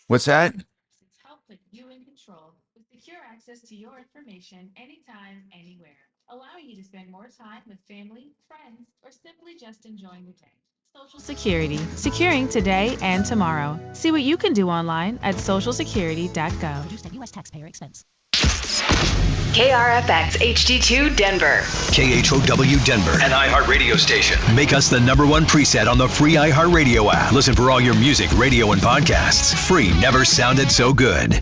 What's that? It's help put you in control with secure access to your information anytime, anywhere, allowing you to spend more time with family, friends, or simply just enjoying your day. Social Security, securing today and tomorrow. See what you can do online at socialsecurity.gov. Produced at U.S. taxpayer expense. KRFX HD2 Denver. KHOW Denver, an iHeart radio station. Make us the #1 preset on the free iHeart Radio app. Listen for all your music, radio, and podcasts. Free never sounded so good.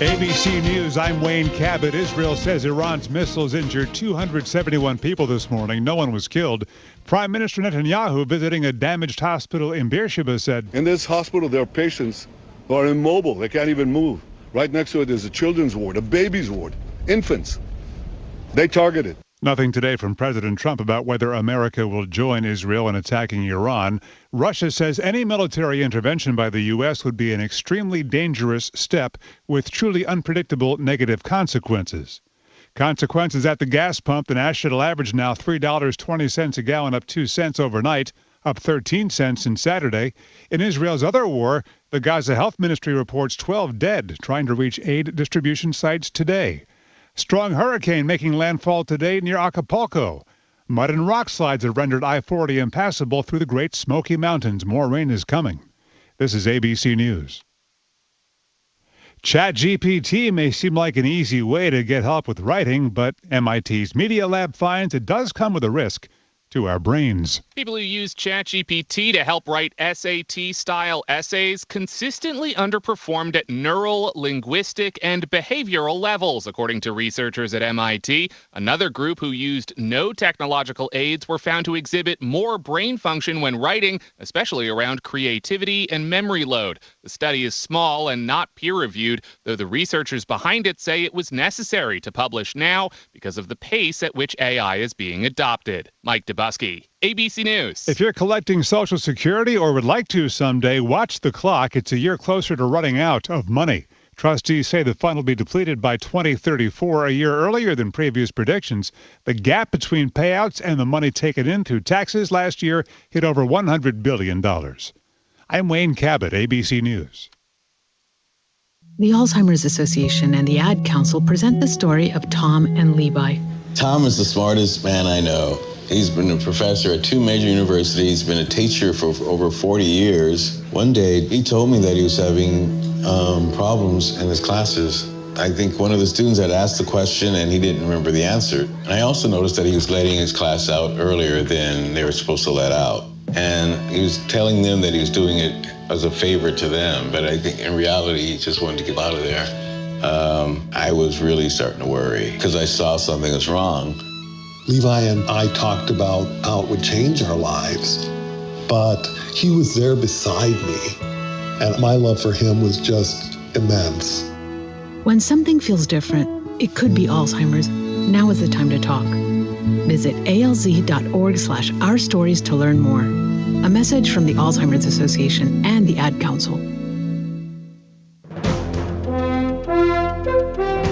ABC News, I'm Wayne Cabot. Israel says Iran's missiles injured 271 people this morning. No one was killed. Prime Minister Netanyahu, visiting a damaged hospital in Beersheba, said, "In this hospital, there are patients who are immobile. They can't even move. Right next to it is a children's ward, a baby's ward, infants. They targeted." Nothing today from President Trump about whether America will join Israel in attacking Iran. Russia says any military intervention by the U.S. would be an extremely dangerous step with truly unpredictable negative consequences. Consequences at the gas pump. The national average now $3.20 a gallon, up 2 cents overnight, up 13 cents since Saturday. In Israel's other war, the Gaza Health Ministry reports 12 dead trying to reach aid distribution sites today. Strong hurricane making landfall today near Acapulco. Mud and rock slides have rendered I-40 impassable through the Great Smoky Mountains. More rain is coming. This is ABC News. ChatGPT may seem like an easy way to get help with writing, but MIT's Media Lab finds it does come with a risk to our brains. People who use ChatGPT to help write SAT-style essays consistently underperformed at neural, linguistic, and behavioral levels, according to researchers at MIT. Another group who used no technological aids were found to exhibit more brain function when writing, especially around creativity and memory load. The study is small and not peer-reviewed, though the researchers behind it say it was necessary to publish now because of the pace at which AI is being adopted. Mike Busky, ABC News. If you're collecting Social Security or would like to someday, watch the clock. It's a year closer to running out of money. Trustees say the fund will be depleted by 2034, a year earlier than previous predictions. The gap between payouts and the money taken in through taxes last year hit over $100 billion. I'm Wayne Cabot, ABC News. The Alzheimer's Association and the Ad Council present the story of Tom and Levi. Tom is the smartest man I know. He's been a professor at 2 major universities, been a teacher for over 40 years. One day, he told me that he was having problems in his classes. I think one of the students had asked the question and he didn't remember the answer. And I also noticed that he was letting his class out earlier than they were supposed to let out. And he was telling them that he was doing it as a favor to them, but I think in reality, he just wanted to get out of there. I was really starting to worry because I saw something was wrong. Levi and I talked about how it would change our lives, but he was there beside me, and my love for him was just immense. When something feels different, it could be Alzheimer's. Now is the time to talk. Visit alz.org/ourstories to learn more. A message from the Alzheimer's Association and the Ad Council.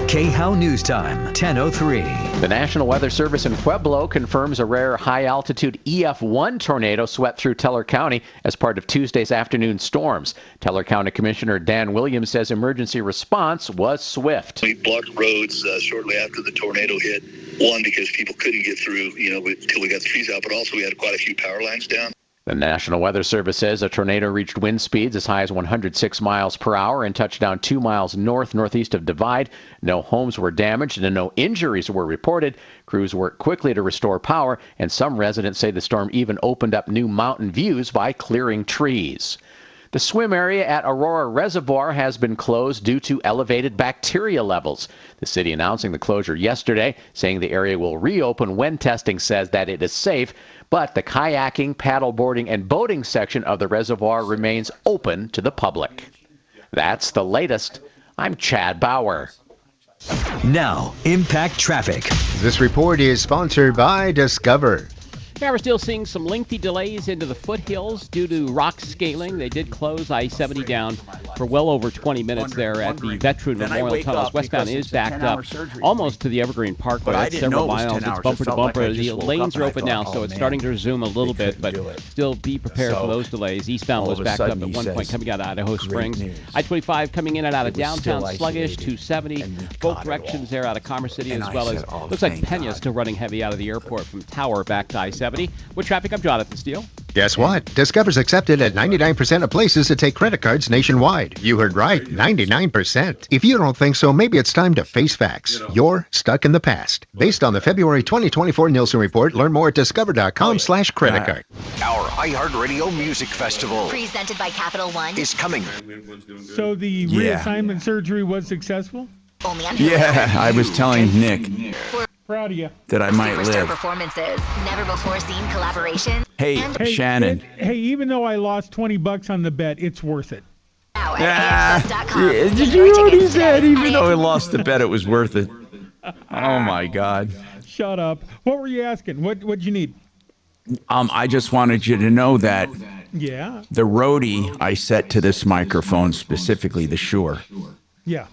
KHOW News Time, 10:03. The National Weather Service in Pueblo confirms a rare high-altitude EF1 tornado swept through Teller County as part of Tuesday's afternoon storms. Teller County Commissioner Dan Williams says emergency response was swift. We blocked roads shortly after the tornado hit. One, because people couldn't get through, until we got the trees out, but also we had quite a few power lines down. The National Weather Service says a tornado reached wind speeds as high as 106 miles per hour and touched down 2 miles northeast of Divide. No homes were damaged and no injuries were reported. Crews worked quickly to restore power, and some residents say the storm even opened up new mountain views by clearing trees. The swim area at Aurora Reservoir has been closed due to elevated bacteria levels. The city announcing the closure yesterday, saying the area will reopen when testing says that it is safe, but the kayaking, paddleboarding, and boating section of the reservoir remains open to the public. That's the latest. I'm Chad Bauer. Now, Impact Traffic. This report is sponsored by Discover. Yeah, we're still seeing some lengthy delays into the foothills due to rock scaling. They did close I-70 down for well over 20 minutes there at the Veteran Memorial Tunnels. Westbound is backed up almost to the Evergreen Parkway. That's several miles. It's bumper to bumper. The lanes are open now, so it's starting to resume a little bit, but still be prepared for those delays. Eastbound was backed up at one point coming out of Idaho Springs. I-25 coming in and out of downtown sluggish, 270. Both directions there out of Commerce City, as well as looks like Pena still running heavy out of the airport from Tower back to I-70. With traffic, I'm Jonathan Steele. Guess what? Discover's accepted at 99% of places that take credit cards nationwide. You heard right, 99%. If you don't think so, maybe it's time to face facts. You're stuck in the past. Based on the February 2024 Nielsen report, learn more at discover.com/credit card. Our iHeartRadio Music Festival Presented by Capital One. is coming. So the reassignment surgery was successful? Yeah, I was telling Nick Proud of you. that I might Superstar live. performances, never before seen collaboration. Hey, Shannon. Hey, even though I lost $20 on the bet, it's worth it. Did you hear what he said? Even though I lost the bet, it was worth it. Oh, my God. Shut up. What were you asking? What'd you need? I just wanted you to know that Yeah. the roadie I set to this microphone, specifically the Shure, Yeah.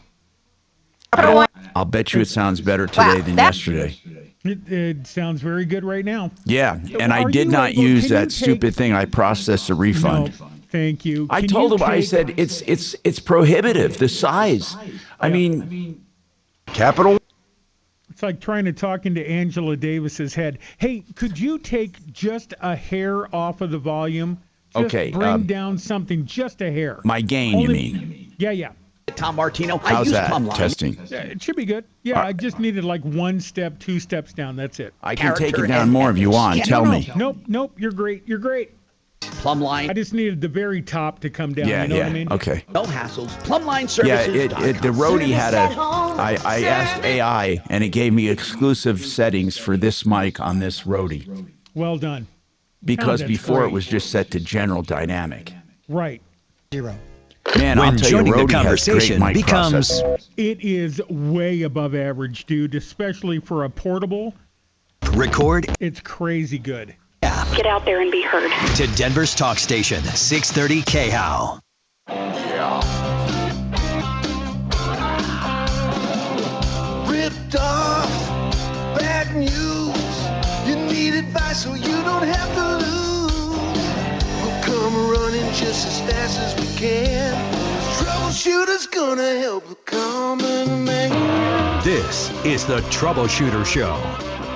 I'll bet you it sounds better today than yesterday. It sounds very good right now. Yeah, and I Are did you not able- use can that you stupid thing. I processed a refund. No, thank you. I Can told you him, I take- said, it's prohibitive, the size. I mean, Capital. It's like trying to talk into Angela Davis's head. Hey, could you take just a hair off of the volume? Just Okay, bring down something, just a hair. my gain, you Only- mean? Yeah. Tom Martino. How's that? Testing. It should be good. Yeah, I just needed like 1 step, 2 steps down. That's it. I can take it down more if you want. Tell me. Nope. You're great. Plumb line. I just needed the very top to come down. Yeah, you know what I mean? Okay. No hassles. Plumbline Yeah, services. the roadie had I asked AI, and it gave me exclusive settings for this mic on this roadie. Well done. Because that's before great. it was just set to general dynamic. Right. Man, I'll When tell you, joining the roadie has conversation great mic becomes- processor. It is way above average, dude, especially for a portable. Record It's crazy good. Get out there and be heard. to Denver's talk station, 630 KHOW. Ripped off, bad news. You need advice so you don't have to lose. We'll come running just as fast as we can. Troubleshooter's gonna help the common man. This is the Troubleshooter Show.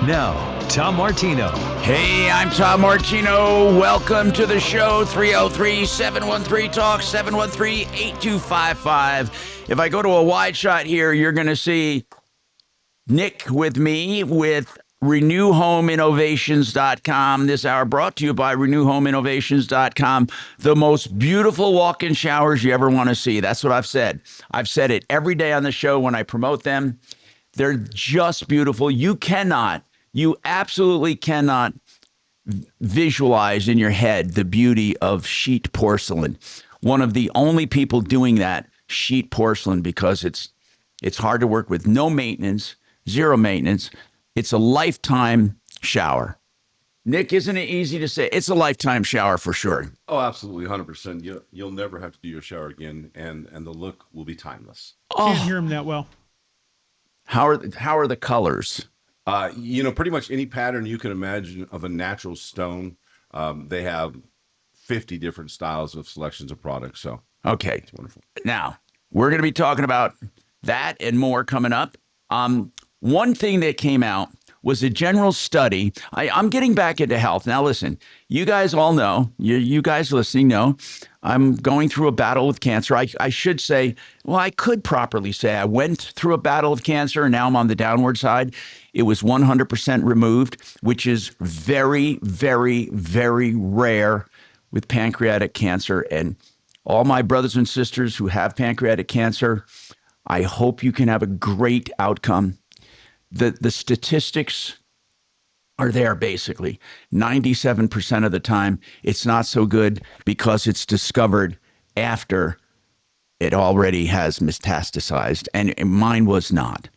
Now, Tom Martino. Hey, I'm Tom Martino. Welcome to the show. 303-713-TALK, 713-8255. If I go to a wide shot here, you're going to see Nick with me with RenewHomeInnovations.com. This hour brought to you by RenewHomeInnovations.com. The most beautiful walk-in showers you ever want to see. That's what I've said. I've said it every day on the show when I promote them. They're just beautiful. You absolutely cannot visualize in your head the beauty of sheet porcelain. One of the only people doing that, sheet porcelain, because it's hard to work with. No maintenance, zero maintenance. It's a lifetime shower. Nick, isn't it easy to say? It's a lifetime shower for sure. Oh, absolutely, 100%. You'll never have to do your shower again, and the look will be timeless. Can't hear him that well. How are the colors? Pretty much any pattern you can imagine of a natural stone. They have 50 different styles of selections of products. So okay, it's wonderful. Now we're going to be talking about that and more coming up. One thing that came out was a general study. I'm getting back into health. Now, listen, you guys all know, you guys listening know, I'm going through a battle with cancer. I should say, well, I could properly say I went through a battle of cancer and now I'm on the downward side. It was 100% removed, which is very, very, very rare with pancreatic cancer. And all my brothers and sisters who have pancreatic cancer, I hope you can have a great outcome. The statistics are there, basically. 97% of the time, it's not so good because it's discovered after it already has metastasized, and mine was not.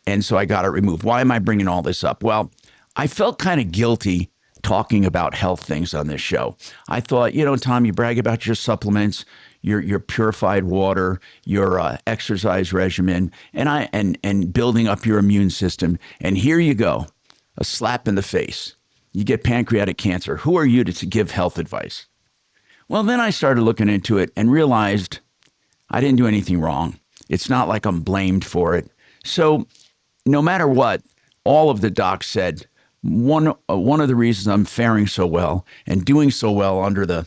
And so I got it removed. Why am I bringing all this up? Well, I felt kind of guilty talking about health things on this show. I thought, Tom, you brag about your supplements, your purified water, your exercise regimen, and building up your immune system. And here you go, a slap in the face. You get pancreatic cancer. Who are you to give health advice? Well, then I started looking into it and realized I didn't do anything wrong. It's not like I'm blamed for it. So no matter what, all of the docs said, one of the reasons I'm faring so well and doing so well under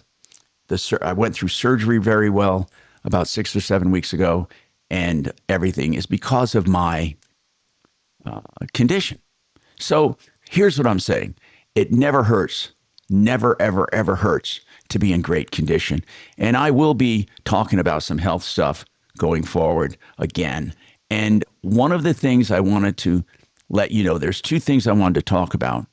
I went through surgery very well about 6 or 7 weeks ago, and everything is because of my condition. So here's what I'm saying. It never hurts, never, ever, ever hurts to be in great condition. And I will be talking about some health stuff going forward again. And one of the things I wanted to let you know, there's two things I wanted to talk about.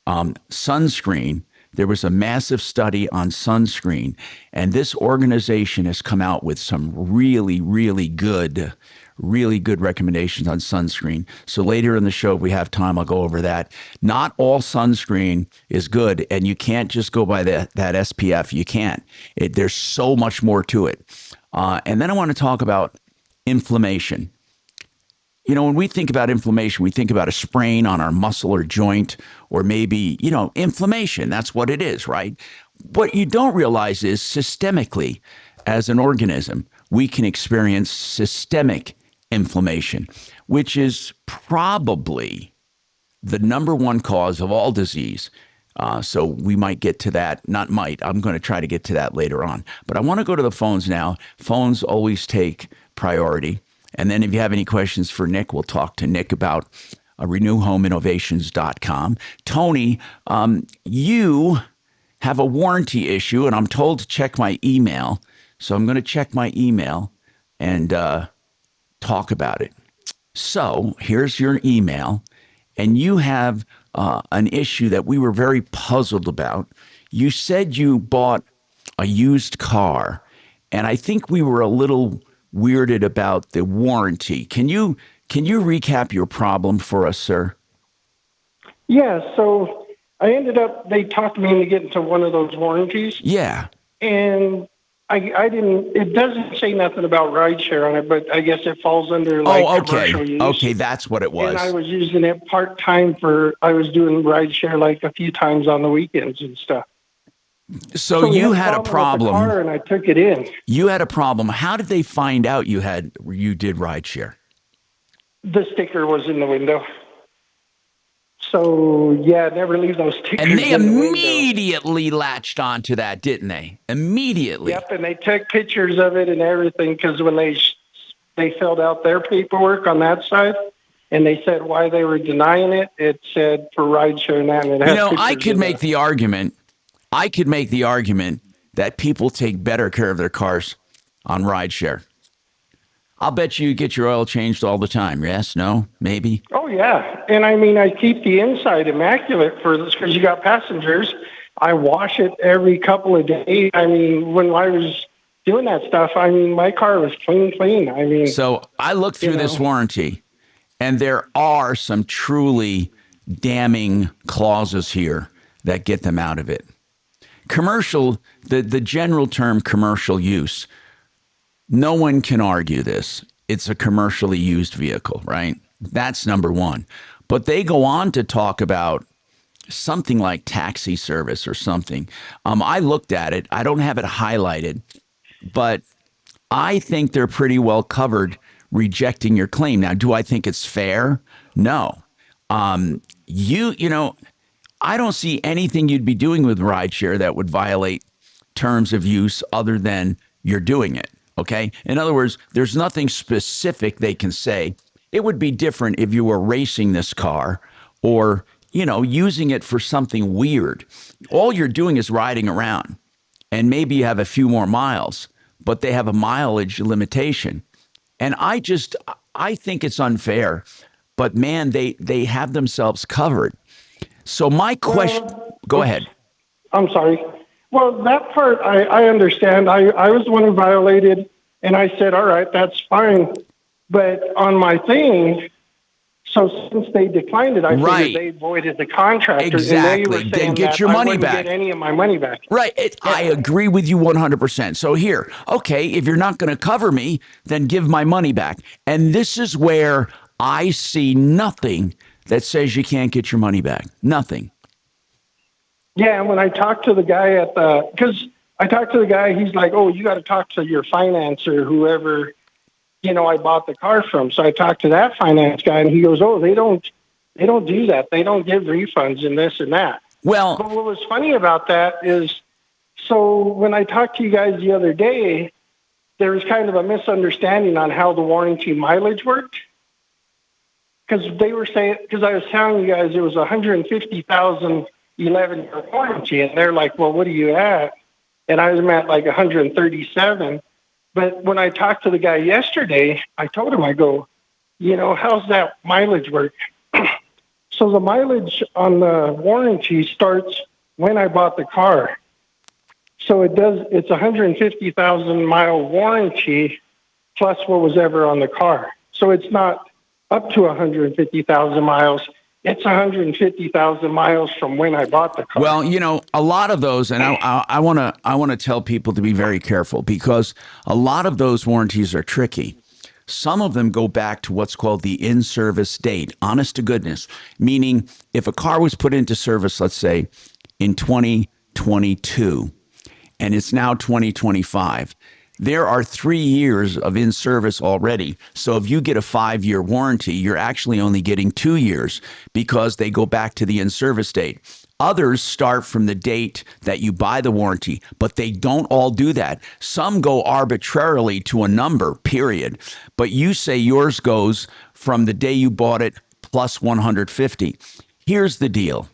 Sunscreen. There was a massive study on sunscreen, and this organization has come out with some really, really good recommendations on sunscreen. So later in the show, if we have time, I'll go over that. Not all sunscreen is good, and you can't just go by that SPF. You can't. There's so much more to it. And then I want to talk about inflammation. When we think about inflammation, we think about a sprain on our muscle or joint, or maybe, inflammation. That's what it is, right? What you don't realize is systemically, as an organism, we can experience systemic inflammation, which is probably the number one cause of all disease. So we might get to that. Not might. I'm going to try to get to that later on. But I want to go to the phones now. Phones always take priority. And then if you have any questions for Nick, we'll talk to Nick about renewhomeinnovations.com. Tony, you have a warranty issue, and I'm told to check my email. So I'm going to check my email and talk about it. So here's your email, and you have an issue that we were very puzzled about. You said you bought a used car, and I think we were a little weirded about the warranty. Can you recap your problem for us, sir? Yeah, so they talked me into getting to one of those warranties. Yeah. And I didn't, it doesn't say nothing about rideshare on it, but I guess it falls under commercial use. Okay, that's what it was. And I was using it part-time I was doing rideshare like a few times on the weekends and stuff. So you had a problem. With the car and I took it in. You had a problem. How did they find out you did rideshare? The sticker was in the window. So yeah, never leave those stickers. And they immediately latched onto that, didn't they? Immediately. Yep, and they took pictures of it and everything, because when they filled out their paperwork on that side, and they said why they were denying it, it said for rideshare and that. And it has I could make the argument. I could make the argument that people take better care of their cars on rideshare. I'll bet you get your oil changed all the time. Yes? No? Maybe? Oh, yeah. And I mean, I keep the inside immaculate for this because you got passengers. I wash it every couple of days. I mean, when I was doing that stuff, I mean, my car was clean. I mean, so I looked through this warranty, and there are some truly damning clauses here that get them out of it. Commercial, the general term commercial use, no one can argue this. It's a commercially used vehicle, right? That's number one. But they go on to talk about something like taxi service or something. I looked at it. I don't have it highlighted, but I think they're pretty well covered rejecting your claim. Now, do I think it's fair? No. I don't see anything you'd be doing with rideshare that would violate terms of use other than you're doing it. Okay. In other words, there's nothing specific they can say. It would be different if you were racing this car or, using it for something weird. All you're doing is riding around, and maybe you have a few more miles, but they have a mileage limitation. And I think it's unfair, but man, they have themselves covered. So my question, go ahead. I'm sorry. Well, that part I understand. I was the one who violated, and I said, all right, that's fine. But on my thing, So since they declined it, I Right. figured they voided the contract. Exactly. And they were Then saying get that your I money wouldn't back. get any of my money back. Right. I agree with you 100%. So here, okay, if you're not going to cover me, then give my money back. And this is where I see nothing that says you can't get your money back. Nothing. Yeah, and when I talked to the guy because I talked to the guy, he's like, oh, you got to talk to your financer, whoever, I bought the car from. So I talked to that finance guy, and he goes, oh, they don't do that. They don't give refunds and this and that. Well, but what was funny about that is, so when I talked to you guys the other day, there was kind of a misunderstanding on how the warranty mileage worked. Because they were saying, because I was telling you guys it was 150,000 11-year warranty, and they're like, well, what are you at? And I was at like 137. But when I talked to the guy yesterday, I told him, I go, how's that mileage work? So the mileage on the warranty starts when I bought the car. So it's 150,000 mile warranty plus what was ever on the car. So it's not up to 150,000 miles. It's 150,000 miles from when I bought the car. Well, a lot of those, and I want to tell people to be very careful because a lot of those warranties are tricky. Some of them go back to what's called the in-service date, honest to goodness, meaning if a car was put into service, let's say, in 2022, and it's now 2025, there are 3 years of in-service already. So if you get a 5-year warranty, you're actually only getting 2 years because they go back to the in-service date. Others start from the date that you buy the warranty, but they don't all do that. Some go arbitrarily to a number, period. But you say yours goes from the day you bought it plus 150. Here's the deal.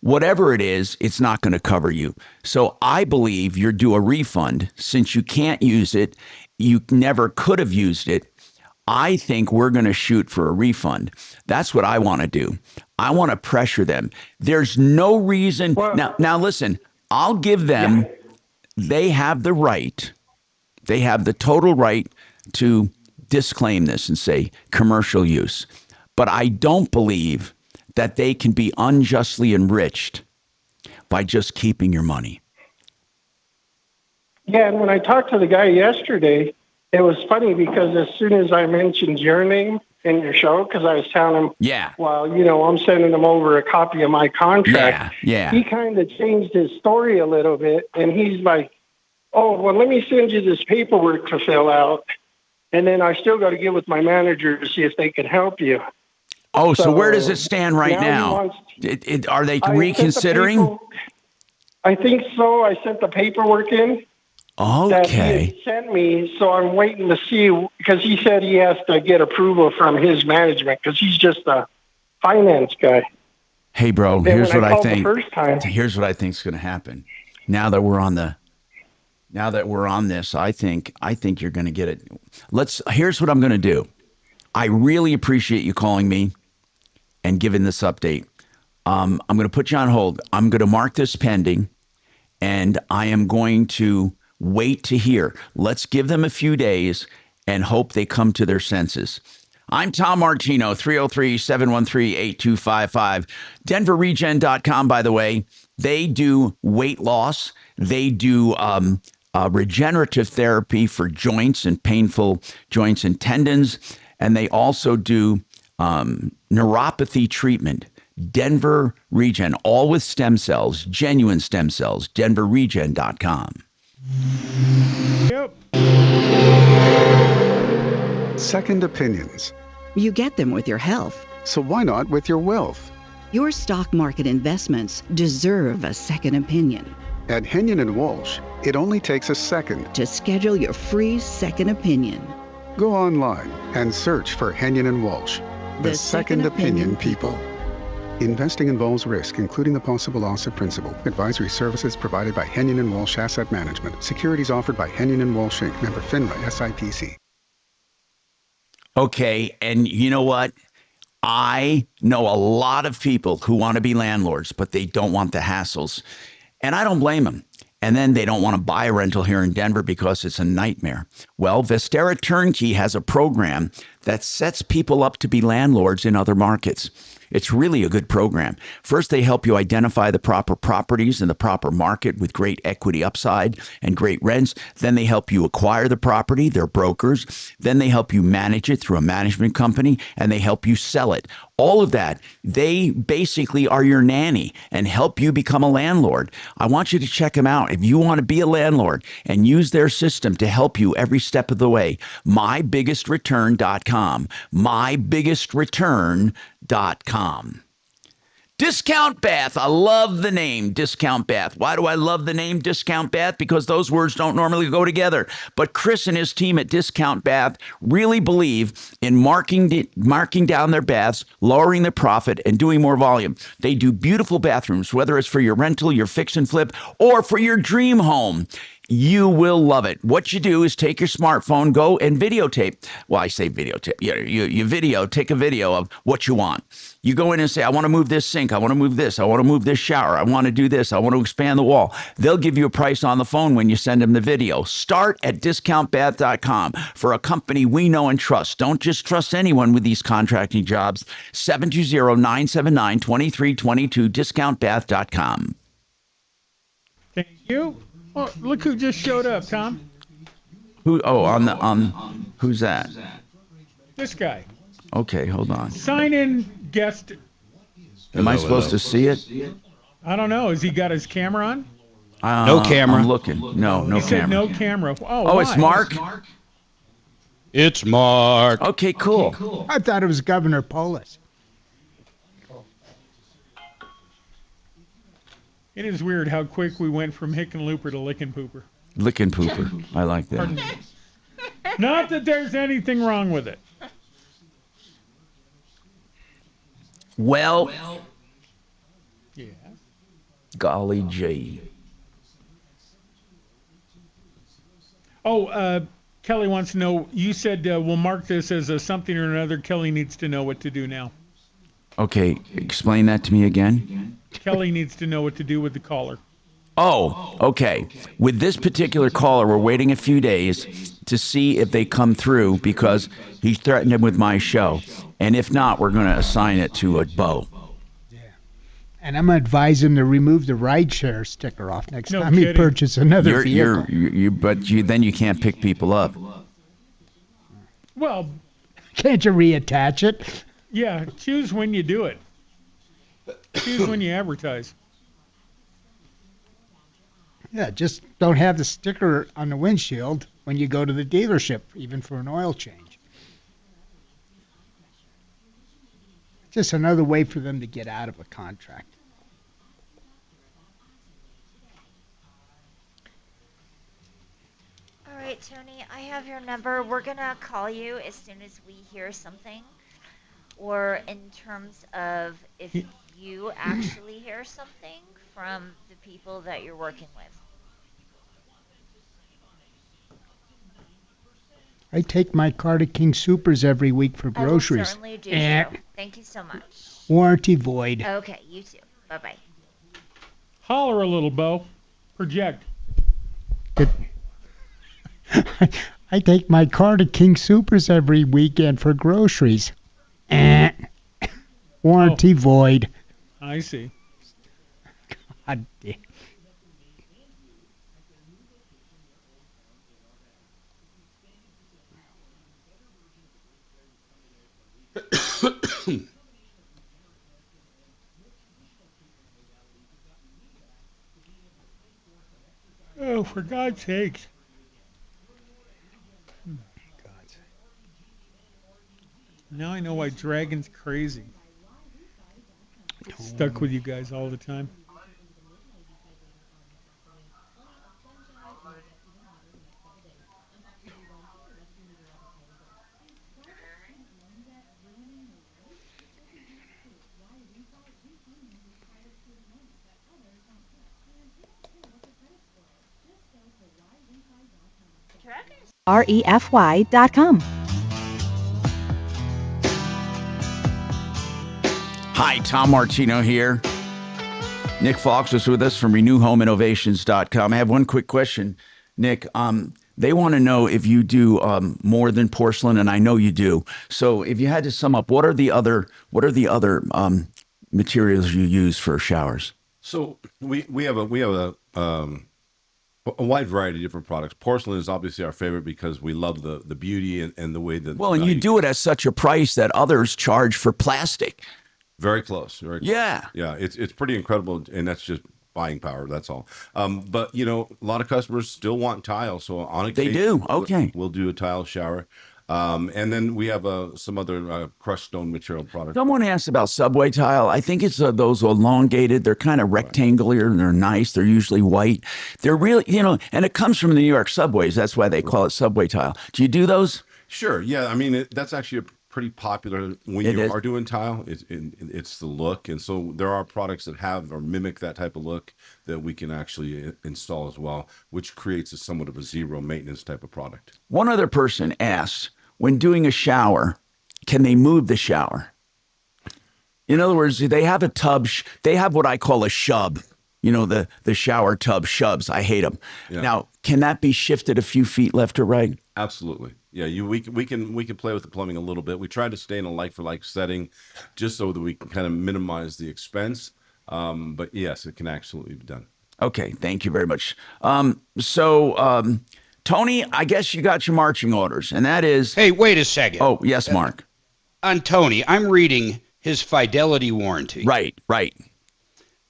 Whatever it is, it's not going to cover you. So I believe you're due a refund since you can't use it. You never could have used it. I think we're going to shoot for a refund. That's what I want to do. I want to pressure them. There's no reason. Now listen, I'll give them, they have the right. They have the total right to disclaim this and say commercial use. But I don't believe that they can be unjustly enriched by just keeping your money. Yeah, and when I talked to the guy yesterday, it was funny because as soon as I mentioned your name in your show, because I was telling him, well, I'm sending him over a copy of my contract. Yeah. He kind of changed his story a little bit, and he's like, oh, well, let me send you this paperwork to fill out, and then I still got to get with my manager to see if they can help you. Oh, so where does it stand right now? Are they reconsidering? I think so. I sent the paperwork in. That he had sent me, so I'm waiting to see, because he said he has to get approval from his management because he's just a finance guy. Hey, bro, here's what I think. Here's what I think is going to happen. Now that we're on this, I think you're going to get it. Here's what I'm going to do. I really appreciate you calling me and giving this update. I'm going to put you on hold. I'm going to mark this pending, and I am going to wait to hear. Let's give them a few days and hope they come to their senses. I'm Tom Martino, 303-713-8255. DenverRegen.com, by the way. They do weight loss. They do regenerative therapy for joints and painful joints and tendons. And they also do neuropathy treatment. Denver Regen, all with stem cells, genuine stem cells. DenverRegen.com. Yep. Second opinions. You get them with your health. So why not with your wealth? Your stock market investments deserve a second opinion. At Henyon & Walsh, it only takes a second to schedule your free second opinion. Go online and search for Henyon & Walsh, the second opinion people. Investing involves risk, including the possible loss of principal. Advisory services provided by Henyon & Walsh Asset Management. Securities offered by Henyon & Walsh Inc. Member FINRA SIPC. Okay, and you know what? I know a lot of people who want to be landlords, but they don't want the hassles. And I don't blame them. and then they don't want to buy a rental here in Denver because it's a nightmare. Well, Vestera Turnkey has a program that sets people up to be landlords in other markets. It's really a good program. First, they help you identify the proper properties in the proper market with great equity upside and great rents. Then they help you acquire the property. They're brokers. Then they help you manage it through a management company, and they help you sell it. All of that, they basically are your nanny and help you become a landlord. I want you to check them out. If you want to be a landlord and use their system to help you every step of the way, mybiggestreturn.com. mybiggestreturn.com. Discount Bath. I love the name Discount Bath. Why do I love the name Discount Bath? Because those words don't normally go together. But Chris and his team at Discount Bath really believe in marking down their baths, lowering their profit, and doing more volume. They do beautiful bathrooms, whether it's for your rental, your fix and flip, or for your dream home. You will love it. What you do is take your smartphone, go and videotape. Well, I say videotape. You take a video of what you want. You go in and say, I want to move this sink. I want to move this. I want to move this shower. I want to do this. I want to expand the wall. They'll give you a price on the phone when you send them the video. Start at discountbath.com for a company we know and trust. Don't just trust anyone with these contracting jobs. 720-979-2322, discountbath.com. Thank you. Oh, look who just showed up, Tom. Who? Oh, who's that? This guy. Okay, hold on. Sign-in guest. Am I supposed to see it? I don't know. Has he got his camera on? No camera. I'm looking. No He said camera. no camera. Oh, Oh, why? it's Mark? It's Mark. Okay, cool. I thought it was Governor Polis. It is weird how quick we went from Hickenlooper to Lickin' Pooper. Lickin' Pooper. I like that. Pardon me. Not that there's anything wrong with it. Well, Yeah. golly gee. Oh, Kelly wants to know, you said we'll mark this as a something or another. Kelly needs to know what to do now. Okay, explain that to me again. Kelly needs to know what to do with the caller. Oh, okay. With this particular caller, we're waiting a few days to see if they come through because he threatened him with my show. And if not, we're going to assign it to a Bo. And I'm going to advise him to remove the rideshare sticker off next No time he kidding. purchases another vehicle. Then you can't pick people up. Well, Can't you reattach it? yeah, choose when you do it. Choose when you advertise. Yeah, just don't have the sticker on the windshield when you go to the dealership, even for an oil change. Just another way for them to get out of a contract. All right, Tony, I have your number. We're going to call you as soon as we hear something. Or in terms of if you actually hear something from the people that you're working with. I take my car to King Soopers every week for I will groceries. certainly do Eh, so. Thank you so much. warranty void. Okay, you too. Bye-bye. Holler a little, Bo. Project. I take my car to King Soopers every weekend for groceries. Warranty void. I see. God damn. Oh, for God's sakes. Now I know why Dragon's crazy. Stuck with you guys all the time. refy.com. Hi, Tom Martino here. Nick Fox was with us from renewhomeinnovations.com. I have one quick question, Nick. They want to know if you do more than porcelain, and I know you do. So if you had to sum up, what are the other materials you use for showers? So we have a wide variety of different products. Porcelain is obviously our favorite because we love the beauty and the way that. Well, and you do it at such a price that others charge for plastic. Very close. Very close. Yeah. Yeah. It's pretty incredible, and that's just buying power. That's all. But a lot of customers still want tile, so on occasion they do. Okay. We'll do a tile shower. And then we have some other crushed stone material products. Someone asked about subway tile. I think it's those elongated. They're kind of rectangular and they're nice. They're usually white. They're really, and it comes from the New York subways. That's why they call it subway tile. Do you do those? Sure. Yeah. I mean, that's actually a pretty popular when you are doing tile. It's the look. And so there are products that have or mimic that type of look that we can actually install as well, which creates somewhat of a zero maintenance type of product. One other person asked, when doing a shower, can they move the shower? In other words, they have a tub. They have what I call a shub. The shower tub shubs. I hate them. Yeah. Now, can that be shifted a few feet left or right? Absolutely. Yeah, we can play with the plumbing a little bit. We try to stay in a like-for-like setting just so that we can kind of minimize the expense. But yes, it can absolutely be done. Okay, thank you very much. Tony, I guess you got your marching orders, and that is... Hey, wait a second. Oh, yes, Mark. On Tony, I'm reading his fidelity warranty. Right.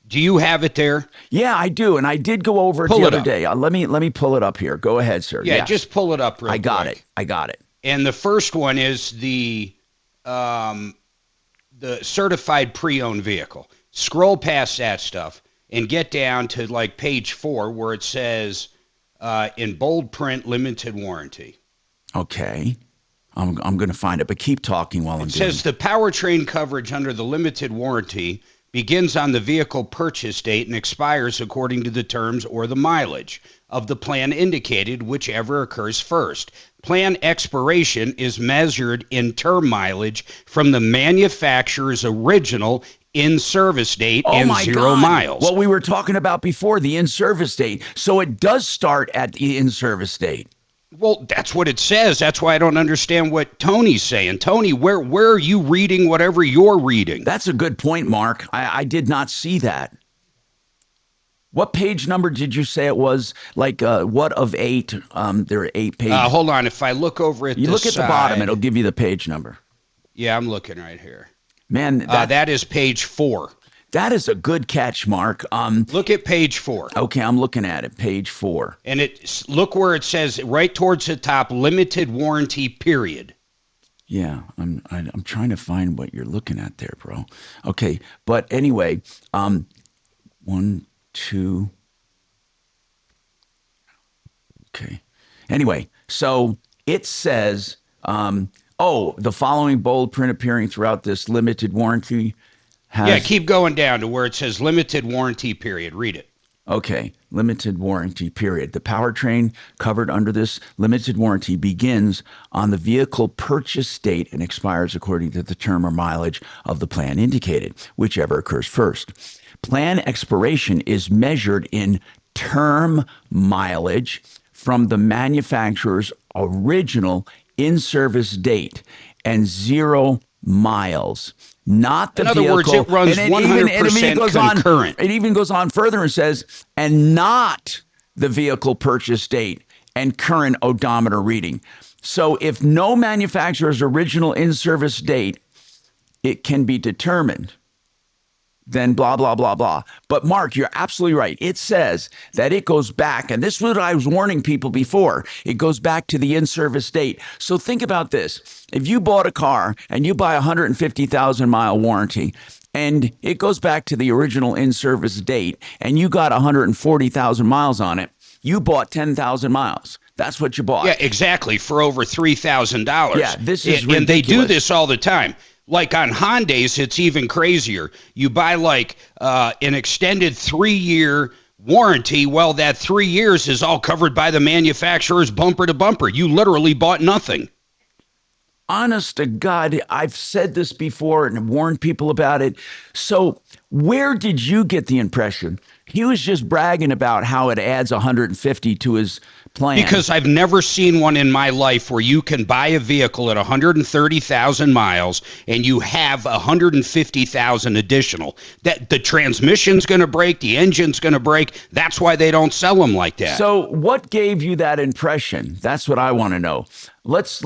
Do you have it there? Yeah, I do, and I did go over it the other day. Let me pull it up here. Go ahead, sir. Yeah, just pull it up real quick. I got it. And the first one is the certified pre-owned vehicle. Scroll past that stuff and get down to like page 4 where it says in bold print, limited warranty. Okay. I'm going to find it, but keep talking while I'm doing it. It says the powertrain coverage under the limited warranty begins on the vehicle purchase date and expires according to the terms or the mileage of the plan indicated, whichever occurs first. Plan expiration is measured in term mileage from the manufacturer's original in-service date and 0 miles. What we were talking about before, the in-service date. So it does start at the in-service date. Well, that's what it says. That's why I don't understand what Tony's saying. Tony, where are you reading whatever you're reading? That's a good point, Mark. I did not see that. What page number did you say it was? Like, what of 8? There are 8 pages. Hold on. If I look over at you look at the bottom, it'll give you the page number. Yeah, I'm looking right here. Man, that is page 4. That is a good catch, Mark. Look at page 4. Okay, I'm looking at it. Page 4. And look where it says right towards the top, limited warranty period. Yeah, I'm trying to find what you're looking at there, bro. Okay, but anyway, 1, 2. Okay. Anyway, so it says, the following bold print appearing throughout this limited warranty. Keep going down to where it says limited warranty period. Read it. Okay, limited warranty period. The powertrain covered under this limited warranty begins on the vehicle purchase date and expires according to the term or mileage of the plan indicated, whichever occurs first. Plan expiration is measured in term mileage from the manufacturer's original in-service date and 0 miles. Not the vehicle. In other words, it runs 100% concurrent. It even goes on further and says, and not the vehicle purchase date and current odometer reading. So if no manufacturer's original in-service date, it can be determined, then blah, blah, blah, blah. But Mark, you're absolutely right. It says that it goes back, and this is what I was warning people before. It goes back to the in-service date. So think about this. If you bought a car and you buy a 150,000-mile warranty, and it goes back to the original in-service date, and you got 140,000 miles on it, you bought 10,000 miles. That's what you bought. Yeah, exactly, for over $3,000. Yeah, this is ridiculous. And they do this all the time. Like on Hondas, it's even crazier. You buy like an extended 3-year warranty. Well, that 3 years is all covered by the manufacturer's bumper to bumper. You literally bought nothing. honest to God, I've said this before and warned people about it. So where did you get the impression? He was just bragging about how it adds 150 to his plan. Because I've never seen one in my life where you can buy a vehicle at 130,000 miles and you have 150,000 additional. That the transmission's going to break, the engine's going to break. That's why they don't sell them like that. So what gave you that impression? That's what I want to know. Let's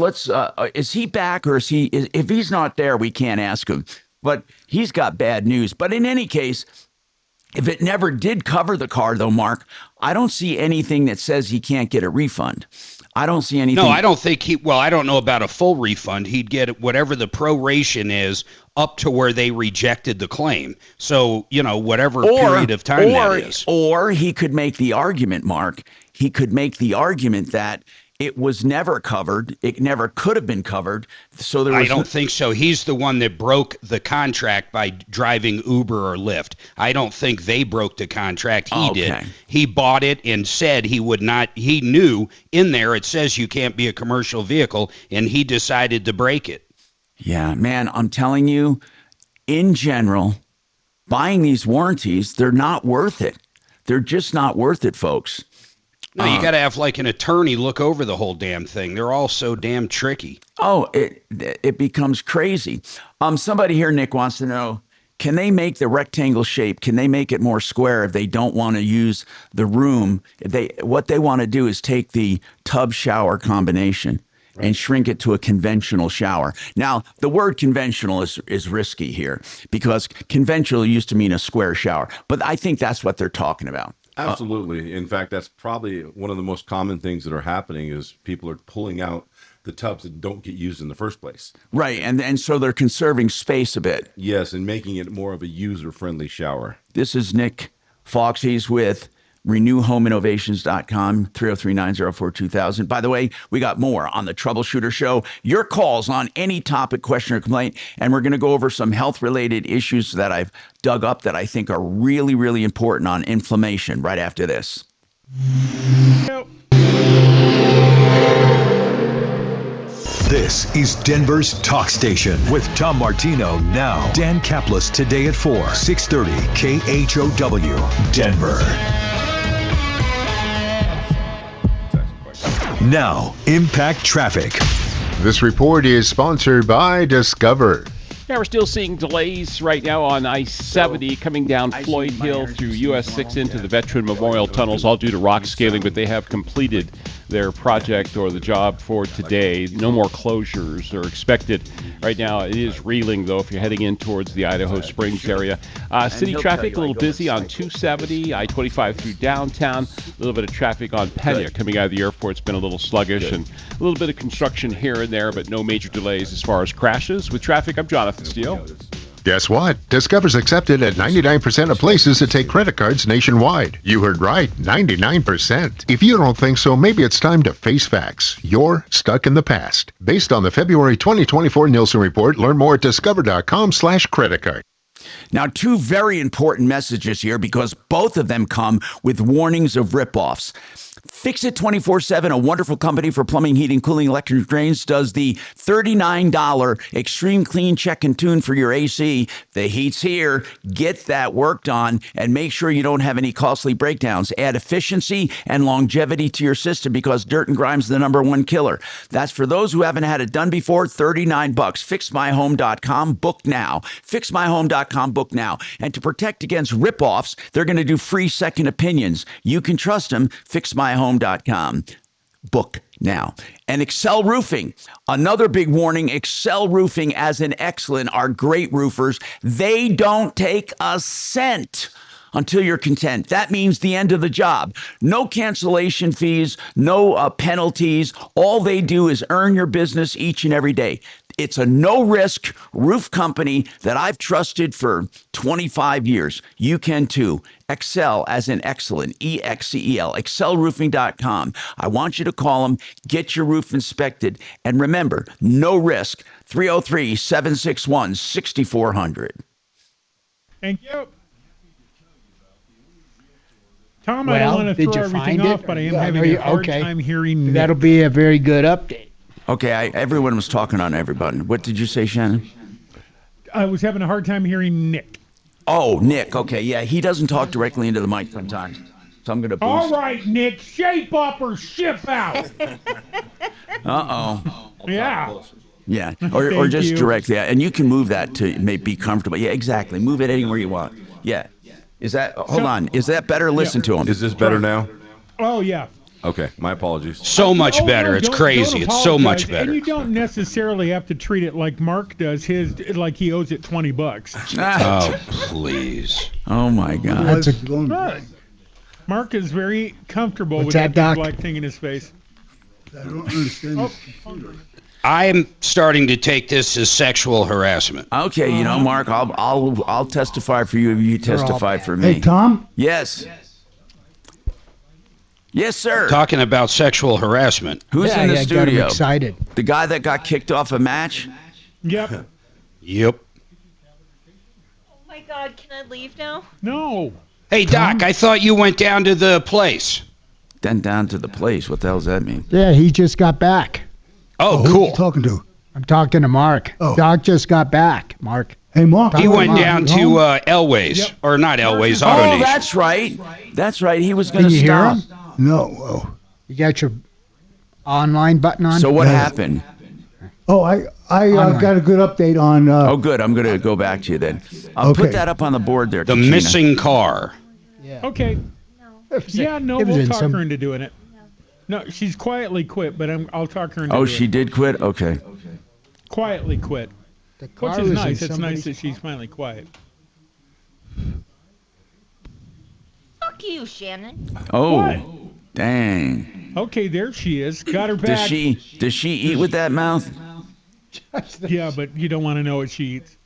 is he back, or if he's not there, we can't ask him. But he's got bad news. But in any case, if it never did cover the car, though, Mark, I don't see anything that says he can't get a refund. I don't see anything. No, I don't think I don't know about a full refund. He'd get whatever the proration is up to where they rejected the claim. So, whatever period of time that is. Or he could make the argument, Mark. He could make the argument that it was never covered. It never could have been covered. So I don't think so. He's the one that broke the contract by driving Uber or Lyft. I don't think they broke the contract. He did. He bought it and said he would not. He knew in there it says you can't be a commercial vehicle, and he decided to break it. Yeah, man, I'm telling you, in general, buying these warranties, they're not worth it. They're just not worth it, folks. No, you got to have like an attorney look over the whole damn thing. They're all so damn tricky. Oh, it becomes crazy. Somebody here, Nick, wants to know, can they make the rectangle shape? Can they make it more square if they don't want to use the room? What they want to do is take the tub shower combination and shrink it to a conventional shower. Now, the word conventional is risky here because conventional used to mean a square shower, but I think that's what they're talking about. Absolutely. In fact, that's probably one of the most common things that are happening is people are pulling out the tubs that don't get used in the first place. Right. And so they're conserving space a bit. Yes, and making it more of a user-friendly shower. This is Nick Fox. He's with renewhomeinnovations.com, 303-904-2000. By the way, we got more on the Troubleshooter Show. Your calls on any topic, question, or complaint, and we're going to go over some health-related issues that I've dug up that I think are really, really important on inflammation right after this. This is Denver's Talk Station with Tom Martino now. Dan Kaplis today at 4, 630 KHOW, Denver. Now, Impact Traffic. This report is sponsored by Discover. Yeah, we're still seeing delays right now on I-70 coming down Floyd Hill through US 6 into the Veteran Memorial Tunnels, all due to rock scaling, but they have completed their project or the job for today. No more closures are expected. Right now, it is reeling, though, if you're heading in towards the Idaho Springs area. City traffic a little busy on 270, I-25 through downtown. A little bit of traffic on Pena coming out of the airport's been a little sluggish, and a little bit of construction here and there, but no major delays as far as crashes. With traffic, I'm Jonathan Steele. Guess what? Discover's accepted at 99% of places that take credit cards nationwide. You heard right, 99%. If you don't think so, maybe it's time to face facts. You're stuck in the past. Based on the February 2024 Nielsen report, learn more at discover.com/credit card. Now, two very important messages here because both of them come with warnings of ripoffs. Fix It 24/7, a wonderful company for plumbing, heating, cooling, electric drains, does the $39 Extreme Clean Check and Tune for your AC. The heat's here. Get that worked on and make sure you don't have any costly breakdowns. Add efficiency and longevity to your system because dirt and grime's the #1 killer. That's for those who haven't had it done before, $39. FixMyHome.com, book now. FixMyHome.com, book now. And to protect against ripoffs, they're going to do free second opinions. You can trust them. FixMyHome.com. Book now. And Excel Roofing, another big warning. Excel Roofing, as in excellent, are great roofers. They don't take a cent until you're content. That means the end of the job. No cancellation fees, no penalties. All they do is earn your business each and every day. It's a no-risk roof company that I've trusted for 25 years. You can too. Excel, as in excellent, E-X-C-E-L, excelroofing.com. I want you to call them, get your roof inspected, and remember, no risk, 303-761-6400. Thank you. Tom, I don't want to throw everything off, but I am having a hard time hearing. That'll be a very good update. Okay, everyone was talking on everybody. What did you say, Shannon? I was having a hard time hearing Nick. Oh, Nick. Okay, yeah, he doesn't talk directly into the mic sometimes. So I'm going to boost. All right, Nick, shape up or ship out. Uh-oh. Yeah. Yeah, or Thank just you. direct, yeah, and you can move that to be comfortable. Yeah, exactly. Move it anywhere you want. Yeah. Is that, hold on, is that better? Listen to him. Is this better now? Oh, yeah. Okay, my apologies. So much better. It's crazy. It's so much apologize. better. And you don't necessarily have to treat it like Mark does his, like he owes it $20. Oh, please. Oh, my God. That's a, Right. Mark is very comfortable What's with that, that big Doc? black thing in his face. I don't understand. Oh, I'm starting to take this as sexual harassment. Okay, you know, Mark, I'll testify for you if you testify for me. Hey, Tom? Yes. Yes, sir. Talking about sexual harassment. Who's in the got him studio? excited. The guy that got kicked off a match? Yep. Yep. Oh my God, can I leave now? No. Hey, Doc, I thought you went down to the place. Then down to the place. What the hell does that mean? Yeah, he just got back. Oh, Who cool. you talking to? I'm talking to Mark. Oh. Doc just got back, Mark. Hey, Mark. He went Mark, down you to home? Elway's, Yep. or not Elway's, Oh, Auto Nation. that's right. That's right. He was going Can to you hear stop. him? No. Oh. You got your online button on? So what Yeah. happened? Oh, I Online. got a good update on. Oh, good. I'm going to go back to you then. I'll Okay. put that up on the board there. The Katrina. missing car. Okay. Yeah, no, it was we'll in talk some- her into doing it. No, she's quietly quit, but I'll talk her into Oh, doing she it. did quit? Okay. Quietly quit. The Which car is was in nice. It's somebody's- nice that she's finally quiet. Fuck you, Shannon. Oh, What? dang. Okay, there she is. Got her back. Does she eat with that mouth? Yeah, but you don't want to know what she eats.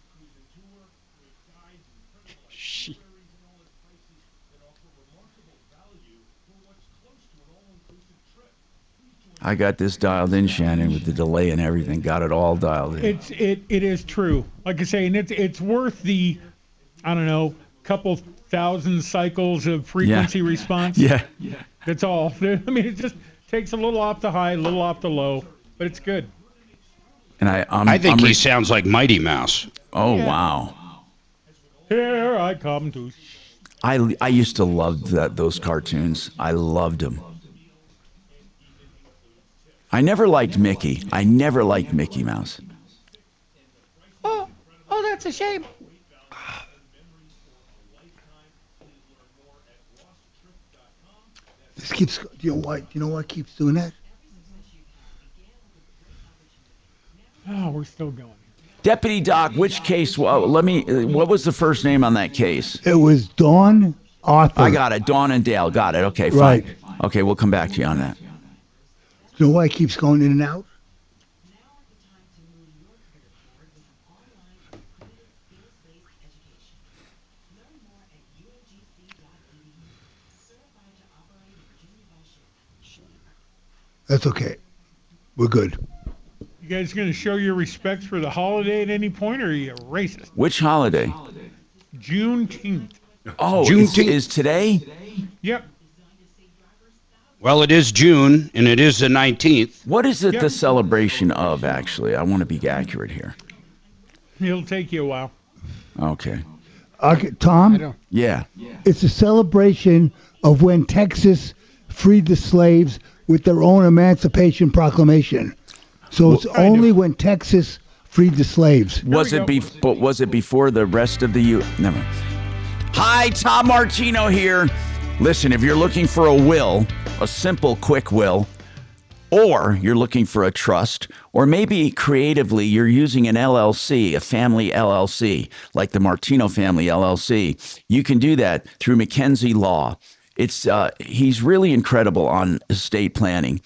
I got this dialed in, Shannon, with the delay and everything. Got it all dialed in. It is true. Like I say, and it's worth the, I don't know, couple thousand cycles of frequency response. Yeah. That's all. I mean, it just takes a little off the high, a little off the low, but it's good. And I think he sounds like Mighty Mouse. Oh, Yeah. wow. Here I come to. I used to love those cartoons. I loved them. I never liked Mickey. I never liked Mickey Mouse. Oh, that's a shame. This keeps. You know what keeps doing that? Oh, we're still going. Deputy Doc, which case? Well, what was the first name on that case? It was Dawn Arthur. I got it. Dawn and Dale. Got it. Okay, fine. Right. Okay, we'll come back to you on that. You know why it keeps going in and out? That's okay. We're good. You guys going to show your respects for the holiday at any point, or are you racist? Which holiday? Juneteenth. Oh, Juneteenth. is today? Yep. Well, it is June, and it is the 19th. What is it Yep. the celebration of, actually? I want to be accurate here. It'll take you a while. Okay. Okay, Tom, Yeah. it's a celebration of when Texas freed the slaves with their own Emancipation Proclamation. So it's only when Texas freed the slaves. Was it but was it before the rest of the Never. Hi, Tom Martino here. Listen, if you're looking for a will, a simple, quick will, or you're looking for a trust, or maybe creatively you're using an LLC, a family LLC, like the Martino Family LLC, you can do that through Mackenzie Law. He's really incredible on estate planning.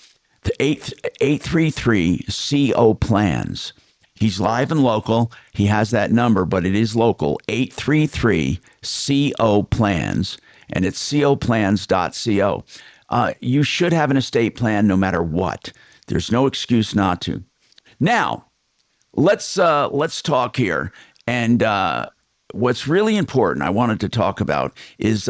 The 833 CO Plans. He's live and local. He has that number, but it is local. 833 CO Plans, and it's coplans.co. You should have an estate plan no matter what. There's no excuse not to. Now, let's talk here. And what's really important I wanted to talk about is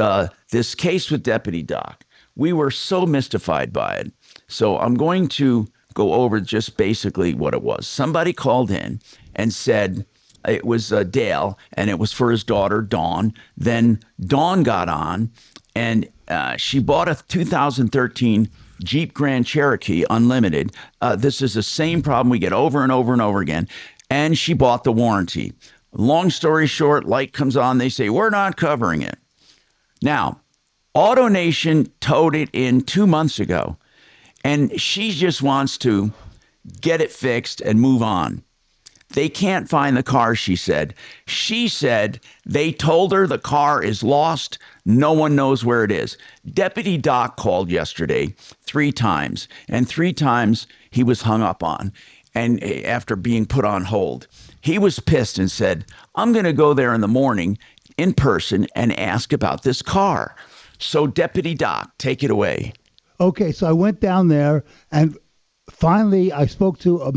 this case with Deputy Doc. We were so mystified by it. So I'm going to go over just basically what it was. Somebody called in and said it was Dale, and it was for his daughter, Dawn. Then Dawn got on, and she bought a 2013 Jeep Grand Cherokee Unlimited. This is the same problem we get over and over and over again. And she bought the warranty. Long story short, light comes on. They say, we're not covering it. Now, AutoNation towed it in 2 months ago, and she just wants to get it fixed and move on. They can't find the car, she said. She said they told her the car is lost. No one knows where it is. Deputy Doc called yesterday 3 times, and 3 times he was hung up on, and after being put on hold. He was pissed and said, I'm going to go there in the morning in person and ask about this car. So, Deputy Doc, take it away. Okay, so I went down there, and finally I spoke to a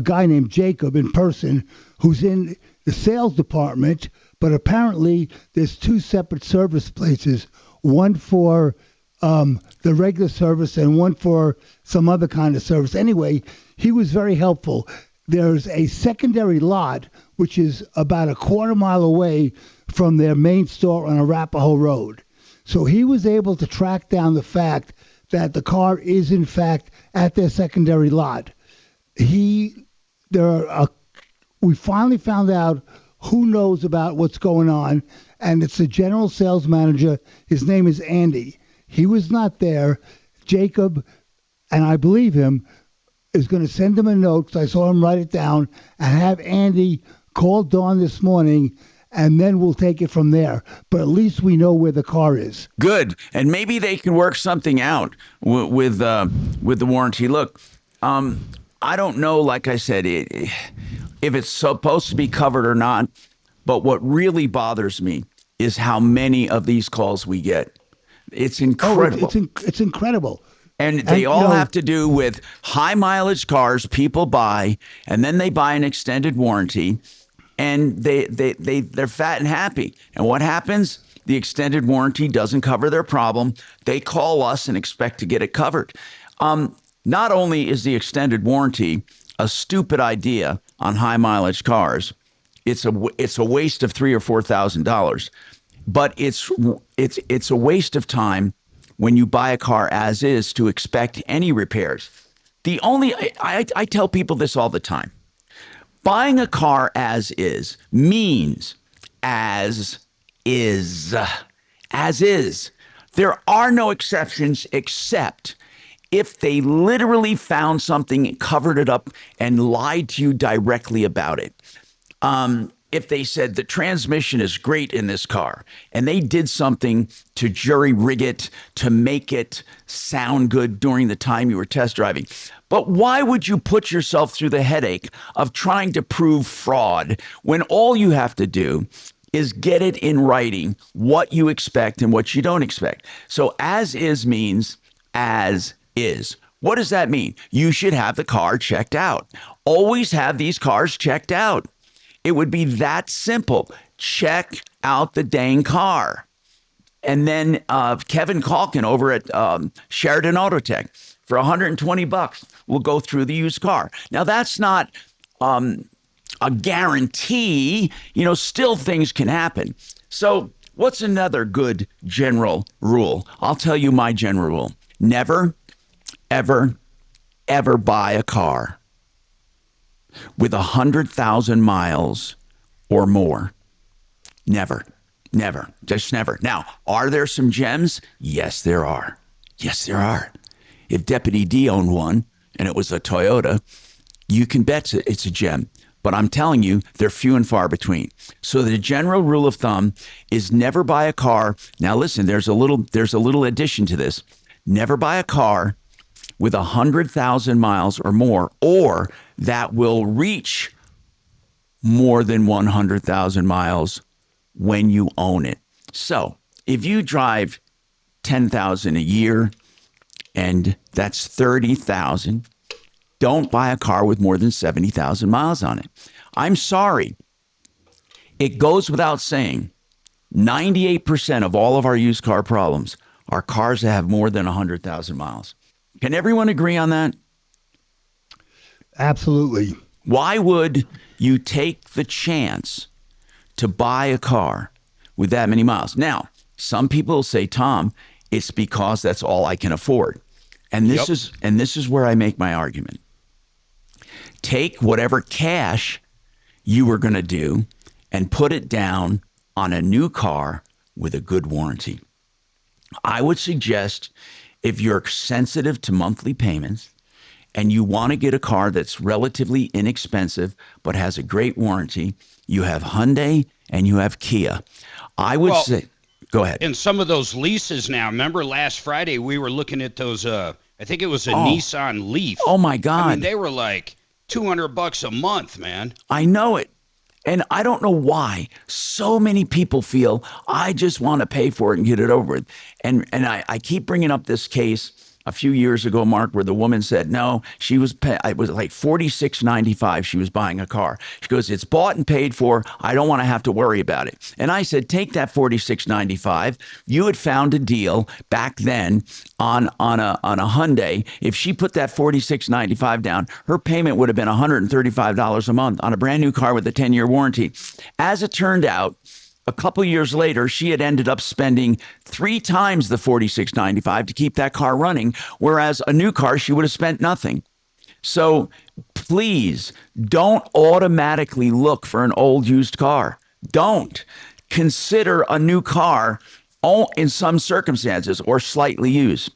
guy named Jacob in person, who's in the sales department, but apparently there's 2 separate service places, one for the regular service and one for some other kind of service. Anyway, he was very helpful. There's a secondary lot, which is about a quarter mile away from their main store on Arapahoe Road. So he was able to track down the fact that the car is, in fact, at their secondary lot. We finally found out who knows about what's going on, and it's the general sales manager. His name is Andy. He was not there. Jacob, and I believe him, is going to send him a note, because I saw him write it down, and have Andy call Dawn this morning, and then we'll take it from there. But at least we know where the car is. Good. And maybe they can work something out with the warranty. Look, I don't know, like I said, if it's supposed to be covered or not, but what really bothers me is how many of these calls we get. It's incredible. It's incredible. And they all have to do with high mileage cars people buy, and then they buy an extended warranty, and they're fat and happy. And what happens? The extended warranty doesn't cover their problem. They call us and expect to get it covered. Not only is the extended warranty a stupid idea on high mileage cars, it's a waste of $3,000 or $4,000, but it's a waste of time when you buy a car as is to expect any repairs. I tell people this all the time. Buying a car as is means as is. As is. There are no exceptions except if they literally found something, covered it up, and lied to you directly about it. If they said the transmission is great in this car and they did something to jury rig it to make it sound good during the time you were test driving. But why would you put yourself through the headache of trying to prove fraud when all you have to do is get it in writing what you expect and what you don't expect? So as is means as is. What does that mean? You should have the car checked out. Always have these cars checked out. It would be that simple. Check out the dang car. And then Kevin Calkin over at Sheridan Autotech for $120 will go through the used car. Now, that's not a guarantee. Still things can happen. So what's another good general rule? I'll tell you my general rule. Never, ever, ever buy a car with 100,000 miles or more. Never, just never. Now, are there some gems? Yes, there are. Yes, there are. If Deputy D owned one and it was a Toyota, you can bet it's a gem. But I'm telling you, they're few and far between. So the general rule of thumb is never buy a car. Now, listen, there's a little addition to this. Never buy a car with 100,000 miles or more, or that will reach more than 100,000 miles when you own it. So if you drive 10,000 a year and that's 30,000, don't buy a car with more than 70,000 miles on it. I'm sorry. It goes without saying, 98% of all of our used car problems are cars that have more than 100,000 miles. Can everyone agree on that? Absolutely. Why would you take the chance to buy a car with that many miles? Now, some people say, Tom, it's because that's all I can afford. And this is where I make my argument. Take whatever cash you were going to do and put it down on a new car with a good warranty. I would suggest, if you're sensitive to monthly payments and you want to get a car that's relatively inexpensive but has a great warranty, you have Hyundai and you have Kia. I would say, go ahead. And some of those leases now, remember last Friday we were looking at those, I think it was a Nissan Leaf. Oh, my God. I mean, they were like $200 a month, man. I know it. And I don't know why so many people feel I just want to pay for it and get it over with. And I keep bringing up this case a few years ago, Mark, where the woman said, no, she was it was like $46.95 she was buying a car. She goes, it's bought and paid for. I don't want to have to worry about it. And I said, take that $46.95. You had found a deal back then on a Hyundai. If she put that $46.95 down, her payment would have been $135 a month on a brand new car with a 10-year warranty. As it turned out, a couple years later, she had ended up spending 3 times the $46.95 to keep that car running, whereas a new car, she would have spent nothing. So please don't automatically look for an old used car. Don't. Consider a new car in some circumstances or slightly used.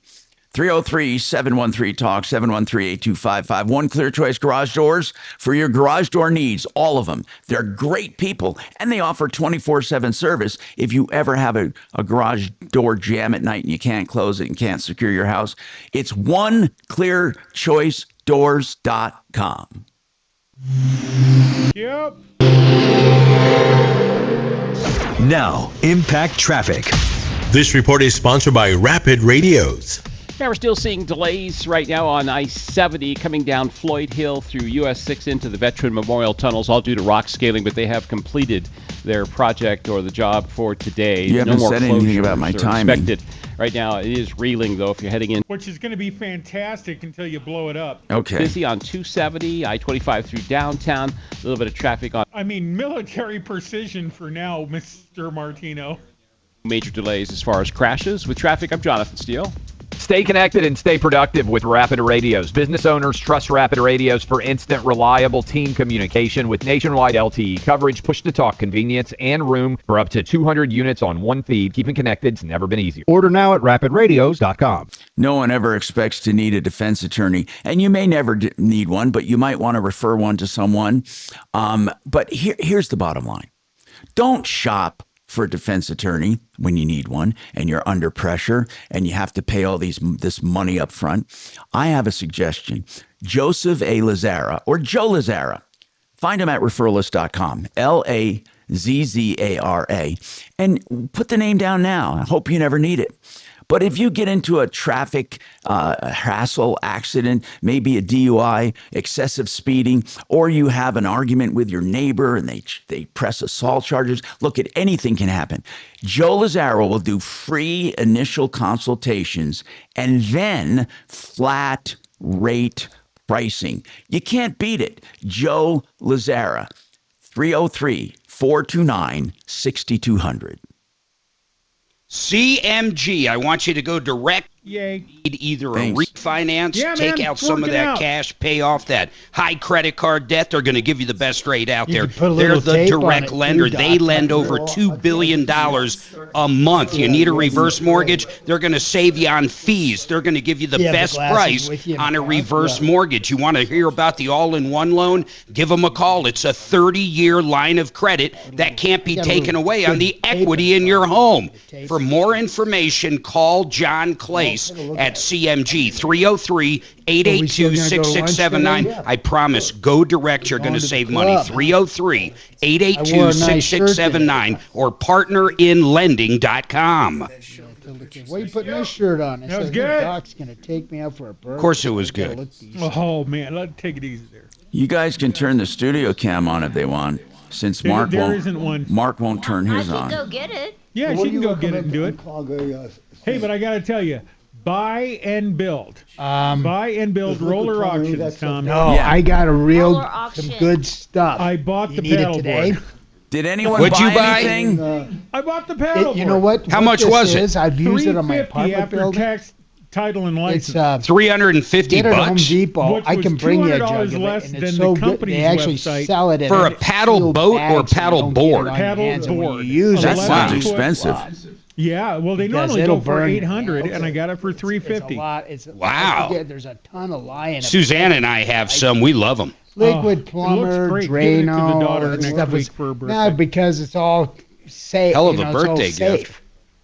303-713-TALK, 713-8255. One Clear Choice Garage Doors for your garage door needs, all of them. They're great people, and they offer 24/7 service. If you ever have a garage door jam at night and you can't close it and can't secure your house, it's oneclearchoicedoors.com. Yep. Now, Impact Traffic. This report is sponsored by Rapid Radios. Yeah, we're still seeing delays right now on I-70 coming down Floyd Hill through US 6 into the Veteran Memorial Tunnels, all due to rock scaling, but they have completed their project or the job for today. You haven't said anything about my timing. Expected. Right now, it is reeling, though, if you're heading in. Which is going to be fantastic until you blow it up. Okay. Busy on 270, I-25 through downtown, a little bit of traffic on. I mean, military precision for now, Mr. Martino. Major delays as far as crashes. With traffic, I'm Jonathan Steele. Stay connected and stay productive with Rapid Radios. Business owners trust Rapid Radios for instant, reliable team communication with nationwide LTE coverage, push-to-talk convenience, and room for up to 200 units on one feed. Keeping connected's never been easier. Order now at rapidradios.com. No one ever expects to need a defense attorney, and you may never need one, but you might want to refer one to someone. But here's the bottom line. Don't shop for a defense attorney when you need one and you're under pressure and you have to pay all this money up front. I have a suggestion. Joseph A. Lazzara or Joe Lazzara. Find him at referrals.com. Lazzara. And put the name down now. I hope you never need it. But if you get into a traffic hassle, accident, maybe a DUI, excessive speeding, or you have an argument with your neighbor and they press assault charges, look, anything can happen. Joe Lazzara will do free initial consultations and then flat rate pricing. You can't beat it. Joe Lazzara, 303-429-6200. CMG, I want you to go direct. Yay. Either a refinance, take out it's some of that out. cash, pay off that high credit card debt. They're going to give you the best rate out there. can put a They're little the tape on direct it, lender. too, They Doc. lend over $2 billion a month. You need a reverse mortgage, they're going to save you on fees. They're going to give you the Yeah, the best glasses price with you in on the a car. reverse Yeah. mortgage. You want to hear about the all-in-one loan? Give them a call. It's a 30-year line of credit that can't be Got a taken little away on the good tape equity in on your it. home. Tape. For more information, call John Clace at CMG, 303-882-6679. I promise, go direct. You're going to save money. 303-882-6679 or partnerinlending.com. Why are you putting this shirt on? That was good. Doc's going to take me out for a burger. Of course it was good. Oh, man. Let's take it easy there. You guys can turn the studio cam on if they want, since There isn't one. Mark won't turn his I on. can go get it. Yeah, What she do can you go get it and do it. unclog a, Hey, but I got to tell you, Buy and build. Buy and build roller auctions, Tom. No, Yeah. I got Roller some auction. good stuff. I bought You the need it paddleboard. today? Did anyone What'd you buy buy? anything? I bought the paddleboard. You know what? How what much this was it? is, I've used it on my $350 apartment after building. tax, title, and license. It's 350 get it at Home bucks Depot. Which I was can bring you a $200 jug of it, less and than it's the so good. company's They actually website. sell it in For a paddle sealed boat or bags, so you paddle don't get it board? on your Paddle hands, and when board. you use That it, sounds Wow. expensive. Yeah, well, they Because normally it'll go for burn you. $800, and Okay. I got it for It's a $350. lot. Wow. I forget, there's a ton of lye in it. Suzanne and I have some. We love them. Liquid It looks plumber, great. Giving it to the Drano, daughter and next stuff week is for her birthday. no, because it's all safe. Hell of you a know, it's all birthday safe. gift.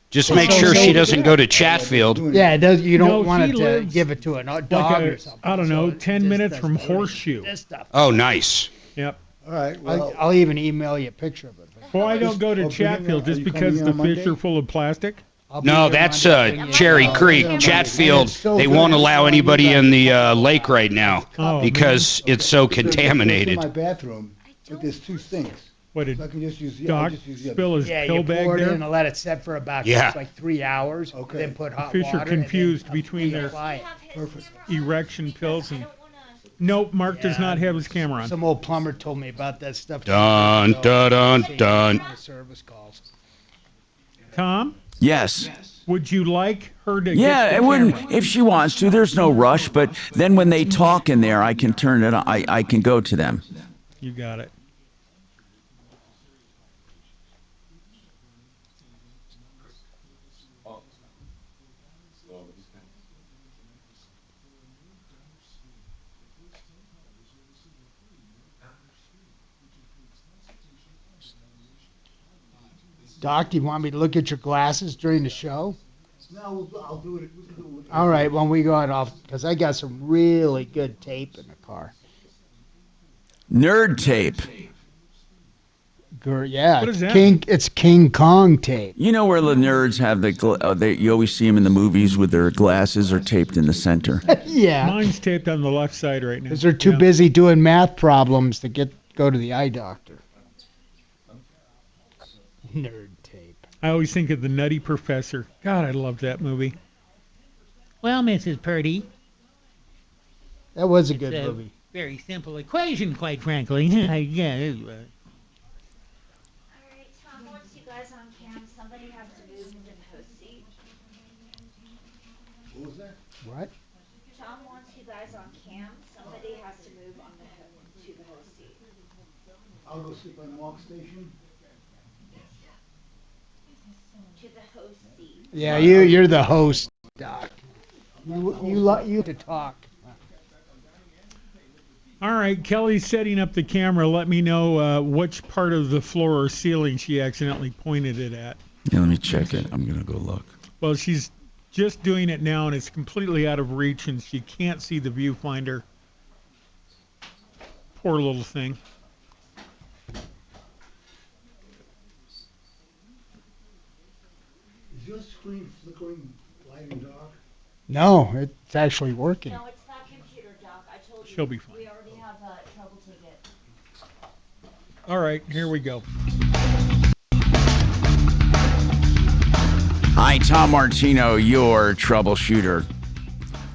Just It's make so sure she safe. doesn't go to Chatfield. Yeah, it does. You No, don't want she it to lives give it to a dog Like or something. I don't know, So it 10 just minutes does from dirty. Horseshoe. This stuff. Oh, nice. Yep. All right. Well, I'll even email you a picture of it. Well, I don't go to I'll bring it Chatfield in. just Are you because coming the in on fish Monday? are full of plastic. I'll be No, there that's Monday. Bring you Cherry a- Creek. Yeah, Chatfield, it's so they good. won't allow It's anybody like- in the lake right now Oh, because it's so in contaminated. my bathroom, but there's two sinks. What did So I can just use the. Doc I'll just use the spill other. his Yeah, pill you bag pour it there? in and let it set for about Yeah. like 3 hours. Okay. Then put hot Fish water. are and then confused between their apply it. Perfect. erection pills and. Nope, Mark does not have his camera on. Some old plumber told me about that stuff. Dun, dun, dun, dun. Service calls. Tom, Yes. would you like her to Yeah, get it the wouldn't. camera? If she wants to, there's no rush. But then when they talk in there, I can turn it on. I can go to them. You got it. Doc, do you want me to look at your glasses during the show? No, I'll do it. We can do it. All right, when we go out off, because I got some really good tape in the car. Nerd tape. Yeah, What is that? It's King Kong tape. You know where the nerds have you always see them in the movies with their glasses are taped in the center. Yeah, Mine's taped on the left side right now. because they're too Yeah. busy doing math problems to go to the eye doctor. Nerd tape. I always think of the Nutty Professor. God, I loved that movie. Well, Mrs. Purdy, That was a good it's a movie. very simple equation, quite frankly. Yeah, All right, Tom wants you guys on cam. Somebody has to move into the host seat. What was that? What? Tom wants you guys on cam. Somebody has to move to the host seat. I'll go sleep on Mark's station. To the host seat. Yeah, you're the host, Doc. You to talk. All right, Kelly's setting up the camera. Let me know which part of the floor or ceiling she accidentally pointed it at. Yeah, let me check it. I'm gonna go look. Well, she's just doing it now, and it's completely out of reach, and she can't see the viewfinder. Poor little thing. Is your screen flickering light and dark? No, it's actually working. No, it's not computer, Doc. I told you. She'll be fine. We already have a trouble ticket. All right, here we go. Hi, Tom Martino, your troubleshooter.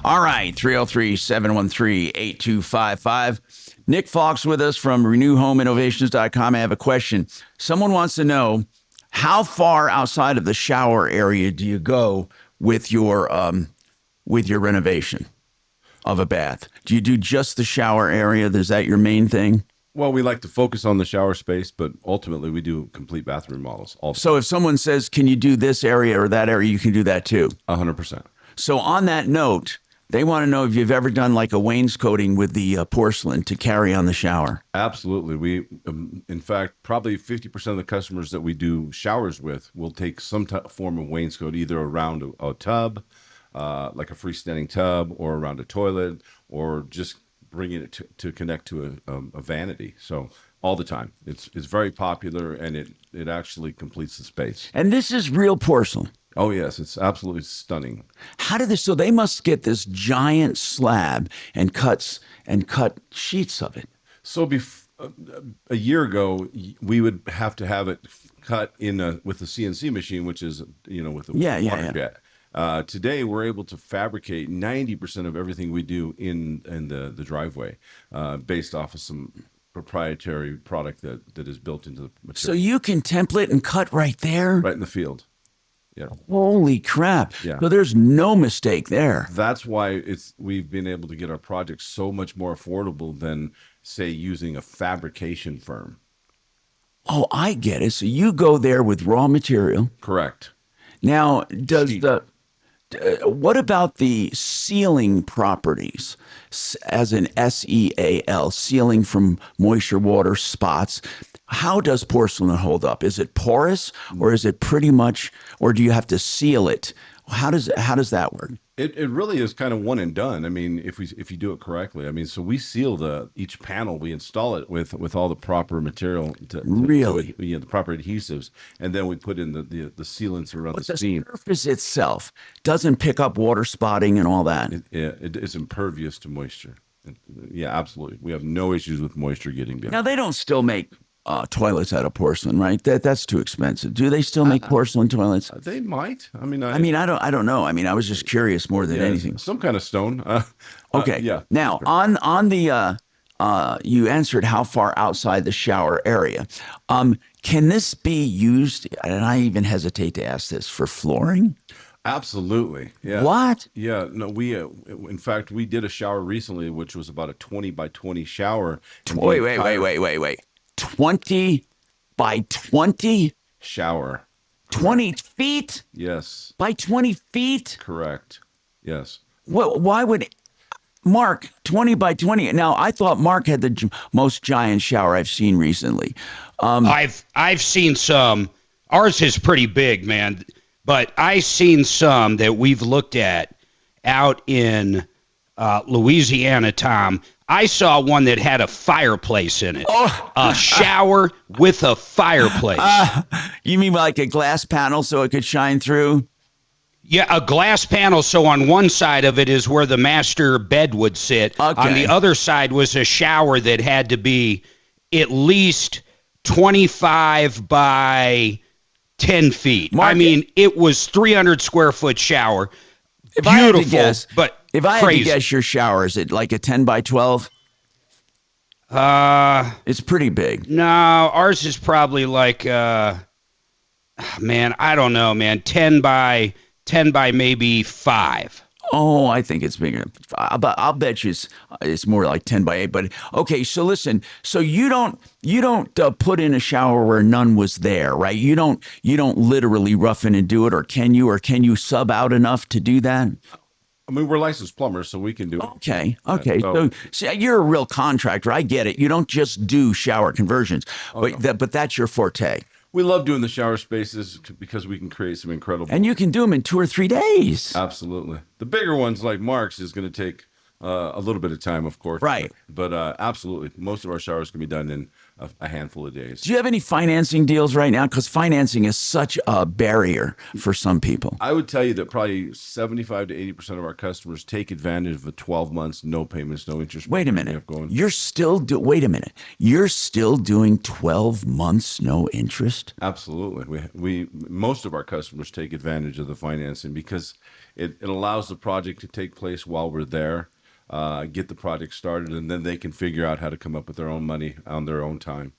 All right, 303-713-8255. Nick Fox with us from renewhomeinnovations.com. I have a question. Someone wants to know, how far outside of the shower area do you go with your renovation of a bath? Do you do just the shower area? Is that your main thing? Well, we like to focus on the shower space, but ultimately we do complete bathroom models. Also, So if someone says, can you do this area or that area, you can do that too? 100%. So on that note, they want to know if you've ever done like a wainscoting with the porcelain to carry on the shower. Absolutely. We, in fact, probably 50% of the customers that we do showers with will take some form of wainscot, either around a tub, like a freestanding tub, or around a toilet, or just bringing it to connect to a vanity. So all the time, it's very popular, and it actually completes the space. And this is real porcelain. Oh yes, it's absolutely stunning. How did this? So they must get this giant slab and cut sheets of it. So a year ago, we would have to have it cut with a CNC machine, which is with a water jet. Today, we're able to fabricate 90% of everything we do in the driveway, based off of some proprietary product that is built into the material. So you can template and cut right there? Right in the field. Yeah. Holy crap. Yeah. So there's no mistake there. That's why we've been able to get our projects so much more affordable than, say, using a fabrication firm. Oh, I get it. So you go there with raw material. Correct. Now, what about the sealing properties as an SEAL, sealing from moisture, water, spots? How does porcelain hold up? Is it porous, or is it pretty much, or do you have to seal it? How does that work? It really is kind of one and done. I mean, if you do it correctly. I mean, so we seal each panel, we install it with all the proper material. Really? The proper adhesives, and then we put in the sealants around But the seam. The surface itself doesn't pick up water spotting and all that. It's impervious to moisture. Yeah, absolutely. We have no issues with moisture getting behind. Now, they don't still make toilets out of porcelain, right? That's too expensive. Do they still make porcelain toilets? They might. I mean, I don't know. I mean, I was just curious more than anything. Some kind of stone. Okay. Yeah. Now, on the you answered how far outside the shower area. Can this be used? And I even hesitate to ask this, for flooring. Absolutely. Yeah. What? Yeah. No, in fact, we did a shower recently, which was about a 20 by 20 shower. Wait. 20 by 20 shower. 20 feet? Yes. By 20 feet? Correct. Yes. Why would Mark 20 by 20? Now, I thought Mark had the most giant shower I've seen recently. I've seen some. Ours is pretty big, man. But I've seen some that we've looked at out in Louisiana, Tom. I saw one that had a fireplace in it. A shower with a fireplace. You mean like a glass panel so it could shine through? Yeah, a glass panel. So on one side of it is where the master bed would sit. Okay. On the other side was a shower that had to be at least 25 by 10 feet. I mean, it was 300 square foot shower. Beautiful, but if I crazy. had to guess your shower, is it like a 10 by 12? It's pretty big. No, ours is probably like, man, I don't know, man, 10 by maybe 5. Oh, I think it's bigger. I'll bet you it's more like 10 by 8. But okay, so listen. So you don't put in a shower where none was there, right? You don't literally rough in and do it, or can you? Or can you sub out enough to do that? I mean, we're licensed plumbers, so we can do it. Okay. So see, you're a real contractor. I get it. You don't just do shower conversions, but that's your forte. We love doing the shower spaces because we can create some incredible. And you can do them in 2 or 3 days. Absolutely. The bigger ones like Mark's is going to take a little bit of time, of course. Right. But absolutely, most of our showers can be done in a handful of days. Do you have any financing deals right now? Because financing is such a barrier for some people. I would tell you that probably 75 to 80% of our customers take advantage of the 12 months, no payments, no interest. Wait a minute. You're still You're still doing 12 months, no interest? Absolutely. We most of our customers take advantage of the financing because it allows the project to take place while we're there. Get the project started, and then they can figure out how to come up with their own money on their own time.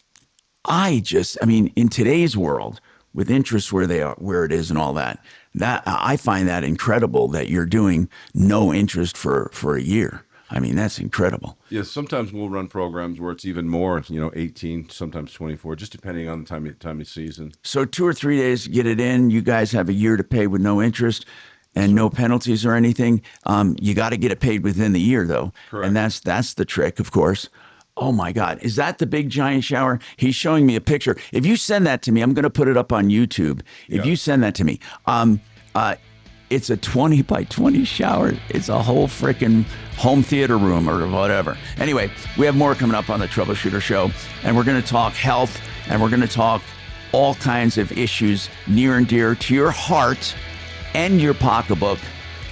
I mean, in today's world, with interest where it is and all that I find that incredible that you're doing no interest for a year. I mean, that's incredible. Yeah, sometimes we'll run programs where it's even more, 18, sometimes 24, just depending on the time of season. So 2 or 3 days to get it in. You guys have a year to pay with no interest. And no penalties or anything. You got to get it paid within the year, though. Correct. And that's the trick, of course. Oh, my God. Is that the big giant shower? He's showing me a picture. If you send that to me, I'm going to put it up on YouTube. If you send that to me, it's a 20 by 20 shower. It's a whole freaking home theater room or whatever. Anyway, we have more coming up on the Troubleshooter Show. And we're going to talk health. And we're going to talk all kinds of issues near and dear to your heart and your pocketbook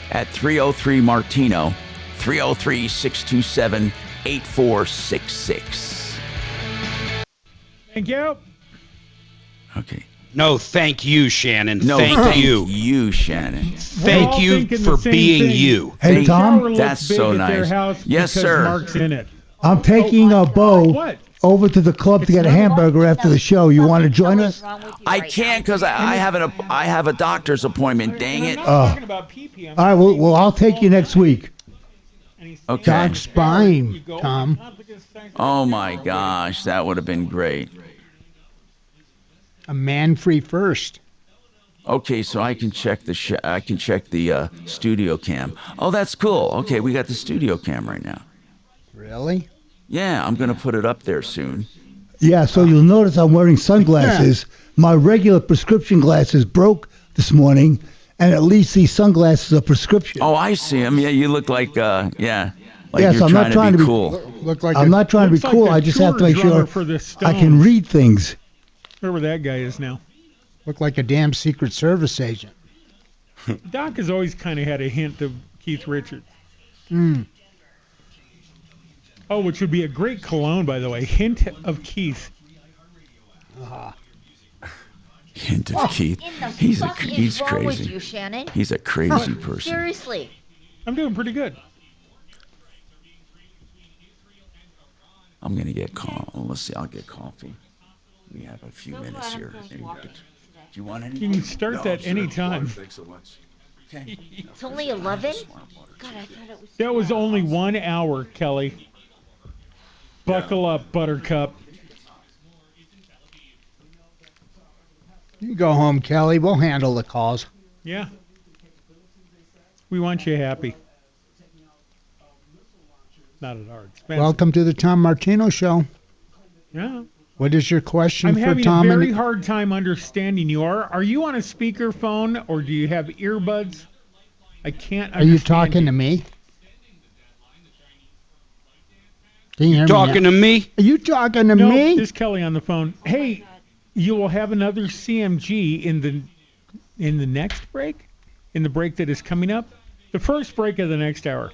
at 303 Martino, 303-627-8466. Thank you. Okay. No, thank you, Shannon. No, thank you. you, Shannon. Thank you for being you. Hey, Tom. That's so nice. Yes, sir. Mark's in it. I'm taking a Bo What? over to the club to get a hamburger after the show. You want to join us? I can't because I have a doctor's appointment. Dang it. All right. Well, I'll take you next week. Okay. Doc Spine, Tom. Oh my gosh, that would have been great. A man-free first. Okay, so I can check the studio cam. Oh, that's cool. Okay, we got the studio cam right now. Really? Yeah, I'm gonna put it up there soon. Yeah. So you'll notice I'm wearing sunglasses. My regular prescription glasses broke this morning, and at least these sunglasses are prescription. Oh, I see them. Yeah, you look like Like yes, you're I'm not trying to be cool. I'm not trying to be cool. I just have to make sure I can read things. Wherever that guy is now. Look like a damn Secret Service agent. Doc has always kind of had a hint of Keith Richards. Oh, which would be a great cologne, by the way. Hint of Keith. Hint of Keith. He's wrong with crazy. you, Shannon? He's a crazy person. Seriously. I'm doing pretty good. I'm gonna get let's see. I'll get coffee. We have a few minutes here. Do you want any? You can start that anytime. Thanks so much. Okay. It's only 11? God, I thought it was... That was only 1 hour, Kelly. Buckle up, Buttercup. You can go home, Kelly. We'll handle the calls. Yeah. We want you happy. Not at our expense. Welcome to the Tom Martino Show. Yeah. What is your question I'm for having Tom? a very hard time understanding you. Are you on a speakerphone or do you have earbuds? I can't understand. Are you talking to me? Can you hear Talking me? to me? Are you talking to No, me? this is Kelly on the phone. Hey, you will have another CMG in the next break? In the break that is coming up? The first break of the next hour.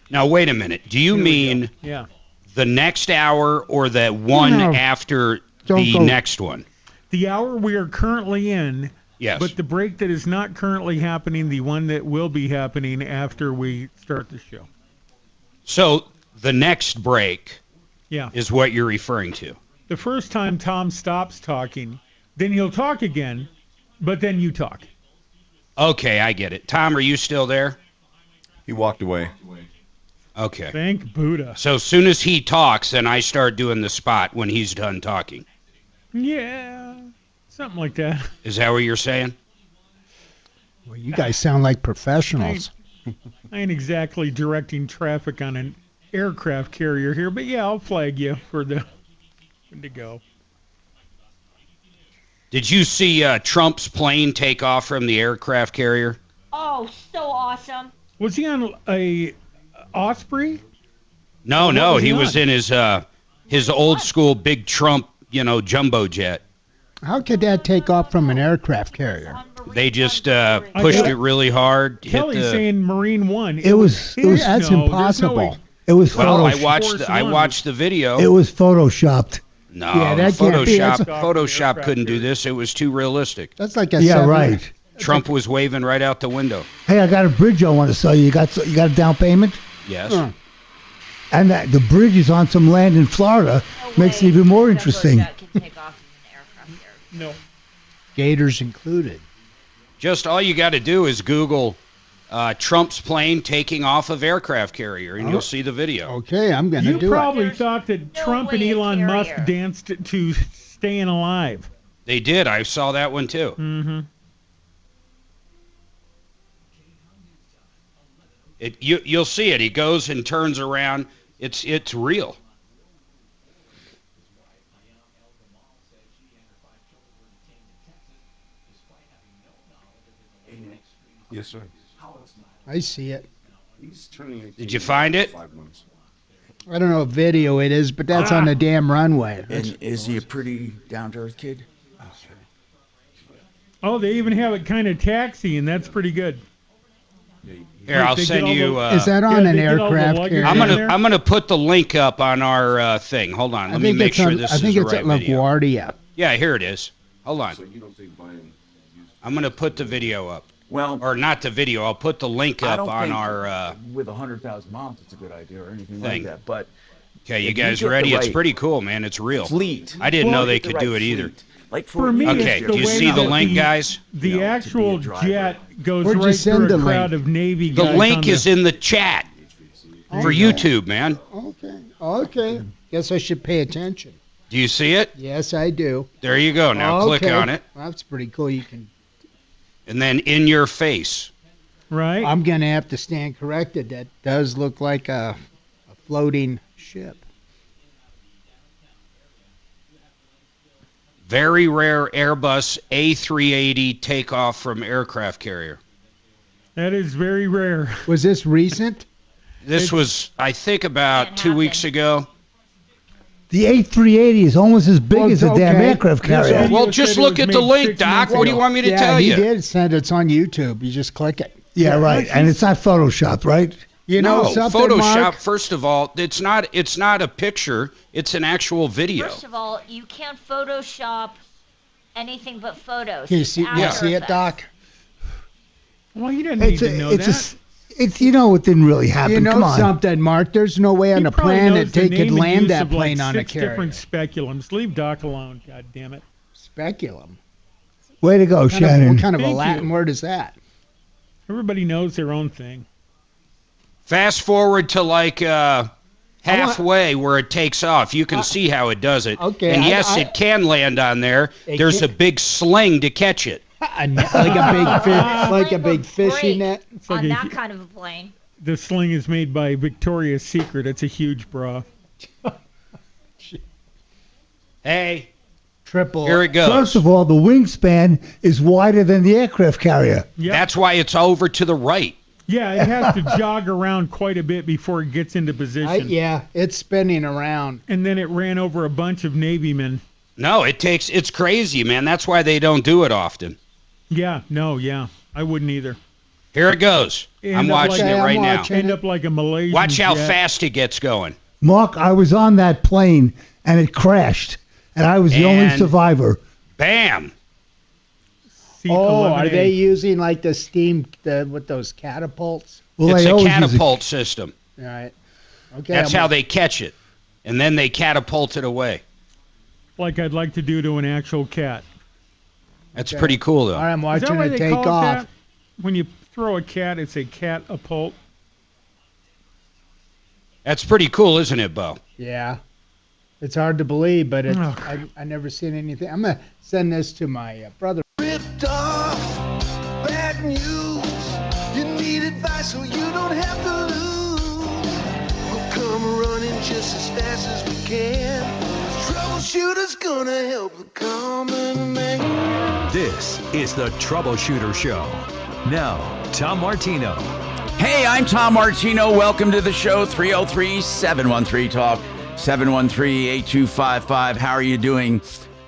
Now, wait a minute. Do you mean Yeah. the next hour or the one after the next one? The hour we are currently in, Yes. but the break that is not currently happening, the one that will be happening after we start the show. So the next break Yeah. is what you're referring to. The first time Tom stops talking, then he'll talk again, but then you talk. Okay, I get it. Tom, are you still there? He walked away. Okay. Thank Buddha. So as soon as he talks, then I start doing the spot when he's done talking. Yeah, something like that. Is that what you're saying? Well, you guys sound like professionals. I ain't exactly directing traffic on an aircraft carrier here, but yeah, I'll flag you for the when to go. Did you see Trump's plane take off from the aircraft carrier? Oh, so awesome. Was he on a Osprey? No, he was in his old school big Trump, jumbo jet. How could that take off from an aircraft carrier? They just pushed it really hard. Kelly's saying Marine One. It was that's impossible. It was Well, I photoshopped. watched the video. It was photoshopped. No, Yeah, that can't be. Photoshop couldn't do this. It was too realistic. That's like a Yeah, right. Trump was waving right out the window. Hey, I got a bridge I want to sell you. You got a down payment? Yes. And the bridge is on some land in Florida. Makes it even more interesting. No. Gators included. Just all you got to do is Google Trump's plane taking off of aircraft carrier, and you'll see the video. Okay, I'm going to do You probably it. thought that Trump and Elon Musk danced to Staying Alive. They did. I saw that one too. Mm-hmm. You'll see it. He goes and turns around. It's real. Yes, sir. I see it. He's turning 18. Did you find it? 5 months. I don't know what video it is, but that's on the damn runway. And is he a pretty down-to-earth kid? Oh, they even have it kind of taxi, and that's pretty good. Yeah, Here, I'll send you. Is that on an aircraft carrier? I'm gonna put the link up on our thing. Hold on, let me make sure this is the right video. I think it's at LaGuardia. Yeah, here it is. Hold on. I'm gonna put the video up. Well, or not the video. I'll put the link up on our. With 100,000 moms, it's a good idea or anything thing. like that. But okay, you guys ready? It's pretty cool, man. It's real. Fleet. I didn't know they could do it either. Like for me, okay, it's do you see the link, guys? The actual jet goes right through a crowd of Navy guys. The link is in the chat for YouTube, man. Okay. Guess I should pay attention. Do you see it? Yes, I do. There you go. Now click on it. Well, that's pretty cool. You can. And then in your face. Right. I'm gonna have to stand corrected. That does look like a floating ship. Very rare Airbus A380 takeoff from aircraft carrier. That is very rare. Was this recent? This was, I think, about 2 weeks ago. The A380 is almost as big as a damn aircraft carrier. Well, just look at the link, Doc. What do you want me to tell you? Yeah, he did send it. It's on YouTube. You just click it. Yeah, right. And it's not Photoshop, right? You know something, Photoshop, Mark? first of all, it's not a picture. It's an actual video. First of all, you can't Photoshop anything but photos. Can you see, see it, Doc? Well, you didn't need to know that. It's it didn't really happen. You know Come on. something, Mark? There's no way on the planet they could land that plane on a carrier. Different speculums. Leave Doc alone. God damn it. Speculum. Way to go, Shannon. What kind of a Latin word is that? Everybody knows their own thing. Fast forward to like halfway where it takes off. You can see how it does it. Okay. And yes, it can land on there. There's a big sling to catch it. like a big fishing net. On that kind of a plane. The sling is made by Victoria's Secret. It's a huge bra. Hey. Triple. Here it goes. First of all, the wingspan is wider than the aircraft carrier. Yep. That's why it's over to the right. Yeah, it has to jog around quite a bit before it gets into position. Yeah, it's spinning around. And then it ran over a bunch of Navy men. No, it's crazy, man. That's why they don't do it often. Yeah, I wouldn't either. Here it goes. I'm watching it right now. End up like a Malaysian Watch how jet. fast it gets going. Mark, I was on that plane and it crashed, and I was the only survivor. Bam! Are they using like the steam with those catapults? Well, it's a catapult system. All right. Okay. That's how they catch it, and then they catapult it away. Like I'd like to do to an actual cat. That's pretty cool, though. All right, I'm watching Is that why it they take call off. That? When you throw a cat, it's a catapult. That's pretty cool, isn't it, Bo? Yeah. It's hard to believe, but I never seen anything. I'm going to send this to my brother. Ripped off, bad news. You need advice so you don't have to lose. We'll come running just as fast as we can. Troubleshooter's gonna help the common man. This is the Troubleshooter Show. Now, Tom Martino. Hey, I'm Tom Martino. Welcome to the show. 303-713-TALK, 713-8255. How are you doing?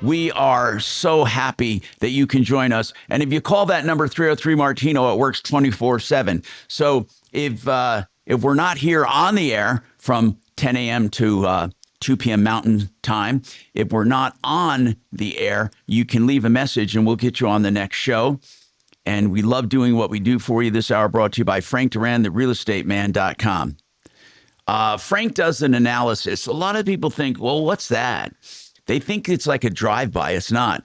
We are so happy that you can join us. And if you call that number 303-MARTINO, it works 24/7. So if we're not here on the air from 10 a.m. to 2 p.m. Mountain Time, if we're not on the air, you can leave a message and we'll get you on the next show. And we love doing what we do for you. This hour brought to you by Frank Duran, therealestateman.com. Frank does an analysis. A lot of people think, well, what's that? They think it's like a drive-by. It's not.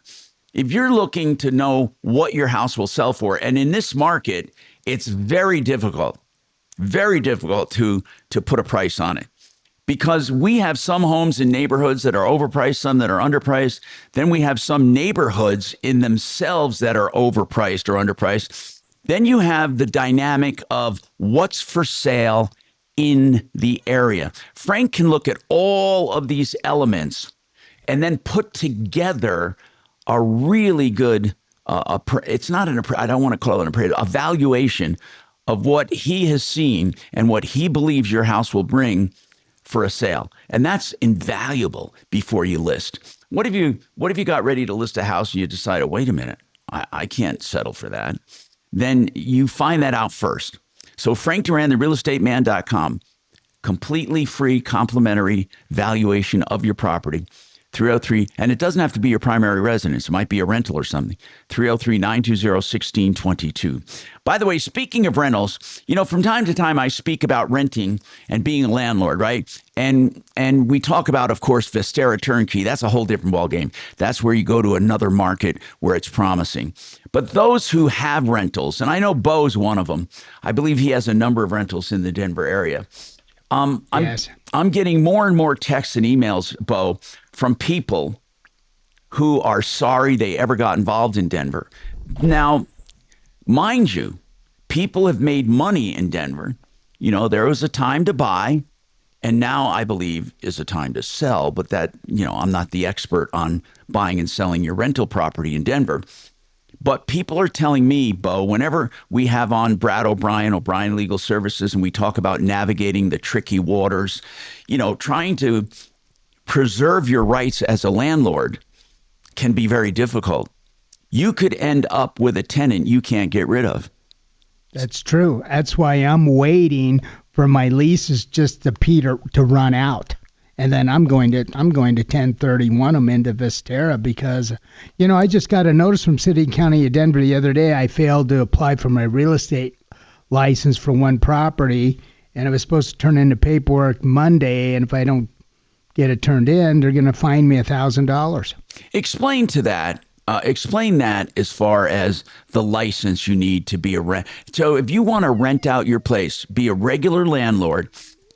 If you're looking to know what your house will sell for, and in this market, it's very difficult to put a price on it. Because we have some homes in neighborhoods that are overpriced, some that are underpriced. Then we have some neighborhoods in themselves that are overpriced or underpriced. Then you have the dynamic of what's for sale in the area. Frank can look at all of these elements and then put together a really good, it's not I don't want to call it an appraisal, a valuation of what he has seen and what he believes your house will bring for a sale. And that's invaluable before you list. What if you got ready to list a house and you decided, wait a minute, I can't settle for that? Then you find that out first. So Frank Duran, therealestateman.com, completely free complimentary valuation of your property. 303, and it doesn't have to be your primary residence. It might be a rental or something. 303-920-1622. By the way, speaking of rentals, from time to time I speak about renting and being a landlord, right? And we talk about, of course, Vistera Turnkey. That's a whole different ballgame. That's where you go to another market where it's promising. But those who have rentals, and I know Bo's one of them. I believe he has a number of rentals in the Denver area. Yes. I'm getting more and more texts and emails, Bo, from people who are sorry they ever got involved in Denver. Now, mind you, people have made money in Denver. There was a time to buy, and now I believe is a time to sell. But that, I'm not the expert on buying and selling your rental property in Denver. But people are telling me, Bo, whenever we have on Brad O'Brien Legal Services, and we talk about navigating the tricky waters, trying to preserve your rights as a landlord can be very difficult. You could end up with a tenant you can't get rid of. That's true. That's why I'm waiting for my leases just to run out. And then I'm going to 1031 them into Vistera because, I just got a notice from City and County of Denver the other day. I failed to apply for my real estate license for one property, and I was supposed to turn in the paperwork Monday. And if I don't get it turned in, they're going to fine me $1,000. Explain that as far as the license you need to be a rent. So if you want to rent out your place, be a regular landlord,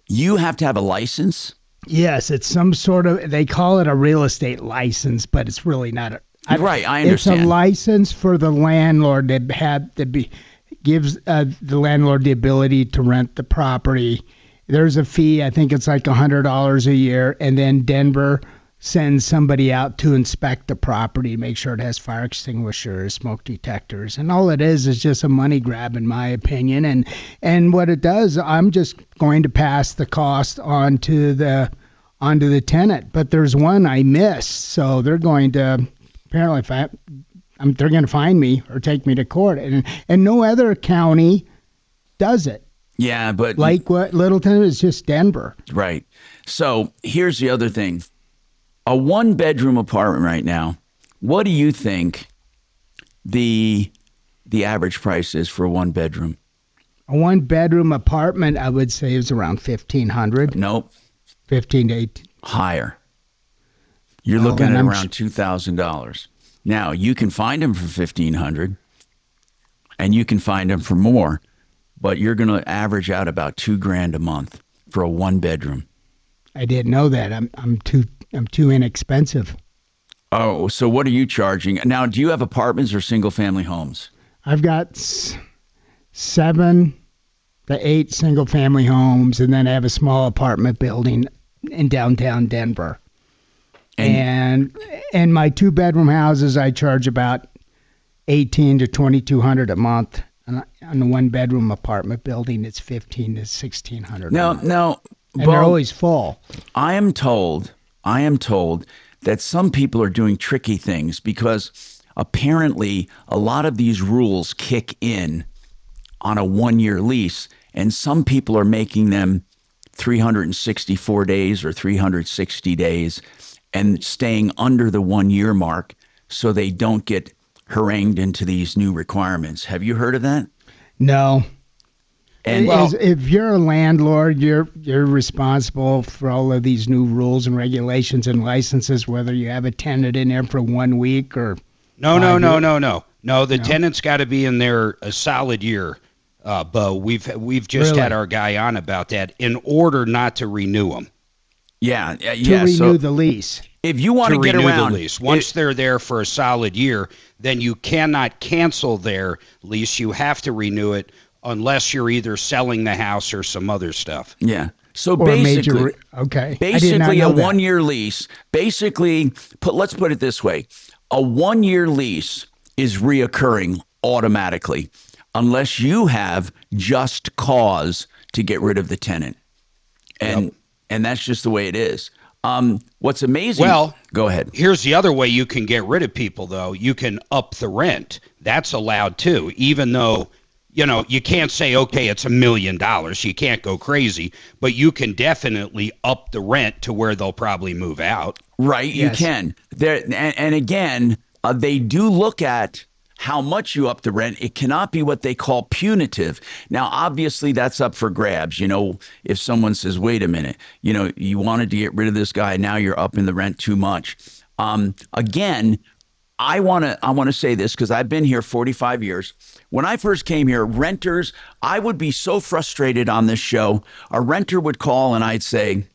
you have to have a license. Yes, it's some sort of, they call it a real estate license, but it's really not right, I understand. It's a license for the landlord that gives the landlord the ability to rent the property. There's a fee, I think it's like $100 a year, and then Denver sends somebody out to inspect the property, make sure it has fire extinguishers, smoke detectors, and all it is just a money grab, in my opinion. And what it does, I'm just going to pass the cost onto the tenant. But there's one I missed, so they're going to apparently they're going to fine me or take me to court, and no other county does it. Yeah, but like what Littleton is, just Denver. Right. So here's the other thing. A one-bedroom apartment right now, what do you think the average price is for a one-bedroom? A one-bedroom apartment, I would say, is around $1,500. Nope. 15 to 18. Higher. You're looking at around $2,000. Now, you can find them for $1,500, and you can find them for more, but you're going to average out about $2,000 a month for a one-bedroom. I didn't know that. I'm too inexpensive. Oh, so what are you charging? Now, do you have apartments or single-family homes? I've got 7 to 8 single-family homes, and then I have a small apartment building in downtown Denver. And my 2-bedroom houses, I charge about $1,800 to $2,200 a month. On the 1-bedroom apartment building, it's $1,500 to $1,600. Now, and they're always full. I am told that some people are doing tricky things because apparently a lot of these rules kick in on a 1-year lease, and some people are making them 364 days or 360 days and staying under the 1-year mark so they don't get harangued into these new requirements. Have you heard of that? No. And if you're a landlord, you're responsible for all of these new rules and regulations and licenses, whether you have a tenant in there for 1 week or No. The tenant's got to be in there a solid year, Bo. We've just had our guy on about that in order not to renew them. Yeah. To renew the lease. If you want to get around the lease, once they're there for a solid year, then you cannot cancel their lease. You have to renew it unless you're either selling the house or some other stuff. Yeah. So Or basically, basically a 1-year lease. Basically, let's put it this way: a 1-year lease is reoccurring automatically, unless you have just cause to get rid of the tenant, and that's just the way it is. What's amazing? Well, go ahead. Here's the other way you can get rid of people, though. You can up the rent. That's allowed too, even though you know, you can't say, okay, it's $1 million. You can't go crazy, but you can definitely up the rent to where they'll probably move out. Right, you can. And again, they do look at how much you up the rent. It cannot be what they call punitive. Now, obviously, that's up for grabs. You know, if someone says, wait a minute, you know, you wanted to get rid of this guy, now you're upping the rent too much. Again, I want to say this because I've been here 45 years. When I first came here, renters, I would be so frustrated on this show. A renter would call and I'd say,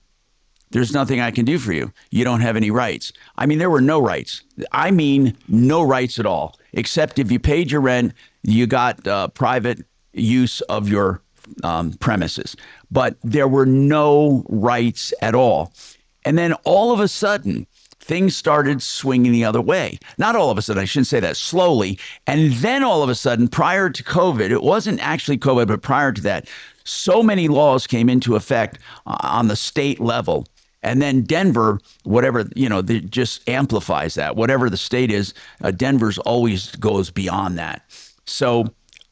there's nothing I can do for you. You don't have any rights. I mean, there were no rights. I mean, no rights at all, except if you paid your rent, you got private use of your premises. But there were no rights at all. And then all of a sudden, things started swinging the other way. Not all of a sudden, I shouldn't say that, slowly. And then all of a sudden, prior to COVID, it wasn't actually COVID, but prior to that, so many laws came into effect on the state level. And then Denver, whatever, you know, just amplifies that. Whatever the state is, Denver's always goes beyond that. So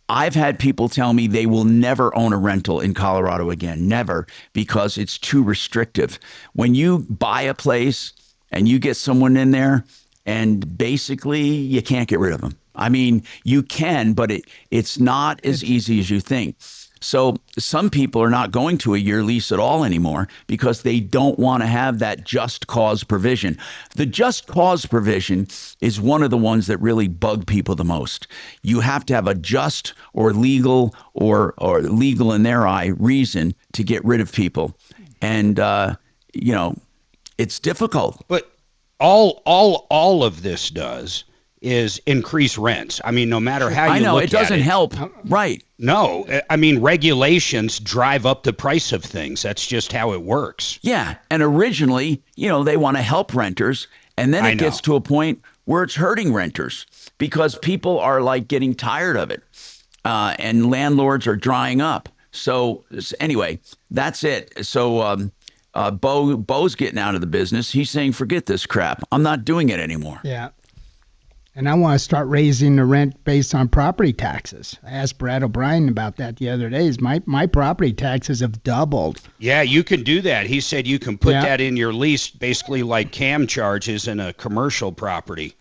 I've had people tell me they will never own a rental in Colorado again, never, because it's too restrictive. When you buy a place and you get someone in there and basically you can't get rid of them. I mean, you can, but it's not as easy as you think. So some people are not going to a year lease at all anymore because they don't want to have that just cause provision. The just cause provision is one of the ones that really bug people the most. You have to have a just or legal or legal in their eye reason to get rid of people. And, you know, it's difficult. But all of this does is increase rents. I mean, no matter how you look at it. I know, it doesn't help. Right. No, I mean, regulations drive up the price of things. That's just how it works. Yeah, and originally, you know, they want to help renters, and then it gets to a point where it's hurting renters because people are like getting tired of it, and landlords are drying up. So anyway, that's it. So Bo's getting out of the business. He's saying, forget this crap. I'm not doing it anymore. Yeah. And I want to start raising the rent based on property taxes. I asked Brad O'Brien about that the other day. My property taxes have doubled. Yeah, you can do that. He said you can put that in your lease, basically like CAM charges in a commercial property.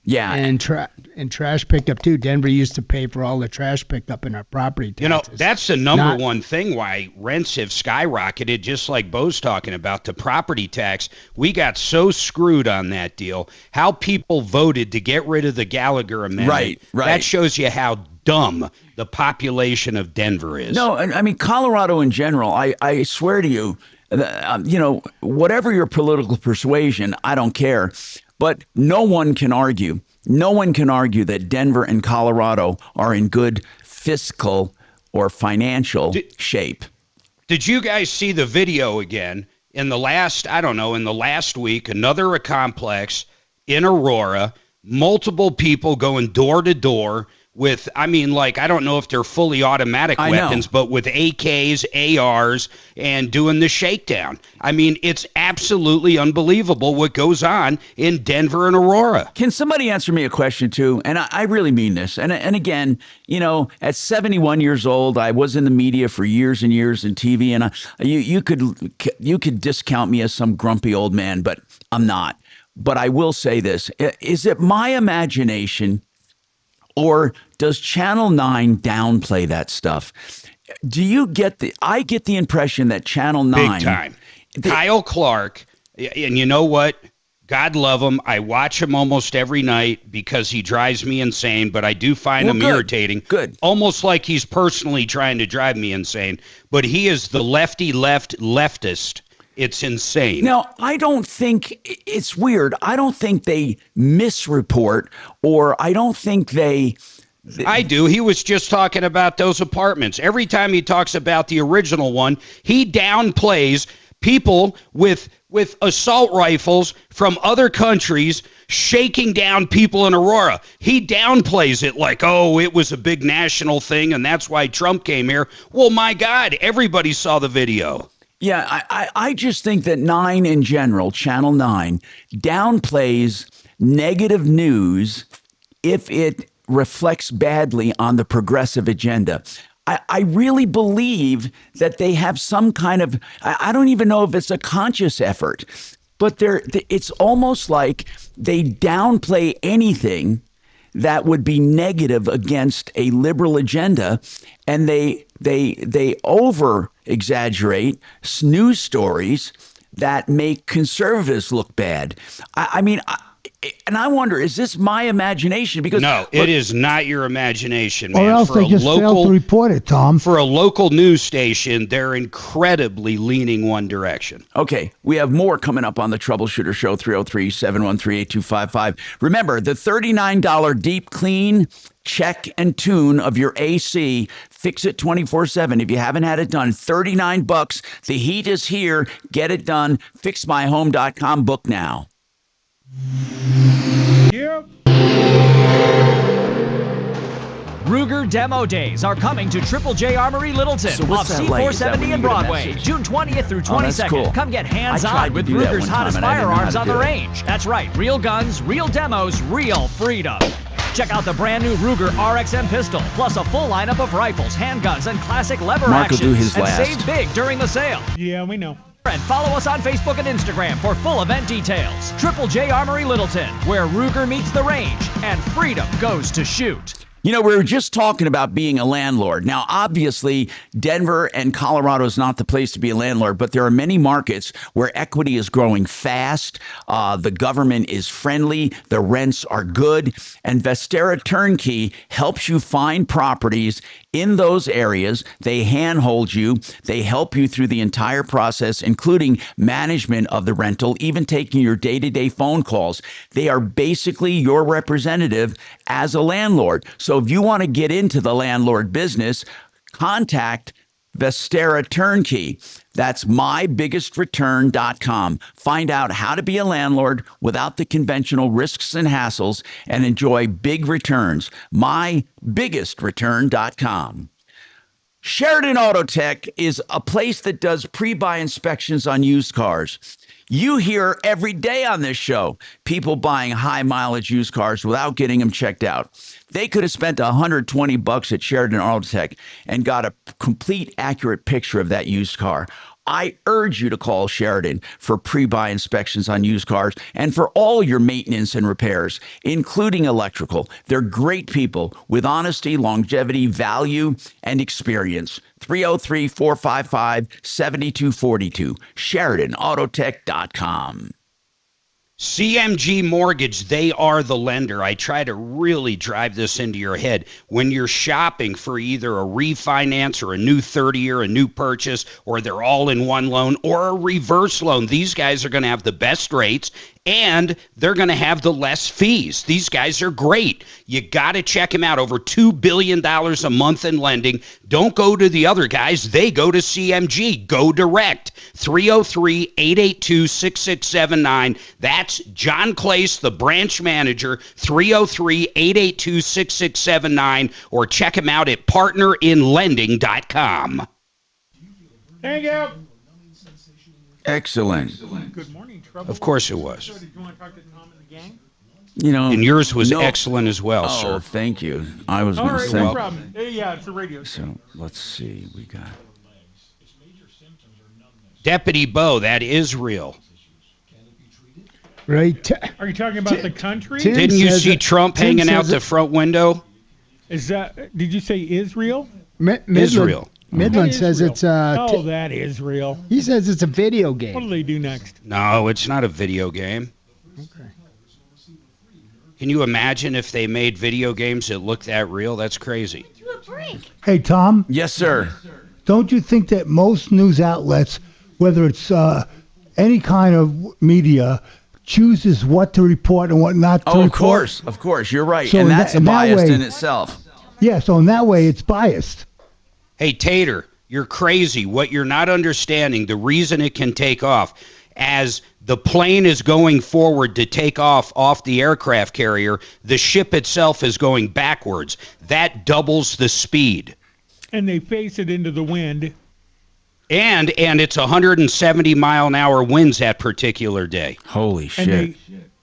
Yeah. And trash pickup, too. Denver used to pay for all the trash pickup in our property taxes. You know, that's the number one thing why rents have skyrocketed, just like Bo's talking about, the property tax. We got so screwed on that deal. How people voted to get rid of the Gallagher Amendment. Right. That shows you how dumb the population of Denver is. No, I mean, Colorado in general, I swear to you, you know, whatever your political persuasion, I don't care. But no one can argue that Denver and Colorado are in good fiscal or financial shape. Did you guys see the video again? In the last week, another complex in Aurora, multiple people going door to door with, I mean, like, I don't know if they're fully automatic weapons, but with AKs, ARs, and doing the shakedown. I mean, it's absolutely unbelievable what goes on in Denver and Aurora. Can somebody answer me a question, too? And I really mean this. And again, you know, at 71 years old, I was in the media for years and years in TV, and you could discount me as some grumpy old man, but I'm not. But I will say this. Is it my imagination, or does Channel 9 downplay that stuff? Do you get I get the impression that Channel 9... Big time. Kyle Clark, and you know what? God love him. I watch him almost every night because he drives me insane, but I do find him irritating. Good. Almost like he's personally trying to drive me insane. But he is the leftist. It's insane. Now, I don't think, it's weird. I don't think they misreport, or I don't think they... I do. He was just talking about those apartments. Every time he talks about the original one, he downplays people with assault rifles from other countries shaking down people in Aurora. He downplays it like, oh, it was a big national thing, and that's why Trump came here. Well, my God, everybody saw the video. Yeah, I just think that 9 in general, Channel 9, downplays negative news if it reflects badly on the progressive agenda. I really believe that they have some kind of, I don't even know if it's a conscious effort, but it's almost like they downplay anything that would be negative against a liberal agenda, and they over exaggerate news stories that make conservatives look bad. I mean, and I wonder, is this my imagination? Because no, it is not your imagination, man. Or else they just failed to report it, Tom. For a local news station, they're incredibly leaning one direction. Okay, we have more coming up on the Troubleshooter Show, 303-713-8255. Remember, the $39 deep clean, check, and tune of your AC. Fix it 24/7. If you haven't had it done, $39. The heat is here. Get it done. FixMyHome.com. Book now. Yep. Ruger Demo Days are coming to Triple J Armory Littleton So off what's that like? Is that C470 when you and get a Broadway, message? June 20th through Oh, that's 22nd. cool. Come get I tried hands-on to with do that Ruger's one hottest time, and I didn't know how firearms to on the do it. range. That's right, real guns, real demos, real freedom. Check out the brand new Ruger RXM pistol, plus a full lineup of rifles, handguns, and classic lever Mark will actions. do his and last. save big during the sale. Yeah, we know. And follow us on Facebook and Instagram for full event details. Triple J Armory Littleton, where Ruger meets the range and freedom goes to shoot. You know, we were just talking about being a landlord. Now, obviously, Denver and Colorado is not the place to be a landlord, but there are many markets where equity is growing fast. The government is friendly. The rents are good. And Vestera Turnkey helps you find properties in those areas. They handhold you. They help you through the entire process, including management of the rental, even taking your day-to-day phone calls. They are basically your representative as a landlord. So if you want to get into the landlord business, contact Vestera Turnkey. That's mybiggestreturn.com. Find out how to be a landlord without the conventional risks and hassles and enjoy big returns. mybiggestreturn.com. Sheridan Auto Tech is a place that does pre-buy inspections on used cars. You hear every day on this show people buying high mileage used cars without getting them checked out. They could have spent $120 at Sheridan Auto Tech and got a complete, accurate picture of that used car. I urge you to call Sheridan for pre-buy inspections on used cars and for all your maintenance and repairs, including electrical. They're great people with honesty, longevity, value, and experience. 303-455-7242. SheridanAutotech.com. CMG Mortgage, they are the lender. I try to really drive this into your head. When you're shopping for either a refinance or a new 30-year, a new purchase, or they're all in one loan, or a reverse loan, these guys are going to have the best rates, and they're going to have the less fees. These guys are great. You got to check them out. Over $2 billion a month in lending. Don't go to the other guys. They go to CMG. Go direct. 303-882-6679. That's John Clace, the branch manager, 303-882-6679, or check him out at partnerinlending.com. Thank you. Excellent. Good morning, Trouble. Of course it was. So did you want to talk to Tom and the gang? You know, and yours was excellent as well, sir. Oh, thank you. I was All going to right, say. no problem. Yeah, it's a radio show. So let's see. We got Deputy Bo, that is real. Right. Are you talking about the country? Didn't you see Trump hanging out the front window? Is that? Did you say Israel? Israel. Midland says it's that is real. He says it's a video game. What do they do next? No, it's not a video game. Okay. Can you imagine if they made video games that look that real? That's crazy. Hey, Tom? Yes, sir. Don't you think that most news outlets, whether it's any kind of media, chooses what to report and what not to report? Of course. You're right. So and that's in that biased way- in itself. Yeah, so in that way, it's biased. Hey, Tater, you're crazy. What you're not understanding, the reason it can take off, as the plane is going forward to take off the aircraft carrier, the ship itself is going backwards. That doubles the speed. And they face it into the wind. And it's 170 mile an hour winds that particular day. Holy shit.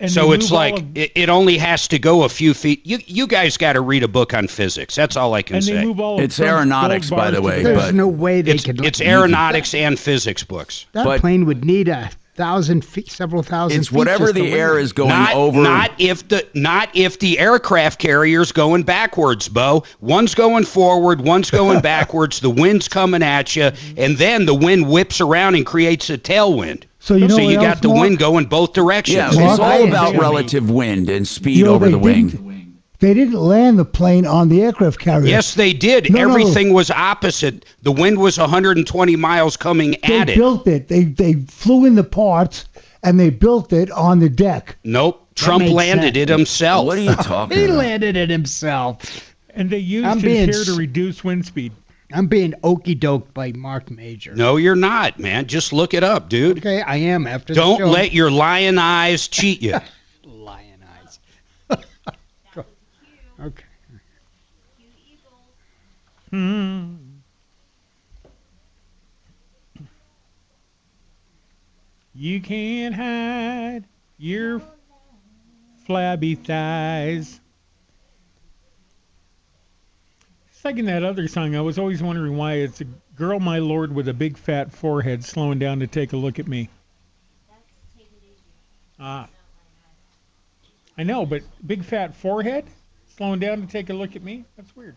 So it's like it only has to go a few feet. You guys got to read a book on physics. That's all I can say. It's aeronautics, by the way. There's no way they could. It's aeronautics and physics books. That plane would need 1,000 feet, several thousand. It's feet whatever just to the air land. is going over. Not if the aircraft carrier's going backwards, Bo. One's going forward, one's going backwards. The wind's coming at you, and then the wind whips around and creates a tailwind. So you got the wind going both directions. Yeah, it's all about relative wind and speed over the wing. They didn't land the plane on the aircraft carrier. Yes, they did. Everything was opposite. The wind was 120 miles coming at it. They built it. They flew in the parts, and they built it on the deck. Nope. Trump landed it himself. What are you talking He about? landed it himself. And they used his hair to reduce wind speed. I'm being okey-doked by Marc Mager. No, you're not, man. Just look it up, dude. Okay, I am after the Don't show. let your lion eyes cheat you. Lion eyes. Okay. You can't hide your flabby thighs. It's like in that other song, I was always wondering why it's a girl, my lord, with a big fat forehead slowing down to take a look at me. Ah. I know, but big fat forehead slowing down to take a look at me? That's weird.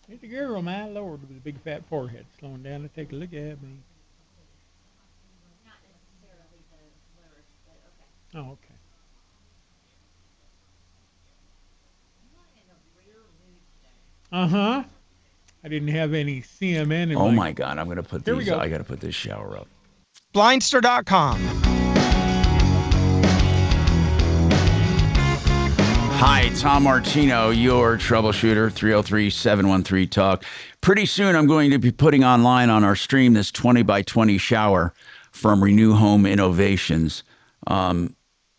It's a girl, my lord, with a big fat forehead slowing down to take a look at me. Oh, okay. Uh-huh. I didn't have any CMN in Oh my God, I'm gonna put Here we these. go. I gotta put this shower up. Blindster.com. Hi, Tom Martino, your troubleshooter, 303-713-TALK. Pretty soon I'm going to be putting online on our stream this 20 by 20 shower from Renew Home Innovations.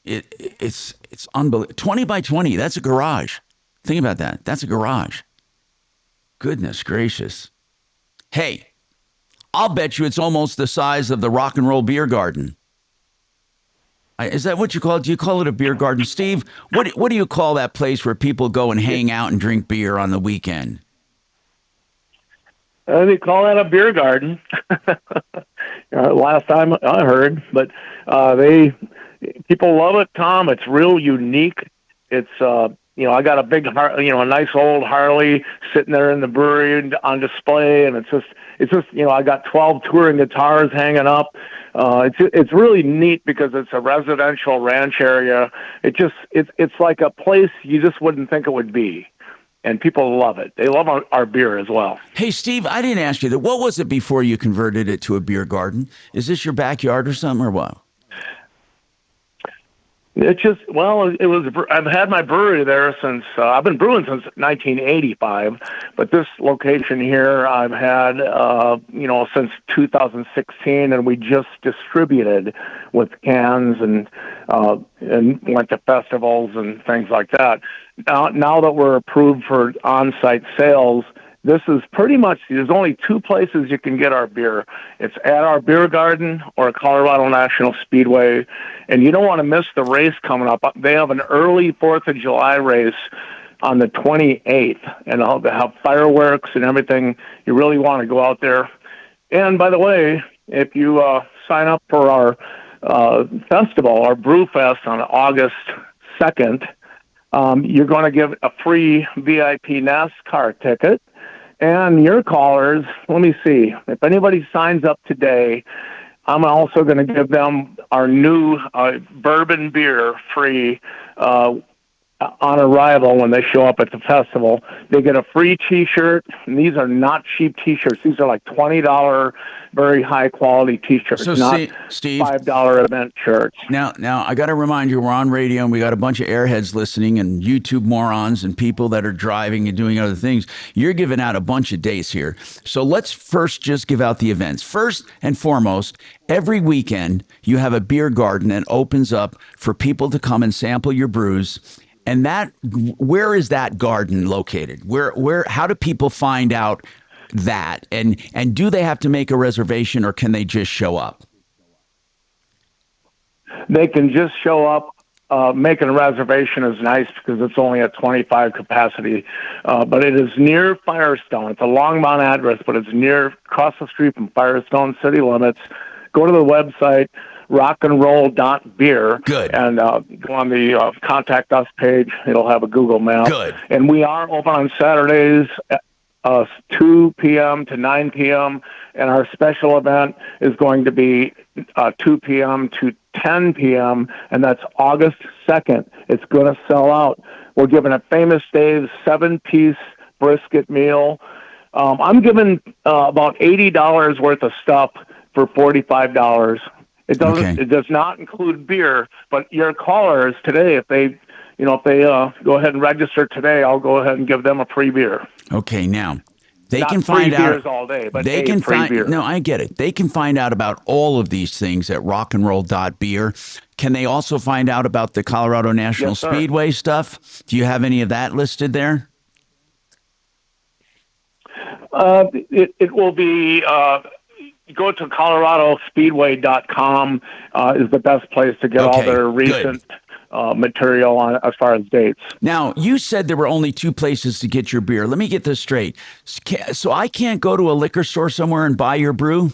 It's unbelievable. 20 by 20, that's a garage. Think about that. That's a garage. Goodness gracious. Hey, I'll bet you it's almost the size of the Rock and Roll Beer Garden. Is that what you call it? Do you call it a beer garden? Steve, what do you call that place where people go and hang out and drink beer on the weekend? They call that a beer garden. Last time I heard, but people love it, Tom. It's real unique. It's I got a big a nice old Harley sitting there in the brewery on display, and it's just I got 12 touring guitars hanging up. It's really neat because it's a residential ranch area. It's like a place you just wouldn't think it would be. And people love it. They love our beer as well. Hey, Steve, I didn't ask you that. What was it before you converted it to a beer garden? Is this your backyard or something, or what? It was. I've had my brewery there since I've been brewing since 1985. But this location here, I've had since 2016, and we just distributed with cans and went to festivals and things like that. Now that we're approved for on-site sales, this is pretty much, there's only two places you can get our beer. It's at our beer garden or Colorado National Speedway. And you don't want to miss the race coming up. They have an early 4th of July race on the 28th. And they have fireworks and everything. You really want to go out there. And by the way, if you sign up for our festival, our Brew Fest on August 2nd, you're going to give a free VIP NASCAR ticket. And your callers, let me see, if anybody signs up today, I'm also going to give them our new bourbon beer free on arrival when they show up at the festival. They get a free T-shirt, and these are not cheap T-shirts. These are like $20, very high-quality T-shirts, So, not Steve, $5 event shirts. Now, I got to remind you, we're on radio, and we got a bunch of airheads listening, and YouTube morons, and people that are driving and doing other things. You're giving out a bunch of dates here. So let's first just give out the events. First and foremost, every weekend, you have a beer garden that opens up for people to come and sample your brews. And where is that garden located? How do people find out that? And do they have to make a reservation, or can they just show up? They can just show up. Making a reservation is nice because it's only at 25 capacity, but it is near Firestone. It's a Longmont address, but it's across the street from Firestone city limits. Go to the website, rockandroll.beer. Good. And go on the contact us page. It'll have a Google map. Good. And we are open on Saturdays, 2 p.m. to 9 p.m., and our special event is going to be 2 p.m. to 10 p.m., and that's August 2nd. It's going to sell out. We're giving a Famous Dave's 7-piece brisket meal. I'm giving about $80 worth of stuff for $45. It doesn't. Okay. It does not include beer, but your callers today, if they go ahead and register today, I'll go ahead and give them a free beer. Okay, now they Not can free find out. beers all day, but they a can free find. beer. No, I get it. They can find out about all of these things at rockandroll.beer. Can they also find out about the Colorado National Yes, sir. Speedway stuff? Do you have any of that listed there? It will be. Go to coloradospeedway.com is the best place to get all Okay, their good. recent material on as far as dates. Now, you said there were only 2 places to get your beer. Let me get this straight. So I can't go to a liquor store somewhere and buy your brew?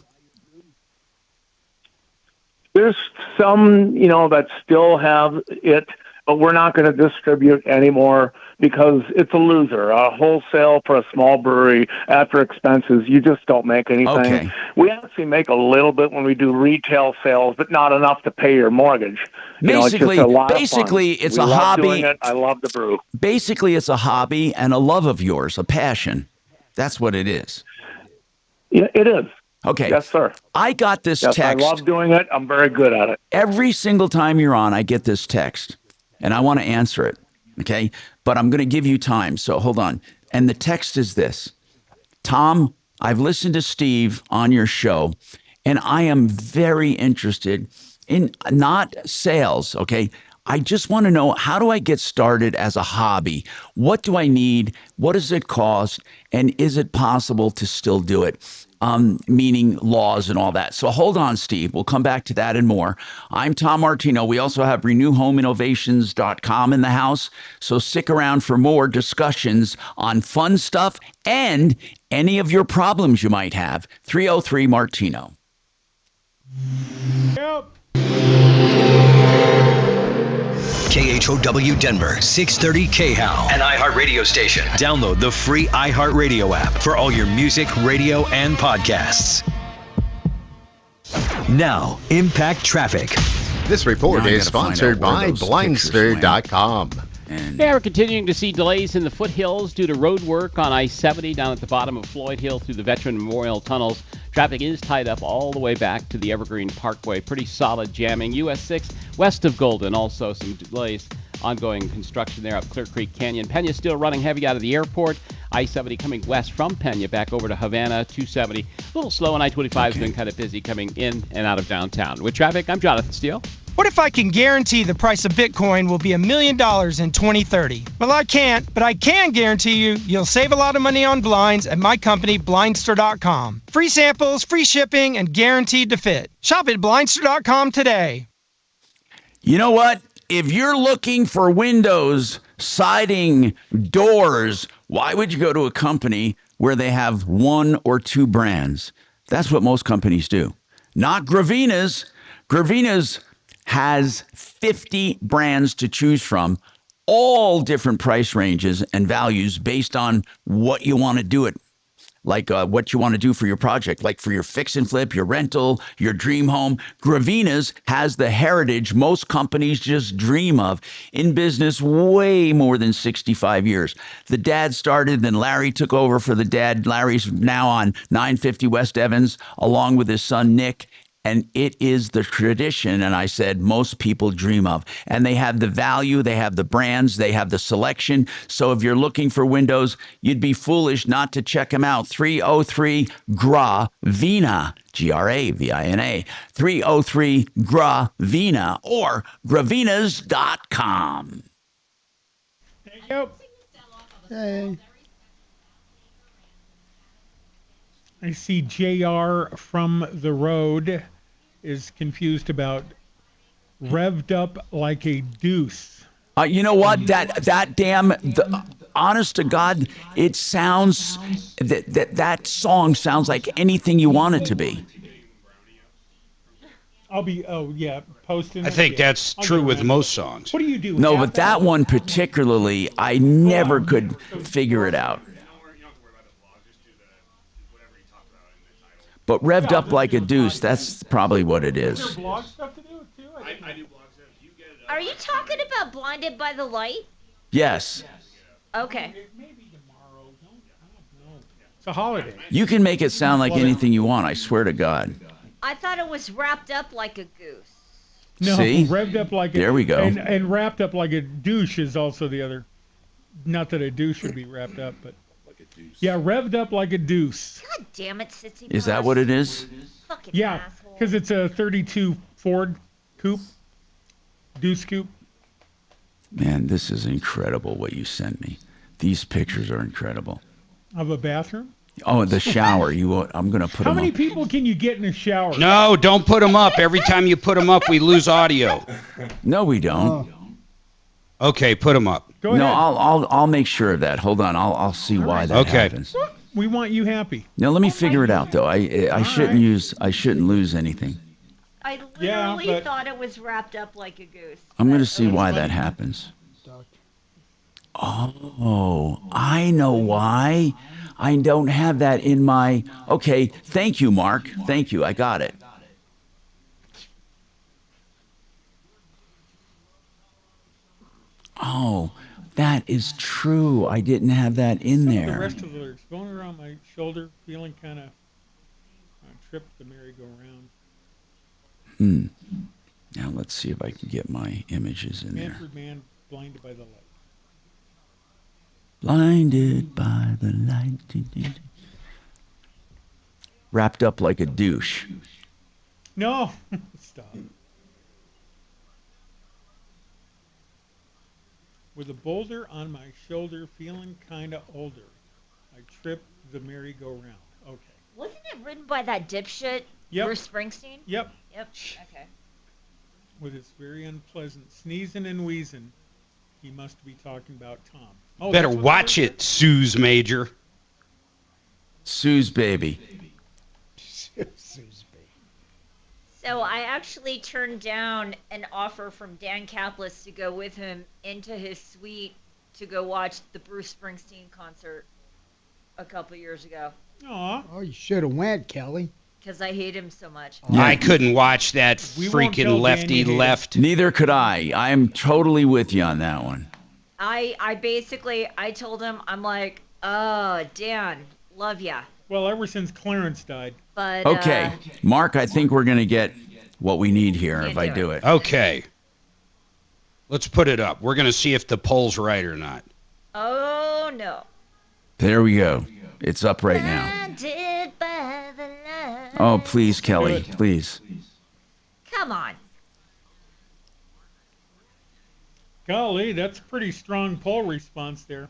There's some, that still have it, but we're not going to distribute anymore because it's a loser. Wholesale for a small brewery after expenses, you just don't make anything. Okay. We actually make a little bit when we do retail sales, but not enough to pay your mortgage. Basically, it's just a lot of fun. it's We a love hobby. doing it. I love the brew. Basically, it's a hobby and a love of yours, a passion. That's what it is. Yeah, it is. Okay. Yes, sir. I got this Yes, text. I love doing it. I'm very good at it. Every single time you're on, I get this text, and I want to answer it, okay? But I'm going to give you time, so hold on. And the text is this. Tom, I've listened to Steve on your show, and I am very interested in not sales, okay? I just want to know, how do I get started as a hobby? What do I need? What does it cost? And is it possible to still do it? Meaning laws and all that. So hold on, Steve. We'll come back to that and more. I'm Tom Martino. We also have renewhomeinnovations.com in the house. So stick around for more discussions on fun stuff and any of your problems you might have. 303 Martino. Yep. KHOW Denver, 630 KHOW, an iHeart radio station. Download the free iHeart Radio app for all your music, radio, and podcasts. Now, Impact Traffic. This report Now I is gotta find sponsored out where by those pictures Blindster.com. Yeah, we're continuing to see delays in the foothills due to road work on I-70 down at the bottom of Floyd Hill through the Veteran Memorial Tunnels. Traffic is tied up all the way back to the Evergreen Parkway. Pretty solid jamming. US 6 west of Golden, also some delays. Ongoing construction there up Clear Creek Canyon. Pena still running heavy out of the airport. I-70 coming west from Pena back over to Havana, 270. A little slow, and I-25 has been kind of busy coming in and out of downtown. With traffic, I'm Jonathan Steele. What if I can guarantee the price of Bitcoin will be $1 million in 2030? Well, I can't, but I can guarantee you'll save a lot of money on blinds at my company, Blindster.com. Free samples, free shipping, and guaranteed to fit. Shop at Blindster.com today. You know what? If you're looking for windows, siding, doors, why would you go to a company where they have 1 or 2 brands? That's what most companies do. Not Gravina's. Gravina's has 50 brands to choose from, all different price ranges and values based on what you want to do it. Like what you want to do for your project, like for your fix and flip, your rental, your dream home. Gravina's has the heritage most companies just dream of. In business way more than 65 years. The dad started, then Larry took over for the dad. Larry's now on 950 West Evans, along with his son Nick. And it is the tradition, and I said most people dream of. And they have the value, they have the brands, they have the selection. So if you're looking for windows, you'd be foolish not to check them out. 303 Gravina, Gravina, 303 Gravina, or gravinas.com. Thank you. Hey. I see JR from the road is confused about revved up like a deuce. You know what? That damn, honest to God, it sounds, that song sounds like anything you want it to be. I'll be, posting. I think that's true with most songs. What do you do? No, but that one particularly, I never could figure it out. But revved up like a deuce, that's probably what it is. Is there blog stuff to do too? I do blog stuff. You get it. Are you talking about Blinded by the Light? Yes. Okay. Maybe tomorrow. No. It's a holiday. You can make it sound like anything you want, I swear to God. I thought it was wrapped up like a goose. No, See? revved up like There we go. And wrapped up like a douche is also the other. Not that a douche should be wrapped up, but. Yeah, revved up like a deuce. God damn it, Sitsy. Is that what it is? Fucking Yeah, asshole. because it's a 32 Ford coupe. Deuce coupe. Man, this is incredible what you sent me. These pictures are incredible. Of a bathroom? Oh, the shower. I'm going to put How them many up. people can you get in a shower? No, don't put them up. Every time you put them up, we lose audio. No, we don't. Okay, put them up. Go ahead. No, I'll make sure of that. Hold on, I'll see why that happens. We want you happy. Now let me figure it out though. I shouldn't lose anything. I literally but- thought it was wrapped up like a goose. I'm going to see why that happens. Oh, I know why. I don't have that in my. Okay, thank you, Mark. Thank you. I got it. Oh, that is true. I didn't have that in The there. rest of the lyrics. Going around my shoulder, feeling kind of tripped the merry-go-round. Now let's see if I can get my images in there. Manfred Mann, blinded by the light. Blinded by the light. Wrapped up like a douche. No, stop. With a boulder on my shoulder, feeling kind of older. I tripped the merry-go-round. Okay. Wasn't it written by that dipshit, Yep. Bruce Springsteen? Yep. Okay. With his very unpleasant sneezing and wheezing, he must be talking about Tom. Oh, Better that's what watch they- it, Suze Major. Sue's baby. So I actually turned down an offer from Dan Kaplis to go with him into his suite to go watch the Bruce Springsteen concert a couple years ago Aw. Oh, you should have went, Kelly. because I hate him so much. I couldn't watch that We won't tell freaking lefty Dan you hate left. Neither could I. I am totally with you on that one. I basically, I told him, I'm like, oh, Dan, love ya. Well, ever since Clarence died. But, Okay, Mark, I think we're going to get what we need here if I do do it. Okay. Let's put it up. We're going to see if the poll's right or not. oh, no. There we go. It's up right now. Blinded by the light. Oh, please, Kelly, please. Come on. Golly, that's a pretty strong poll response there.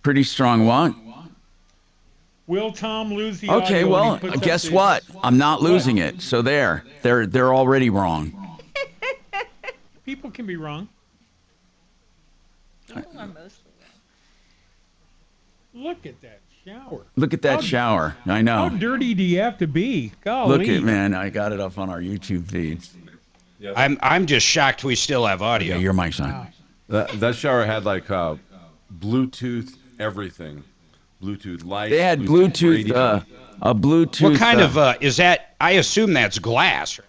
Pretty strong what? Will Tom lose the Okay, audio when well, he puts up guess the- what? I'm not losing it. So there. They're already wrong. People can be wrong. People are mostly Look at that shower. Look at that How- shower. I How know. dirty do you have to be? Golly. Look at, man, I got it up on our YouTube feed. I'm just shocked we still have audio. Yeah, your mic's on. That shower had like Bluetooth everything, Bluetooth lights. They had Bluetooth, a Bluetooth. What kind of is that? I assume that's glass.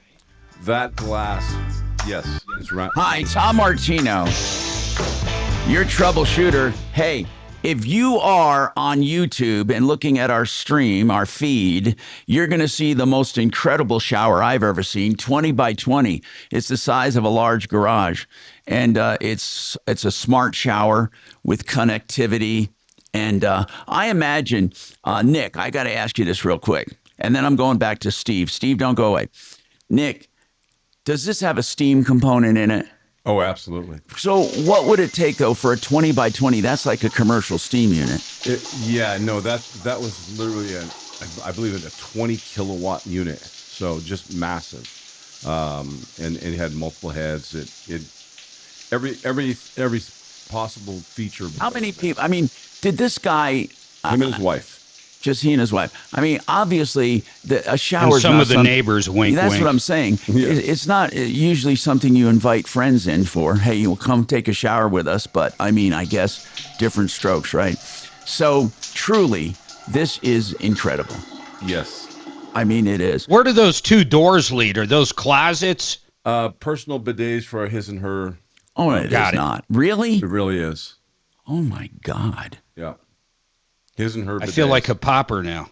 That glass, yes, is right. Hi, Tom Martino. Your troubleshooter. Hey, if you are on YouTube and looking at our stream, our feed, you're going to see the most incredible shower I've ever seen, 20 by 20. It's the size of a large garage. And it's a smart shower with connectivity. And I imagine, Nick, I got to ask you this real quick. And then I'm going back to Steve. Steve, don't go away. Nick, does this have a steam component in it? Oh, absolutely. So what would it take, though, for a 20 by 20? That's like a commercial steam unit. That was literally I believe a 20 kilowatt unit. So just massive. And it had multiple heads. Every possible feature. How many people? I mean, did this guy? Him and his wife. Just he and his wife. I mean, obviously, a shower. Some of the neighbors wink. That's wink. what I'm saying. Yeah. It's not usually something you invite friends in for. Hey, you'll come take a shower with us. But I mean, I guess different strokes, right? So truly, this is incredible. Yes. I mean, it is. Where do those two doors lead? Are those closets? Personal bidets for his and her. Oh, it is not. Really? It really is. Oh, my God. Yeah. His and her bidets. I feel like a pauper now.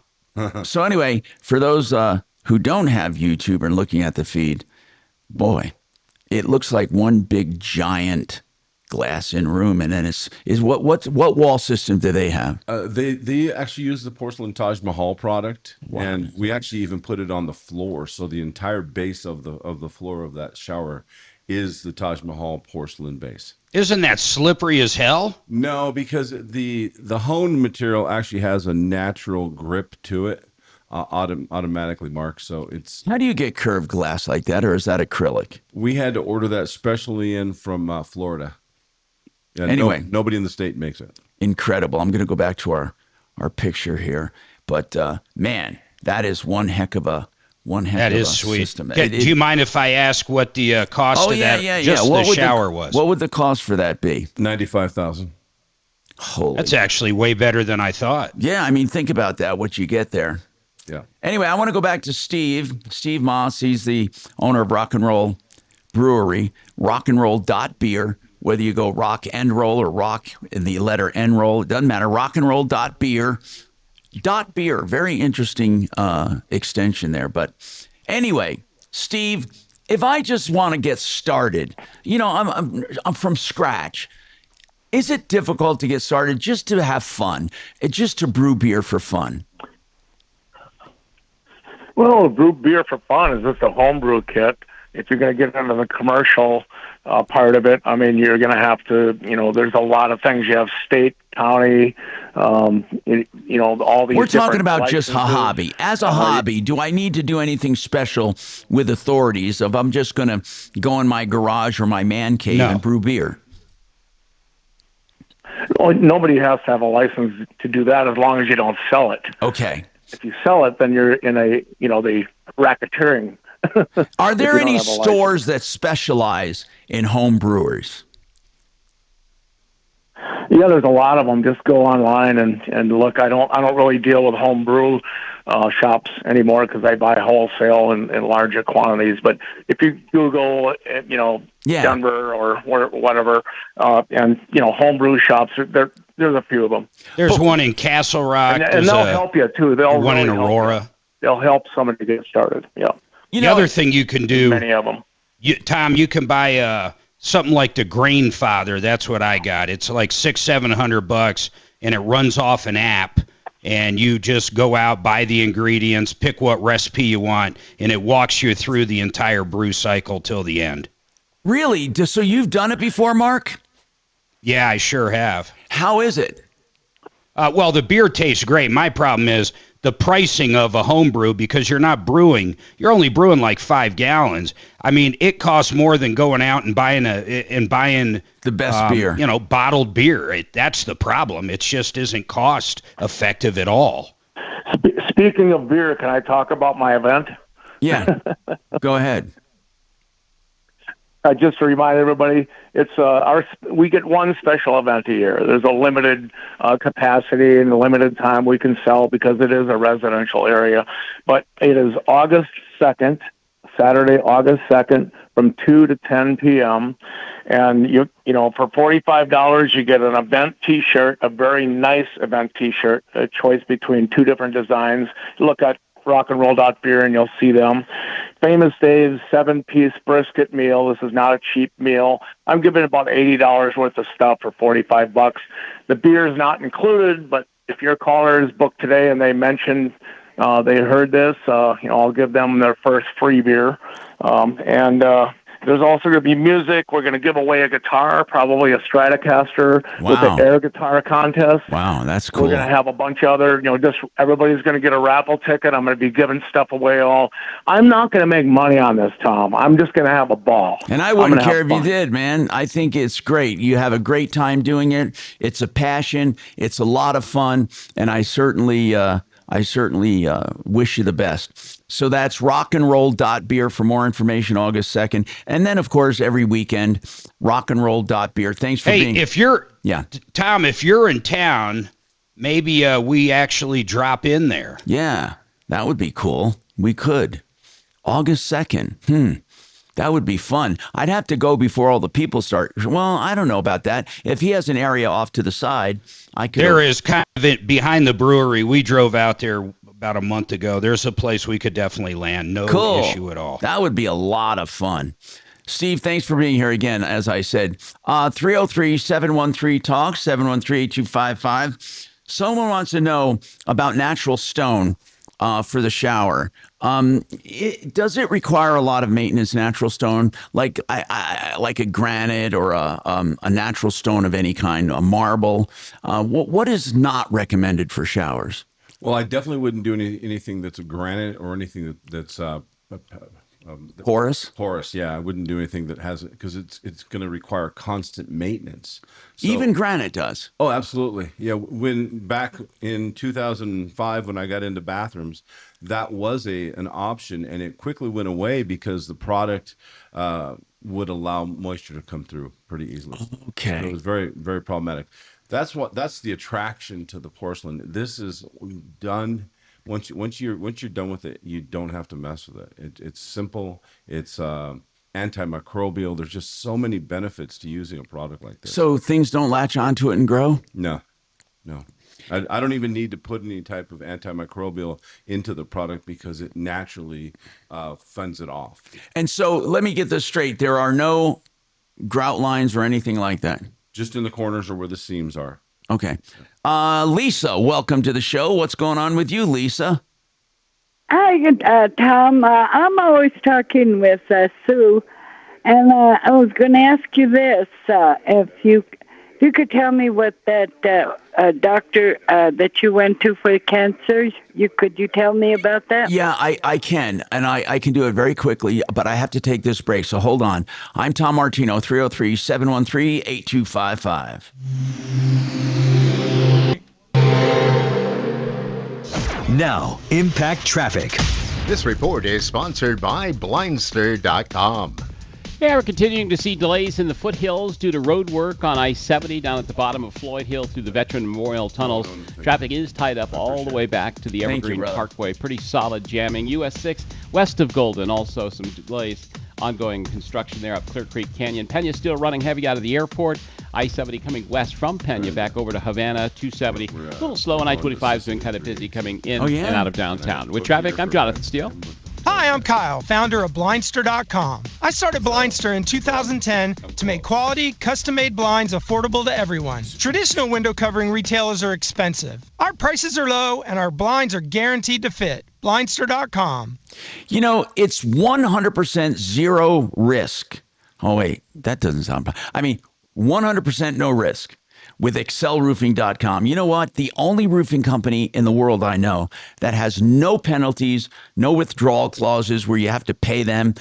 So anyway, for those who don't have YouTube and looking at the feed, boy, it looks like one big giant glass-in room, and then what wall system do they have? They actually use the porcelain Taj Mahal product, Wow. and we actually even put it on the floor. So the entire base of the floor of that shower is the Taj Mahal porcelain base. Isn't that slippery as hell? No, because the honed material actually has a natural grip to it automatically, Mark. So it's. How do you get curved glass like that, or is that acrylic? We had to order that specially in from Florida. Yeah, anyway, nobody in the state makes it. Incredible. I'm going to go back to our picture here, but man, that is one heck of a sweet system. Do you mind if I ask what the cost of that? Just the shower was. What would the cost for that be? $95,000. Holy. That's actually way better than I thought. Yeah, I mean, think about that. What you get there. Yeah. Anyway, I want to go back to Steve Moss. He's the owner of Rock and Roll Brewery. rockandroll.beer. Whether you go rock and roll or rock in the letter N roll, it doesn't matter. Rockandroll.beer. .beer, very interesting extension there. But anyway, Steve, if I just want to get started, I'm from scratch. Is it difficult to get started just to have fun, just to brew beer for fun? Well, brew beer for fun is just a homebrew kit. If you're going to get into the commercial part of it, I mean, you're going to have to, there's a lot of things. You have state, county, all these. We're talking about just a hobby. As a hobby, do I need to do anything special with authorities if I'm just going to go in my garage or my man cave and brew beer? Well, nobody has to have a license to do that as long as you don't sell it. Okay. If you sell it, then you're in the racketeering. Are there any stores that specialize in home brewers? Yeah, there's a lot of them. Just go online and look. I don't really deal with home brew shops anymore because I buy wholesale in larger quantities. But if you Google, Denver or whatever, and home brew shops, there's a few of them. There's one in Castle Rock, and they'll help you too. They'll one really in Aurora. They'll help somebody get started. Yeah. The other thing you can do, many of them. Tom, you can buy something like the Grain Father. That's what I got. It's like $600-700, and it runs off an app. And you just go out, buy the ingredients, pick what recipe you want, and it walks you through the entire brew cycle till the end. Really? So you've done it before, Mark? Yeah, I sure have. How is it? Well, the beer tastes great. My problem is the pricing of a home brew because you're only brewing like 5 gallons. I mean, it costs more than going out and buying the best beer. Bottled beer. That's the problem. It just isn't cost effective at all. Speaking of beer, can I talk about my event? Yeah. Go ahead. Just to remind everybody, it's we get one special event a year. There's a limited capacity and a limited time we can sell because it is a residential area. But it is August 2nd, Saturday, August 2nd, from 2 to 10 p.m. And for $45, you get an event T-shirt, a very nice event T-shirt, a choice between 2 different designs. Look at rockandroll.beer and you'll see them. Famous Dave's 7-piece brisket meal. This is not a cheap meal. I'm giving about $80 worth of stuff for $45. The beer is not included, but if your caller is booked today and they mention they heard this, I'll give them their first free beer. And There's also going to be music. We're going to give away a guitar, probably a Stratocaster with Wow. the air guitar contest. Wow, that's cool. We're going to have a bunch of other, just everybody's going to get a raffle ticket. I'm going to be giving stuff away I'm not going to make money on this, Tom. I'm just going to have a ball. And I wouldn't care if you did, man. I think it's great. You have a great time doing it. It's a passion. It's a lot of fun. And I certainly wish you the best. So that's rockandroll.beer for more information, August 2nd. And then, of course, every weekend, rockandroll.beer. Thanks for being... Tom, if you're in town, maybe we actually drop in there. Yeah, that would be cool. We could. August 2nd. That would be fun. I'd have to go before all the people start. Well, I don't know about that. If he has an area off to the side, I could... There is kind of behind the brewery. We drove out there about a month ago. There's a place we could definitely land. No issue at all. That would be a lot of fun. Steve, thanks for being here again, as I said. 303-713-TALK, 713-8255. Someone wants to know about natural stone for the shower. Does it require a lot of maintenance, natural stone, like a granite or a natural stone of any kind, a marble? What is not recommended for showers? Well, I definitely wouldn't do anything that's a granite or anything that's porous. Porous, yeah. I wouldn't do anything that has it because it's going to require constant maintenance. So, even granite does. Oh, absolutely. Yeah. When back in 2005, when I got into bathrooms, that was an option, and it quickly went away because the product would allow moisture to come through pretty easily. Okay. So it was very, very problematic. That's the attraction to the porcelain. This is done. Once you're done with it, you don't have to mess with it. It's simple. It's antimicrobial. There's just so many benefits to using a product like this. So things don't latch onto it and grow? No. I don't even need to put any type of antimicrobial into the product because it naturally fends it off. And so let me get this straight. There are no grout lines or anything like that? Just in the corners or where the seams are. Okay. Lisa, welcome to the show. What's going on with you, Lisa? Hi, Tom. I'm always talking with Sue, and I was going to ask you this: if you could tell me what that doctor that you went to for cancer, could you tell me about that? Yeah, I can, and I can do it very quickly, but I have to take this break, so hold on. I'm Tom Martino, 303-713-8255. Now, Impact Traffic. This report is sponsored by Blindster.com. Yeah, we're continuing to see delays in the foothills due to road work on I-70 down at the bottom of Floyd Hill through the Veteran Memorial Tunnels. Traffic is tied up all the way back to the Evergreen Parkway. Pretty solid jamming. US 6 west of Golden, also some delays. Ongoing construction there up Clear Creek Canyon. Pena still running heavy out of the airport. I-70 coming west from Pena back over to Havana. 270 a little slow, and I-25 has been kind of busy coming in and out of downtown. With traffic, I'm Jonathan Steele. Hi, I'm Kyle, founder of Blindster.com. I started Blindster in 2010 to make quality, custom-made blinds affordable to everyone. Traditional window covering retailers are expensive. Our prices are low, and our blinds are guaranteed to fit. Blindster.com. You know, it's 100% zero risk. Oh, wait, that doesn't sound... 100% no risk with excelroofing.com. You know what? The only roofing company in the world I know that has no penalties, no withdrawal clauses where you have to pay them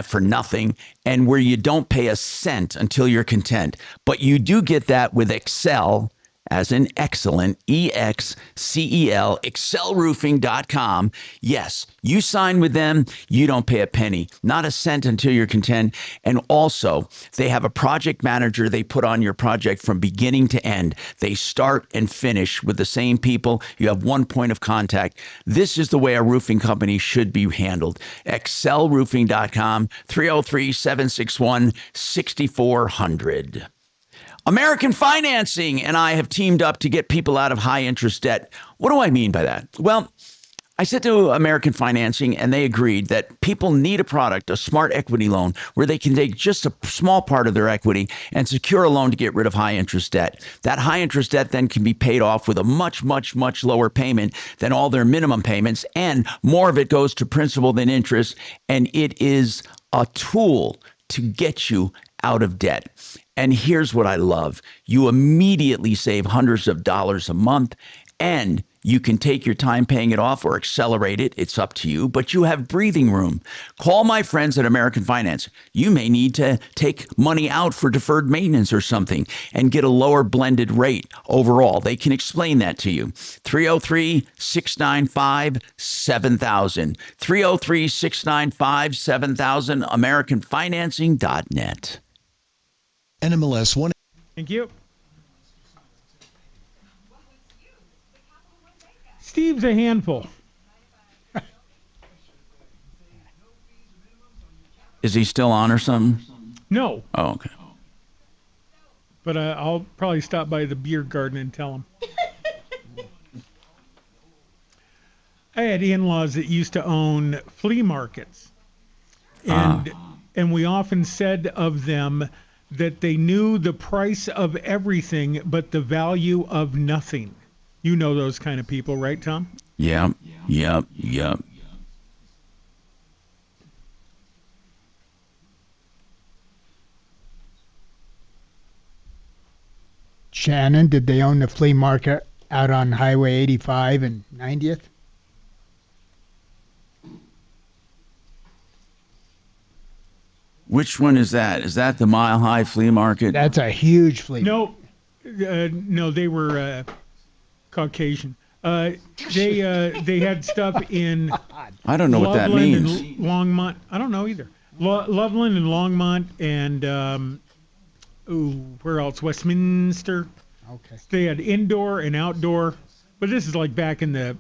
for nothing, and where you don't pay a cent until you're content. But you do get that with Excel, as in excellent, EXCEL, excelroofing.com. Yes, you sign with them, you don't pay a penny, not a cent until you're content. And also, they have a project manager they put on your project from beginning to end. They start and finish with the same people. You have one point of contact. This is the way a roofing company should be handled. excelroofing.com, 303-761-6400. American Financing and I have teamed up to get people out of high interest debt. What do I mean by that? Well, I said to American Financing, and they agreed that people need a product, a smart equity loan, where they can take just a small part of their equity and secure a loan to get rid of high interest debt. That high interest debt then can be paid off with a much, much, much lower payment than all their minimum payments, and more of it goes to principal than interest, and it is a tool to get you out of debt. And here's what I love. You immediately save hundreds of dollars a month, and you can take your time paying it off or accelerate it. It's up to you, but you have breathing room. Call my friends at American Finance. You may need to take money out for deferred maintenance or something and get a lower blended rate overall. They can explain that to you. 303-695-7000. 303-695-7000, AmericanFinancing.net. NMLS 1. Thank you. Steve's a handful. Is he still on or something? No. Oh, okay. But I'll probably stop by the beer garden and tell him. I had in-laws that used to own flea markets. And we often said of them that they knew the price of everything but the value of nothing. You know those kind of people, right, Tom? Yep. Shannon, did they own the flea market out on Highway 85 and 90th? Which one is that? Is that the Mile High Flea Market? That's a huge flea market. No, they were Caucasian. They had stuff in I don't know Loveland what that means. And Longmont. I don't know either. Loveland and Longmont and where else? Westminster. Okay. They had indoor and outdoor, but this is like back in the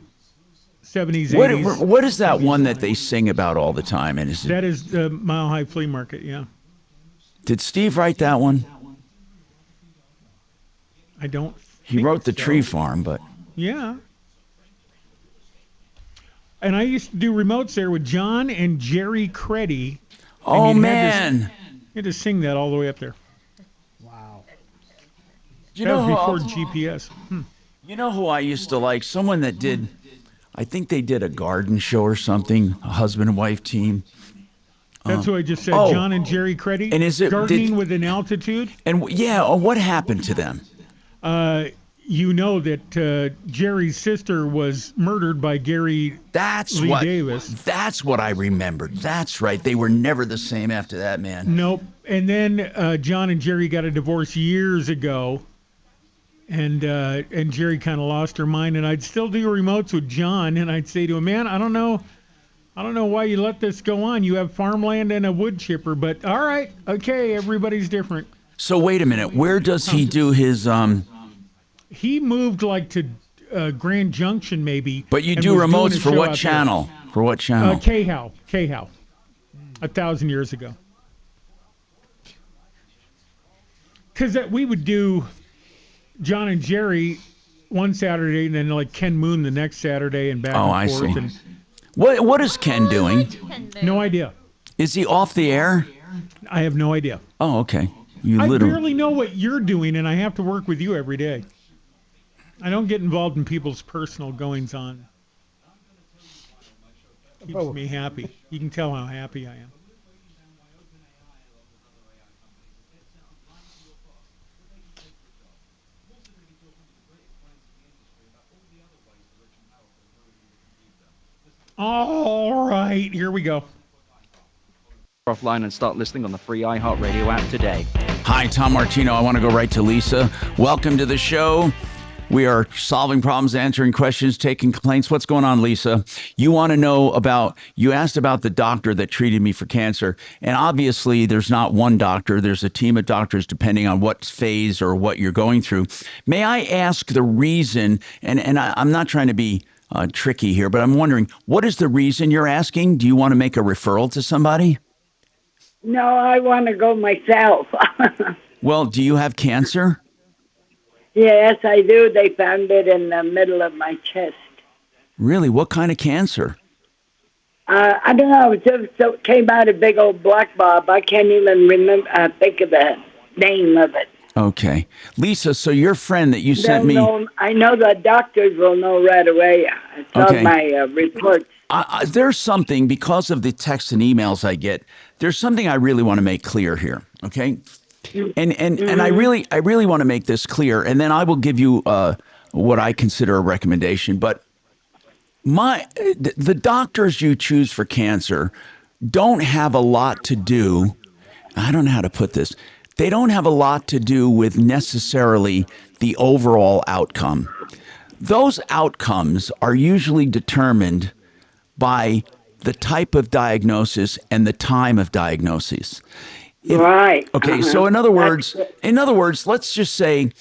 70s, 80s. What is that one that they sing about all the time? And That is the Mile High Flea Market, yeah. Did Steve write that one? I don't. He wrote The Tree Farm, but Yeah. And I used to do remotes there with John and Jerry Creddy. Oh, man. You had to sing that all the way up there. Wow. That was before GPS. You know who I used to like? Someone that did, I think they did a garden show or something, a husband and wife team. That's what I just said, John and Jerry Creddy. And is it Gardening with an Altitude? And what happened to them? You know that Jerry's sister was murdered by Gary Lee Davis. That's what I remembered. That's right. They were never the same after that, man. Nope. And then John and Jerry got a divorce years ago, and Jerry kind of lost her mind. And I'd still do remotes with John, and I'd say to him, "Man, I don't know why you let this go on. You have farmland and a wood chipper, but all right, okay, everybody's different." So wait a minute. Where does he do his He moved like to Grand Junction, maybe. But you do remotes for what channel? For what channel? K-How. 1,000 years ago. Because we would do John and Jerry one Saturday, and then like Ken Moon the next Saturday, and back and forth. I see. And what is Ken doing? No idea. Is he off the air? I have no idea. Oh, okay. I barely know what you're doing, and I have to work with you every day. I don't get involved in people's personal goings-on. Keeps me happy. You can tell how happy I am. All right, here we go. Offline and start listening on the free iHeartRadio app today. Hi, Tom Martino. I want to go right to Lisa. Welcome to the show. We are solving problems, answering questions, taking complaints. What's going on, Lisa? You want to know you asked about the doctor that treated me for cancer. And obviously, there's not one doctor. There's a team of doctors depending on what phase or what you're going through. May I ask the reason, and I'm not trying to be tricky here, but I'm wondering, what is the reason you're asking? Do you want to make a referral to somebody? No, I want to go myself. Well, do you have cancer? Yes, I do. They found it in the middle of my chest. Really? What kind of cancer? I don't know. It just came out a big old black blob. I can't even remember. Think of the name of it. Okay. Lisa, so your friend that you sent me... I know the doctors will know right away. I saw my reports. there's something, because of the texts and emails I get, there's something I really want to make clear here, okay? And I really want to make this clear, and then I will give you what I consider a recommendation. But the doctors you choose for cancer don't have a lot to do. I don't know how to put this. They don't have a lot to do with necessarily the overall outcome. Those outcomes are usually determined by the type of diagnosis and the time of diagnosis. Right. Okay. So in other words, let's just say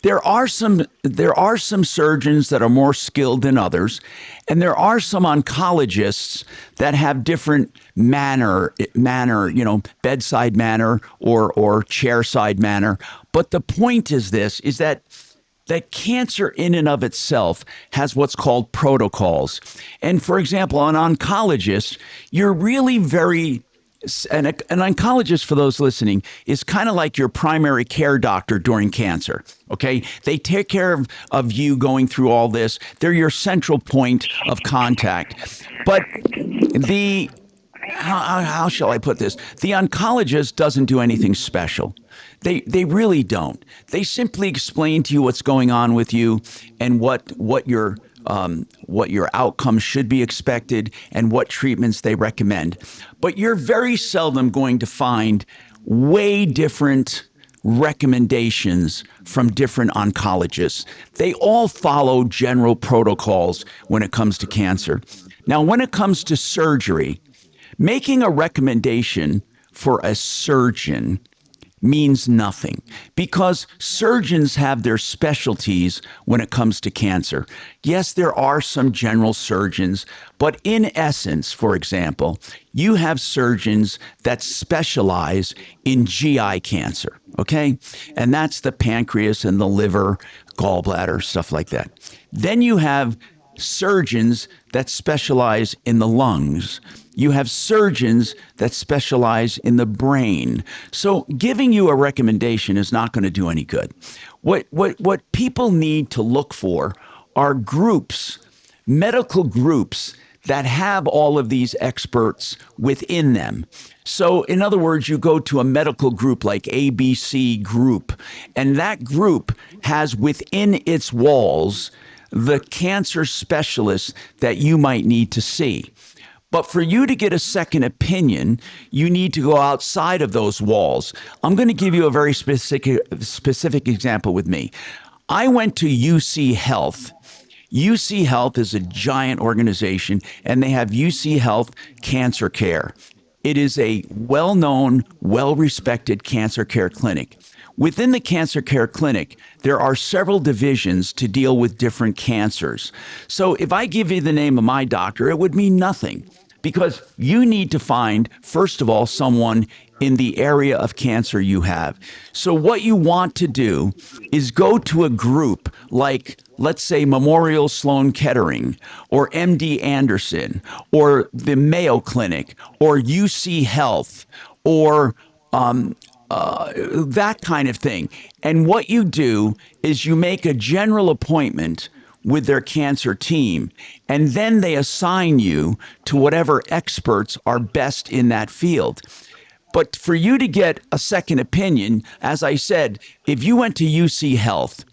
there are some surgeons that are more skilled than others, and there are some oncologists that have different manner, bedside manner or chairside manner. But the point is that cancer in and of itself has what's called protocols. And for example, an oncologist, you're really very, an oncologist, for those listening, is kind of like your primary care doctor during cancer. Okay. They take care of you going through all this. They're your central point of contact. But how shall I put this? The oncologist doesn't do anything special. They really don't. They simply explain to you what's going on with you and what your outcome should be expected and what treatments they recommend. But you're very seldom going to find way different recommendations from different oncologists. They all follow general protocols when it comes to cancer. Now, when it comes to surgery, making a recommendation for a surgeon means nothing, because surgeons have their specialties when it comes to cancer. Yes, there are some general surgeons, but in essence, for example, you have surgeons that specialize in GI cancer, okay? And that's the pancreas and the liver, gallbladder, stuff like that. Then you have surgeons that specialize in the lungs. You have surgeons that specialize in the brain. So giving you a recommendation is not going to do any good. What people need to look for are groups, medical groups that have all of these experts within them. So in other words, you go to a medical group like ABC Group, and that group has within its walls the cancer specialists that you might need to see. But for you to get a second opinion, you need to go outside of those walls. I'm going to give you a very specific example with me. I went to UC Health. UC Health is a giant organization, and they have UC Health Cancer Care. It is a well-known, well-respected cancer care clinic. Within the cancer care clinic, there are several divisions to deal with different cancers. So if I give you the name of my doctor, it would mean nothing, because you need to find, first of all, someone in the area of cancer you have. So what you want to do is go to a group like, let's say, Memorial Sloan Kettering or MD Anderson or the Mayo Clinic or UC Health or that kind of thing. And what you do is you make a general appointment with their cancer team, and then they assign you to whatever experts are best in that field. But for you to get a second opinion, as I said, if you went to UC Health,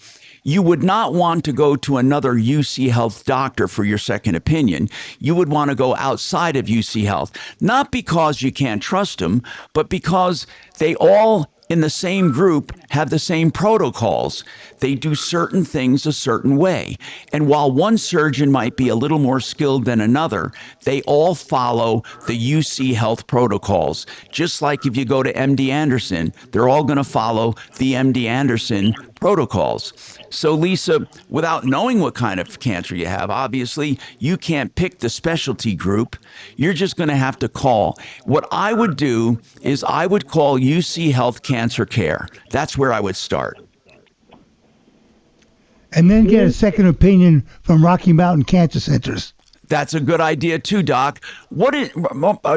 you would not want to go to another UC Health doctor for your second opinion. You would want to go outside of UC Health, not because you can't trust them, but because they all in the same group have the same protocols. They do certain things a certain way. And while one surgeon might be a little more skilled than another, they all follow the UC Health protocols. Just like if you go to MD Anderson, they're all going to follow the MD Anderson protocols. So Lisa, without knowing what kind of cancer you have, obviously you can't pick the specialty group. You're just going to have to call. What I would do is I would call UC Health Cancer Care. That's where I would start. And then get a second opinion from Rocky Mountain Cancer Centers. That's a good idea too, Doc.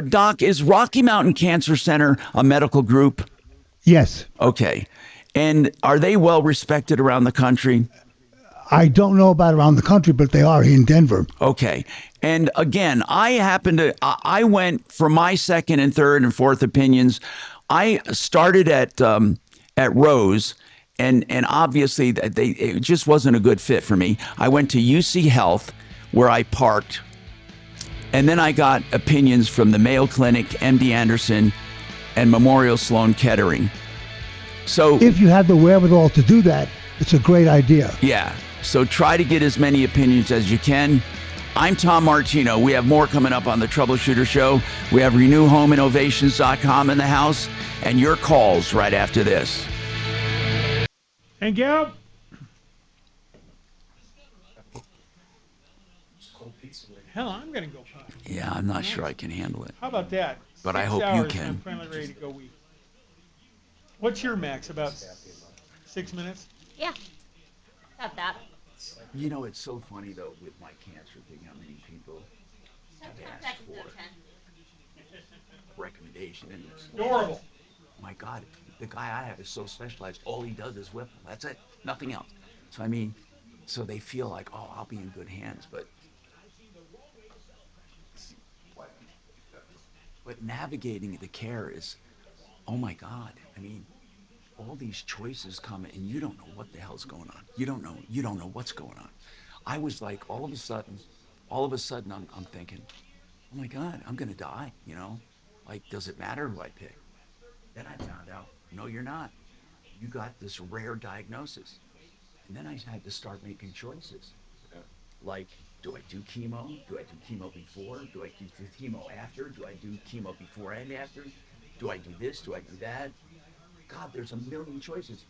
Doc, is Rocky Mountain Cancer Center a medical group? Yes. Okay. And are they well respected around the country? I don't know about around the country, but they are here in Denver. Okay. And again, I went for my second and third and fourth opinions. I started at Rose, and obviously it just wasn't a good fit for me. I went to UC Health, where I parked, and then I got opinions from the Mayo Clinic, MD Anderson, and Memorial Sloan Kettering. So if you have the wherewithal to do that, it's a great idea. Yeah. So try to get as many opinions as you can. I'm Tom Martino. We have more coming up on the Troubleshooter Show. We have renewhomeinnovations.com in the house, and your calls right after this. Thank you. Hell, I'm going to go potty. Yeah, I'm not sure I can handle it. How about that? But I 6 hope you hours can. and I'm finally ready to go eat. What's your max? About 6 minutes? Yeah. About that. You know, it's so funny, though, with my cancer thing, how many people have asked for a recommendation. And it's adorable. My God, the guy I have is so specialized. All he does is Whipple. That's it. Nothing else. So, I mean, so they feel like, oh, I'll be in good hands. But navigating the care is, oh my God. I mean, all these choices come and you don't know what the hell's going on. You don't know what's going on. I was like, all of a sudden, I'm thinking, oh my God, I'm gonna die, you know? Like, does it matter who I pick? Then I found out, no, you're not. You got this rare diagnosis. And then I had to start making choices. Like, do I do chemo? Do I do chemo before? Do I do chemo after? Do I do chemo before and after? Do I do this? Do I do that? God, there's a million choices.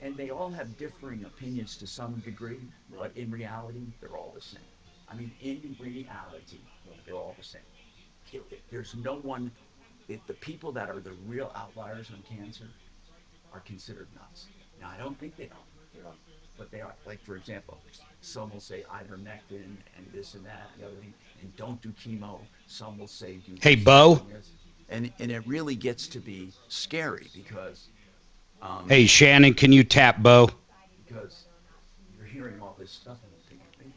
And they all have differing opinions to some degree, but in reality, they're all the same. I mean, in reality, they're all the same. There's no one, the people that are the real outliers on cancer are considered nuts. Now, I don't think they are, but they are. Like, for example, some will say ivermectin and this and that and the other thing, and don't do chemo. Some will say do Hey, this Bo? and it really gets to be scary because Hey, Shannon, can you tap Bo? because you're hearing all this stuff and thinking,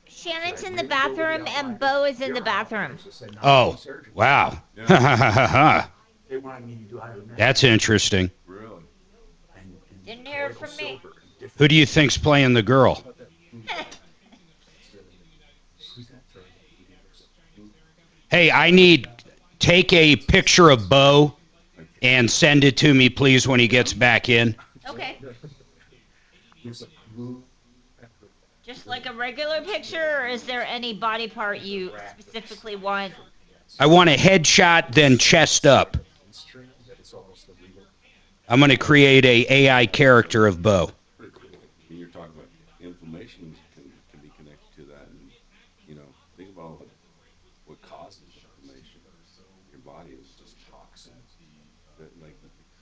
Shannon's in the bathroom and Bo is in the bathroom. Oh, wow. they wanted me to do ivermectin. That's interesting. Really? Didn't hear it from me. Who do you think's playing the girl? Hey, take a picture of Bo and send it to me, please, when he gets back in. Okay. Just like a regular picture, or is there any body part you specifically want? I want a headshot, then chest up. I'm going to create a AI character of Bo. You're talking about inflammation can be connected to that, and think about what causes inflammation. Your body is just toxins. That, like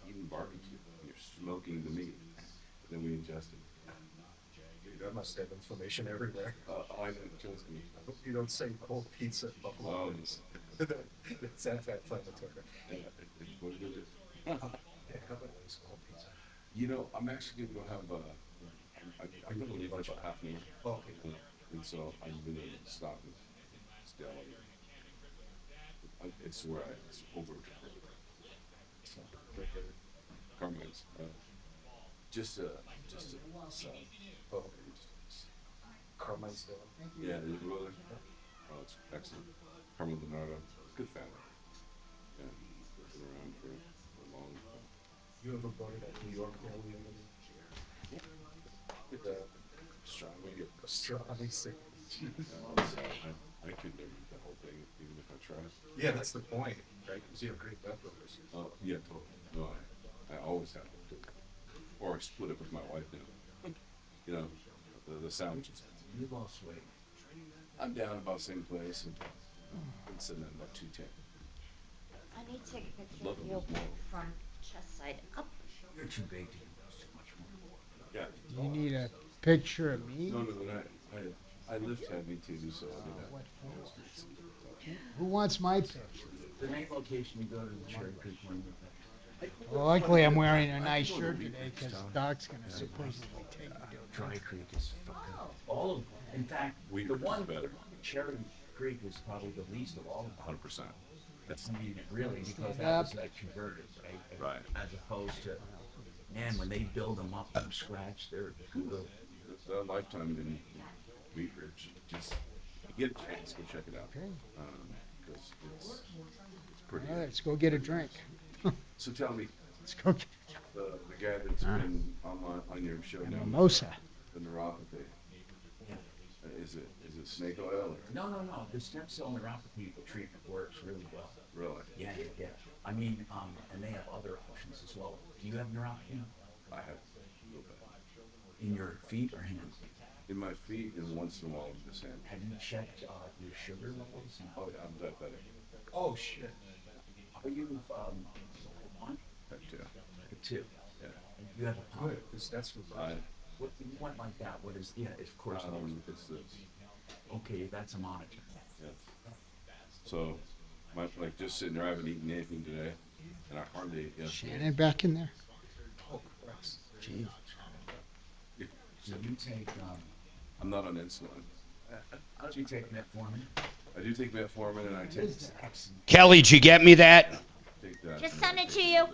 eating barbecue, you're smoking the meat, and then we ingest it. Dude, I must have inflammation everywhere. I know, trust me. I hope you don't say cold pizza and buffalo wings. That's anti-inflammatory. What is it? I'm actually going to have I'm going to leave it about half an hour. Oh, okay. And so I'm going to stop and stay. It's where it's over. Carmine's. Just a oh, okay. Carmine's still. Yeah, his brother. Oh, it's excellent. Carmine Leonardo. Good family. Yeah, been around for a long time. You ever go to that New York family meeting? With the pastrami sandwich. I could never eat the whole thing, even if I tried. Yeah, that's the point, right? Because you have great leftovers. Oh, yeah, totally. No, I always have to. Or I split it with my wife now. The sandwiches. You lost weight. I'm down about the same place, and I'm sitting at about 210. I need to take a picture of you from chest side up. You're too big to use too much more. Yeah. You need a picture of me? No, I lift heavy too, so I mean, Who wants my picture? The main location you go to the Cherry Creek one. Well, luckily I'm wearing a nice shirt today because Doc's going to supposedly take me to a Dry Creek is fucking all of them. In fact, the one Cherry Creek is probably the least of all of them. 100%. That's really because that was like converted, right? Right. As opposed to, man, when they build them up from scratch, they're good. The Lifetime in Wheat Ridge, just get a chance, go check it out. Because it's pretty. All right, let's go get a drink. So tell me, Let's go get the guy that's been on your show a now, mimosa. the neuropathy. Is it snake oil? Or? No. The stem cell neuropathy treatment works really well. Really? Yeah. I mean, and they have other options as well. Do you have neuropathy? I have a little bit. In your feet or hands? In my feet, and once in a while in this hand. Have you checked your sugar levels? Oh, yeah, I'm diabetic. Oh shit. Are you one? Type 2. Type 2. Yeah. And you have a pump. Good, because that's what. What you want like that? What is? Yeah, of course. It's this. Okay, that's a monitor. Yeah. So, like just sitting there, I haven't eaten anything today, and I hardly ate yesterday. Shannon back in there. Oh, Christ. Jeez. So you take. I'm not on insulin. Do you take metformin? I do take metformin, and I take. Kelly, did you get me that? Take that. Just send it to you.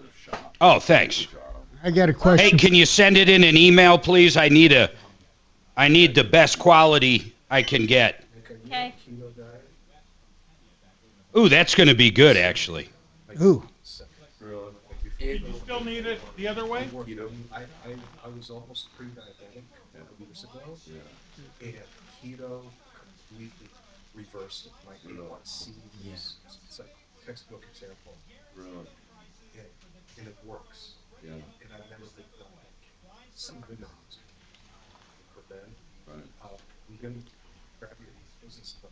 Oh, thanks. I got a question. Hey, can you send it in an email, please? I need the best quality I can get. Okay. Ooh, that's going to be good, actually. Ooh. You still need it the other way? I was almost pre-diabetic years ago, and keto completely reversed my A1C. It's a textbook example. Really? And it works. Yeah. And I've never been like some good news for Ben. Right. We're going to grab your ears and stuff.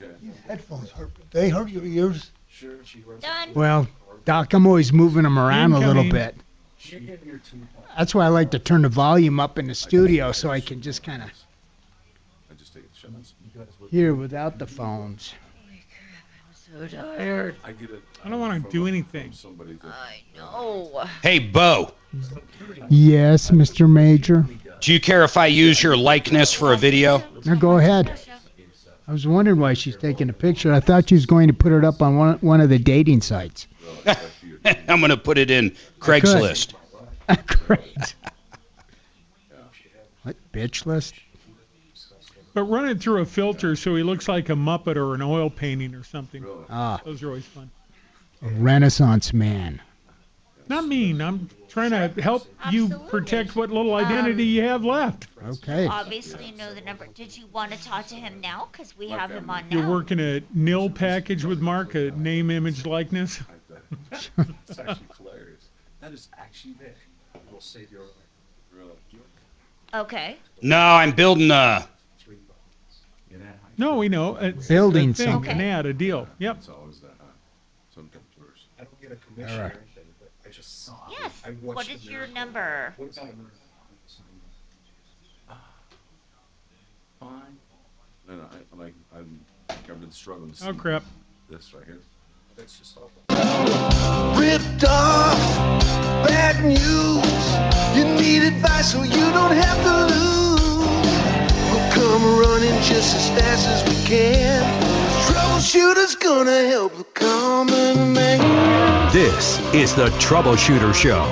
Okay. Headphones hurt. They hurt your ears? Sure, she runs. Done. Well, Doc, I'm always moving them around a little bit. That's why I like to turn the volume up in the studio so I can just kind of I just take the shots. hear without the phones. So tired. I don't want to do anything. I know. Hey, Bo, Yes, Mr. Major. do you care if I use your likeness for a video? Now go ahead. I was wondering why she's taking a picture. I thought she was going to put it up on one of the dating sites. I'm going to put it in Craigslist. Great. What, bitch list? But run it through a filter so he looks like a Muppet or an oil painting or something. Ah, Those are always fun. a Renaissance man. Not mean. I'm trying to help you protect what little identity you have left. Okay. Obviously, you know the number. Did you want to talk to him now? Because we have him on now. You're working a nil package with Mark, a name, image, likeness. It's actually hilarious. That is actually Nick. It will save your life. Really. Okay. No, I'm building a... No, we know. Building a thing, something. An ad, a deal. Yep. It's always that high. Some comes first. I don't get a commission All right. or anything, but I just saw. Yes. I What watched is the your miracle. number? What about Fine. No, I've been struggling to see Oh, crap. this right here. That's just all. Ripped off, bad news. You need advice so you don't have to lose. We'll come running just as fast as we can. Troubleshooter's gonna help the common man. This is the Troubleshooter Show.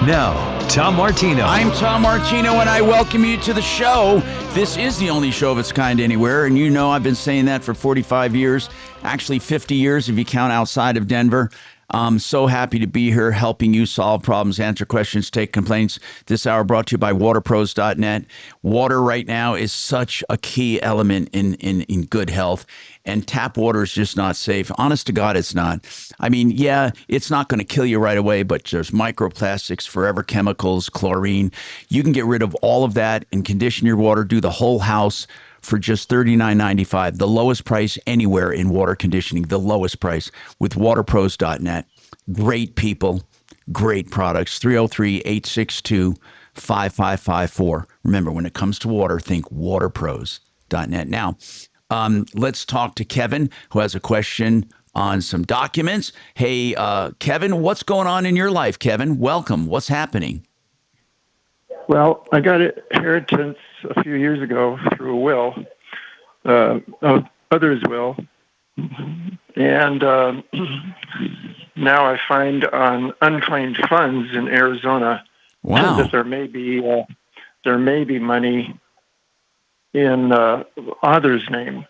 Now, Tom Martino. I'm Tom Martino, and I welcome you to the show. This is the only show of its kind anywhere, and you know I've been saying that for 45 years, actually 50 years if you count outside of Denver. I'm so happy to be here helping you solve problems, answer questions, take complaints. This hour brought to you by waterpros.net. Water right now is such a key element in good health, and tap water is just not safe. Honest to God, it's not. I mean, yeah, it's not going to kill you right away, but there's microplastics, forever chemicals, chlorine. You can get rid of all of that and condition your water, do the whole house for just $39.95, the lowest price anywhere in water conditioning, the lowest price with waterpros.net. Great people, great products. 303-862-5554. Remember, when it comes to water, think waterpros.net. Now, let's talk to Kevin, who has a question on some documents. Hey, Kevin, what's going on in your life, Kevin? Welcome. What's happening? Well, I got inheritance a few years ago through a will, of others' will, and now I find on unclaimed funds in Arizona that there may be money in others' name,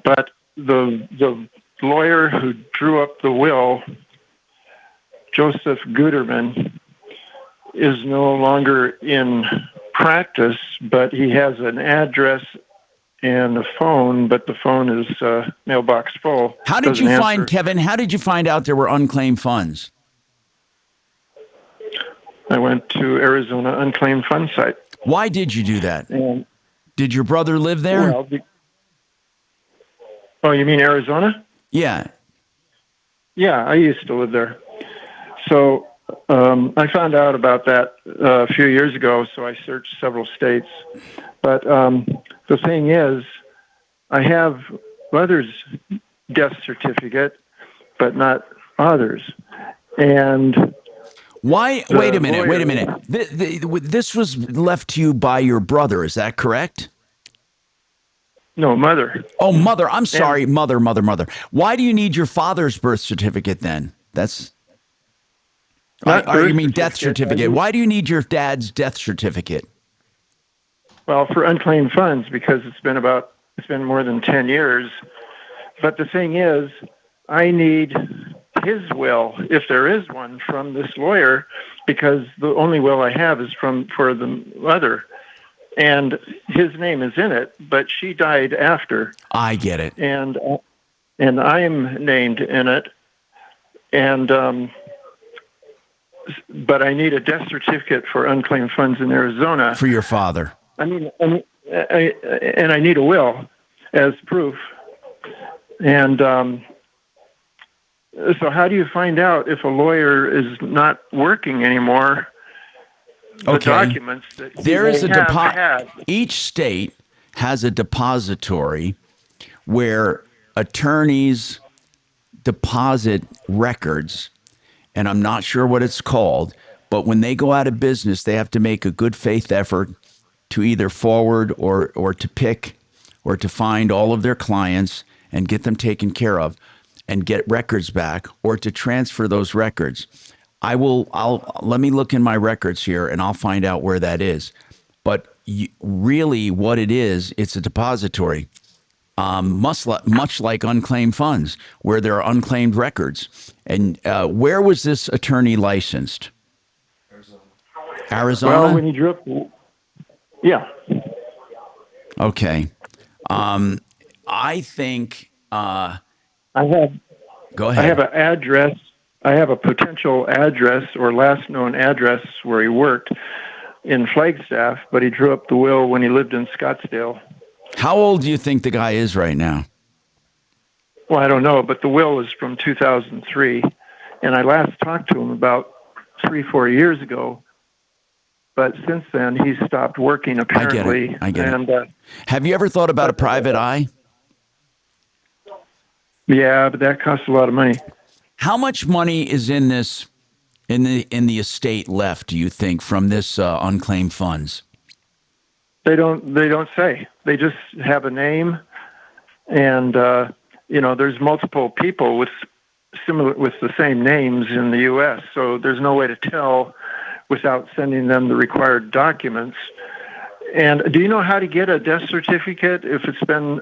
but the lawyer who drew up the will, Joseph Guterman, is no longer in practice, but he has an address and a phone, but the phone is mailbox full. How did you find, Kevin, how did you find out there were unclaimed funds? I went to Arizona unclaimed fund site. Why did you do that? And, did your brother live there? Well, oh, you mean Arizona? Yeah. Yeah, I used to live there. So I found out about that a few years ago, so I searched several states. But the thing is, I have others' death certificate, but not others. And why? Wait a minute. This was left to you by your brother. Is that correct? No, mother. Oh, mother. I'm sorry. Mother. Why do you need your father's birth certificate then? That's... you mean death certificate. Why do you need your dad's death certificate? Well, for unclaimed funds, because it's been more than 10 years. But the thing is, I need his will, if there is one, from this lawyer, because the only will I have is for the mother. And his name is in it, but she died after. I get it. And I am named in it. And but I need a death certificate for unclaimed funds in Arizona. For your father. And I need a will as proof. And so how do you find out if a lawyer is not working anymore? The documents that there is had. Each state has a depository where attorneys deposit records, and I'm not sure what it's called, but when they go out of business, they have to make a good faith effort to either forward or to pick or to find all of their clients and get them taken care of and get records back, or to transfer those records. Let me look in my records here and I'll find out where that is. But really what it is, it's a depository, much like unclaimed funds, where there are unclaimed records. And where was this attorney licensed? Arizona? Well, when he drew up, yeah. Okay. I think... Go ahead. I have an address. I have a potential address or last known address where he worked in Flagstaff, but he drew up the will when he lived in Scottsdale. How old do you think the guy is right now? Well, I don't know, but the will is from 2003, and I last talked to him about 3-4 years ago. But since then, he's stopped working, apparently. I get it. Have you ever thought about a private eye? Yeah, but that costs a lot of money. How much money is in this, in the estate left, do you think, from this unclaimed funds? They don't say. They just have a name, and there's multiple people with the same names in the U.S. So there's no way to tell without sending them the required documents. And do you know how to get a death certificate if it's been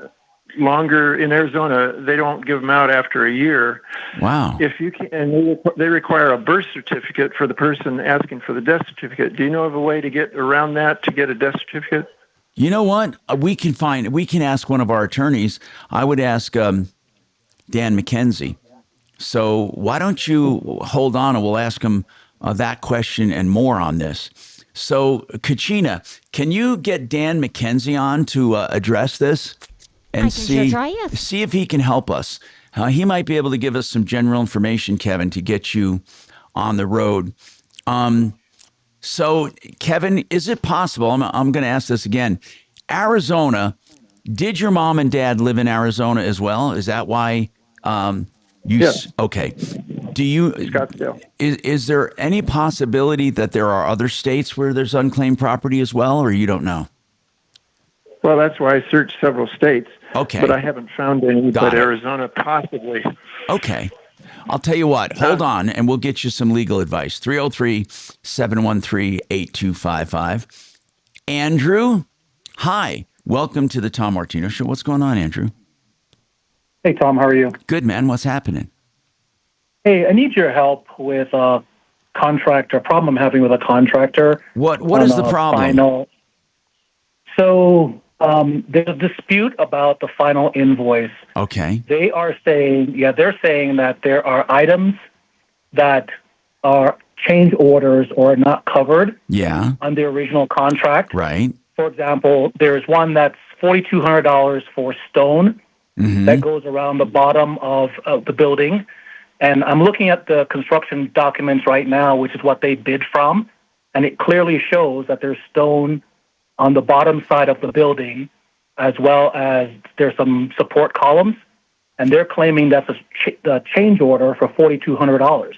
longer in Arizona? They don't give them out after a year. Wow. If you can, and they require a birth certificate for the person asking for the death certificate. Do you know of a way to get around that to get a death certificate? You know what? We can ask one of our attorneys. I would ask Dan McKenzie. So why don't you hold on and we'll ask him that question and more on this. So, Kachina, can you get Dan McKenzie on to address this and see if he can help us? He might be able to give us some general information, Kevin, to get you on the road. So, Kevin, is it possible? I'm going to ask this again. Arizona, did your mom and dad live in Arizona as well? Is that why Yes. Okay. Do you? Scottsdale. Is there any possibility that there are other states where there's unclaimed property as well, or you don't know? Well, that's why I searched several states. Okay. But I haven't found any, Got but it. Arizona possibly. Okay. I'll tell you what, hold on, and we'll get you some legal advice. 303-713-8255. Andrew, hi. Welcome to the Tom Martino Show. What's going on, Andrew? Hey, Tom, how are you? Good, man. What's happening? Hey, I need your help with a contractor, problem I'm having with a contractor. What is the problem? So there's a dispute about the final invoice. Okay. They're saying that there are items that are change orders or not covered on the original contract. Right. For example, there's one that's $4,200 for stone that goes around the bottom of the building. And I'm looking at the construction documents right now, which is what they bid from, and it clearly shows that there's stone on the bottom side of the building, as well as there's some support columns, and they're claiming that's a change order for $4,200.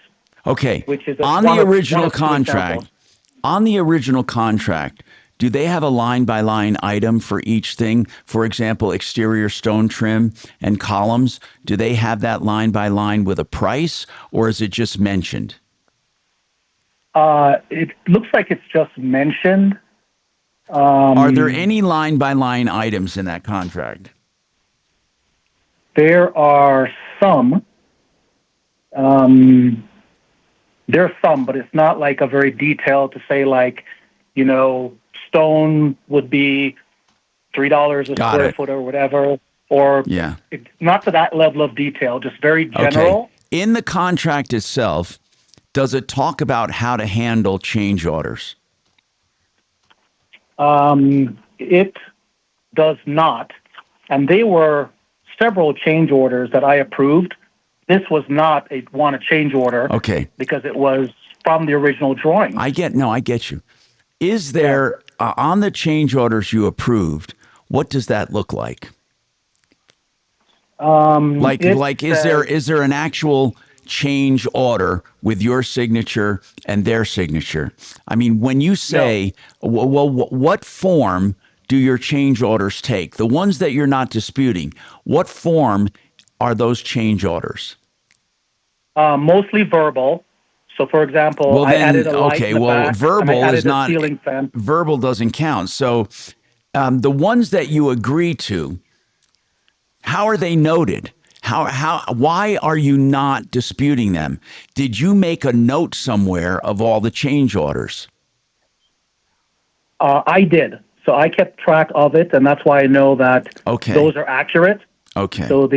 Okay. Which is on the original contract. On the original contract, do they have a line-by-line item for each thing? For example, exterior stone trim and columns. Do they have that line-by-line with a price, or is it just mentioned? It looks like it's just mentioned. Are there any line-by-line items in that contract? There are some. There's some, but it's not like a very detailed to say like, stone would be $3 a square foot or whatever, or it's not to that level of detail, just very general. Okay. In the contract itself, does it talk about how to handle change orders? It does not. And they were several change orders that I approved. This was not a change order. Okay. Because it was from the original drawing. I get you. Is there, on the change orders you approved, what does that look like? Is there an actual change order with your signature and their signature? I mean, when you say, what form do your change orders take? The ones that you're not disputing, what form are those change orders? Mostly verbal. So, for example, I added a light in the back, verbal and I added is not. A ceiling fan. Verbal doesn't count. So, the ones that you agree to, how are they noted? Why are you not disputing them? Did you make a note somewhere of all the change orders? I did. So I kept track of it, and that's why I know that those are accurate. Okay. So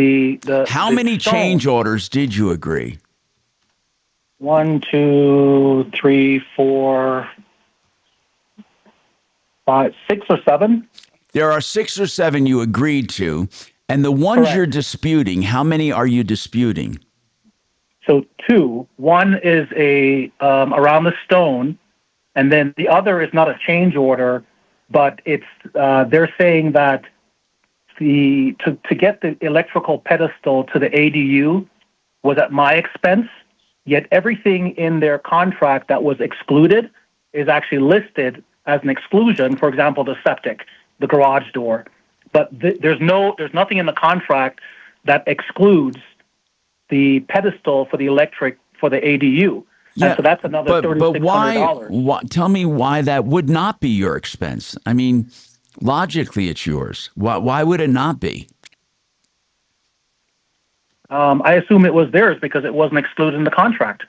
how many change orders did you agree? 1, 2, 3, 4, 5, 6 or 7. There are 6 or 7 you agreed to, and the ones you're disputing, how many are you disputing? So 2. One is around the stone, and then the other is not a change order, but it's they're saying that to get the electrical pedestal to the ADU was at my expense. Yet everything in their contract that was excluded is actually listed as an exclusion. For example, the septic, the garage door. But there's nothing in the contract that excludes the pedestal for the electric for the ADU. Yeah, and so that's another $3,600. But why? Tell me why that would not be your expense. I mean, logically, it's yours. Why would it not be? I assume it was theirs because it wasn't excluded in the contract.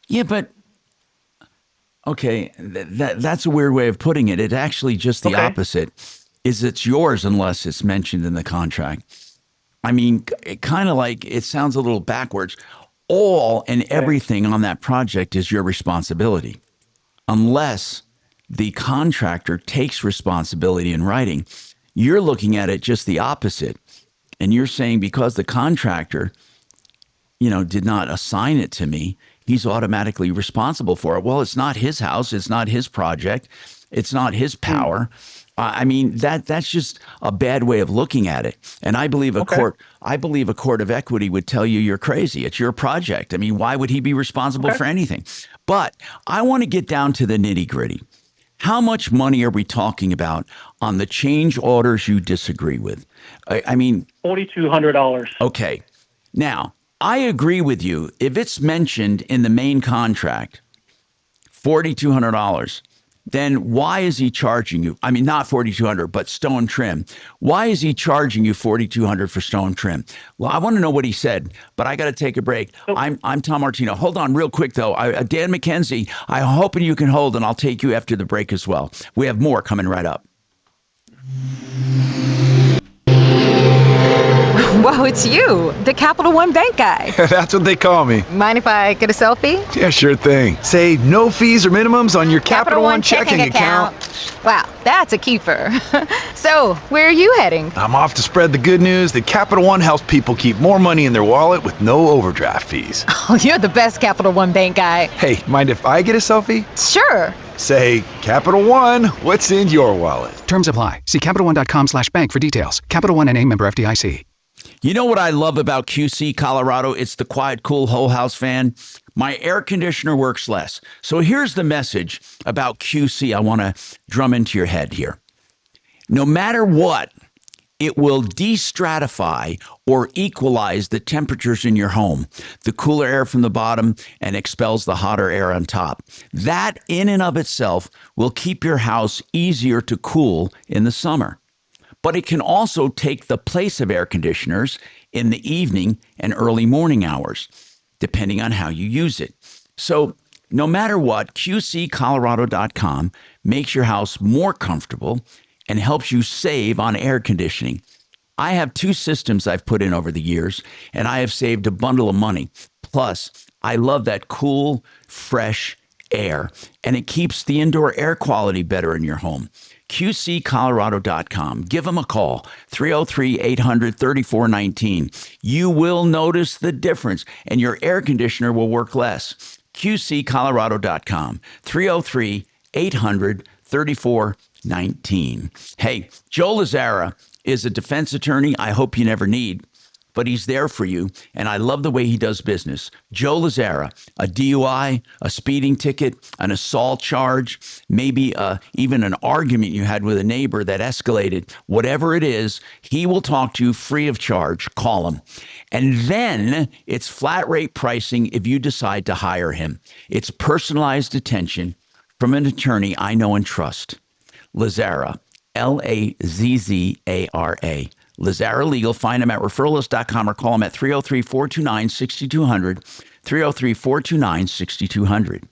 Yeah, but okay, that's a weird way of putting it. It's actually just the opposite. Is it's yours unless it's mentioned in the contract. I mean, it kind of like it sounds a little backwards. All and everything on that project is your responsibility, unless the contractor takes responsibility in writing. You're looking at it just the opposite. And you're saying because the contractor, did not assign it to me, he's automatically responsible for it. Well, it's not his house. It's not his project. It's not his power. I mean, that's just a bad way of looking at it. And I believe a court of equity would tell you you're crazy. It's your project. I mean, why would he be responsible for anything? But I want to get down to the nitty gritty. How much money are we talking about on the change orders you disagree with? I mean, $4,200. Okay. Now, I agree with you. If it's mentioned in the main contract, $4,200, then why is he charging you? I mean, not $4,200, but stone trim. Why is he charging you $4,200 for stone trim? Well, I want to know what he said, but I got to take a break. I'm Tom Martino. Hold on real quick, though. Dan McKenzie, I'm hoping you can hold, and I'll take you after the break as well. We have more coming right up. Whoa, it's you, the Capital One Bank guy. That's what they call me. Mind if I get a selfie? Yeah, sure thing. Save no fees or minimums on your Capital One checking account. Wow, that's a keeper. So, where are you heading? I'm off to spread the good news that Capital One helps people keep more money in their wallet with no overdraft fees. Oh, you're the best Capital One Bank guy. Hey, mind if I get a selfie? Sure. Say, Capital One, what's in your wallet? Terms apply. See CapitalOne.com/bank for details. Capital One NA, member FDIC. You know what I love about QC Colorado? It's the quiet, cool whole house fan. My air conditioner works less. So here's the message about QC I want to drum into your head here. No matter what, it will de-stratify or equalize the temperatures in your home, the cooler air from the bottom, and expels the hotter air on top. That in and of itself will keep your house easier to cool in the summer. But it can also take the place of air conditioners in the evening and early morning hours, depending on how you use it. So no matter what, QCcolorado.com makes your house more comfortable and helps you save on air conditioning. I have 2 systems I've put in over the years, and I have saved a bundle of money. Plus, I love that cool, fresh air, and it keeps the indoor air quality better in your home. QCcolorado.com. Give them a call, 303-800-3419. You will notice the difference, and your air conditioner will work less. QCcolorado.com, 303-800-3419. Hey, Joe Lazzara is a defense attorney I hope you never need, but he's there for you, and I love the way he does business. Joe Lazzara, a DUI, a speeding ticket, an assault charge, maybe even an argument you had with a neighbor that escalated, whatever it is, he will talk to you free of charge. Call him. And then it's flat rate pricing if you decide to hire him. It's personalized attention from an attorney I know and trust. Lazzara, Lazzara. Lazzara Legal. Find him at referrals.com or call him at 303-429-6200, 303-429-6200.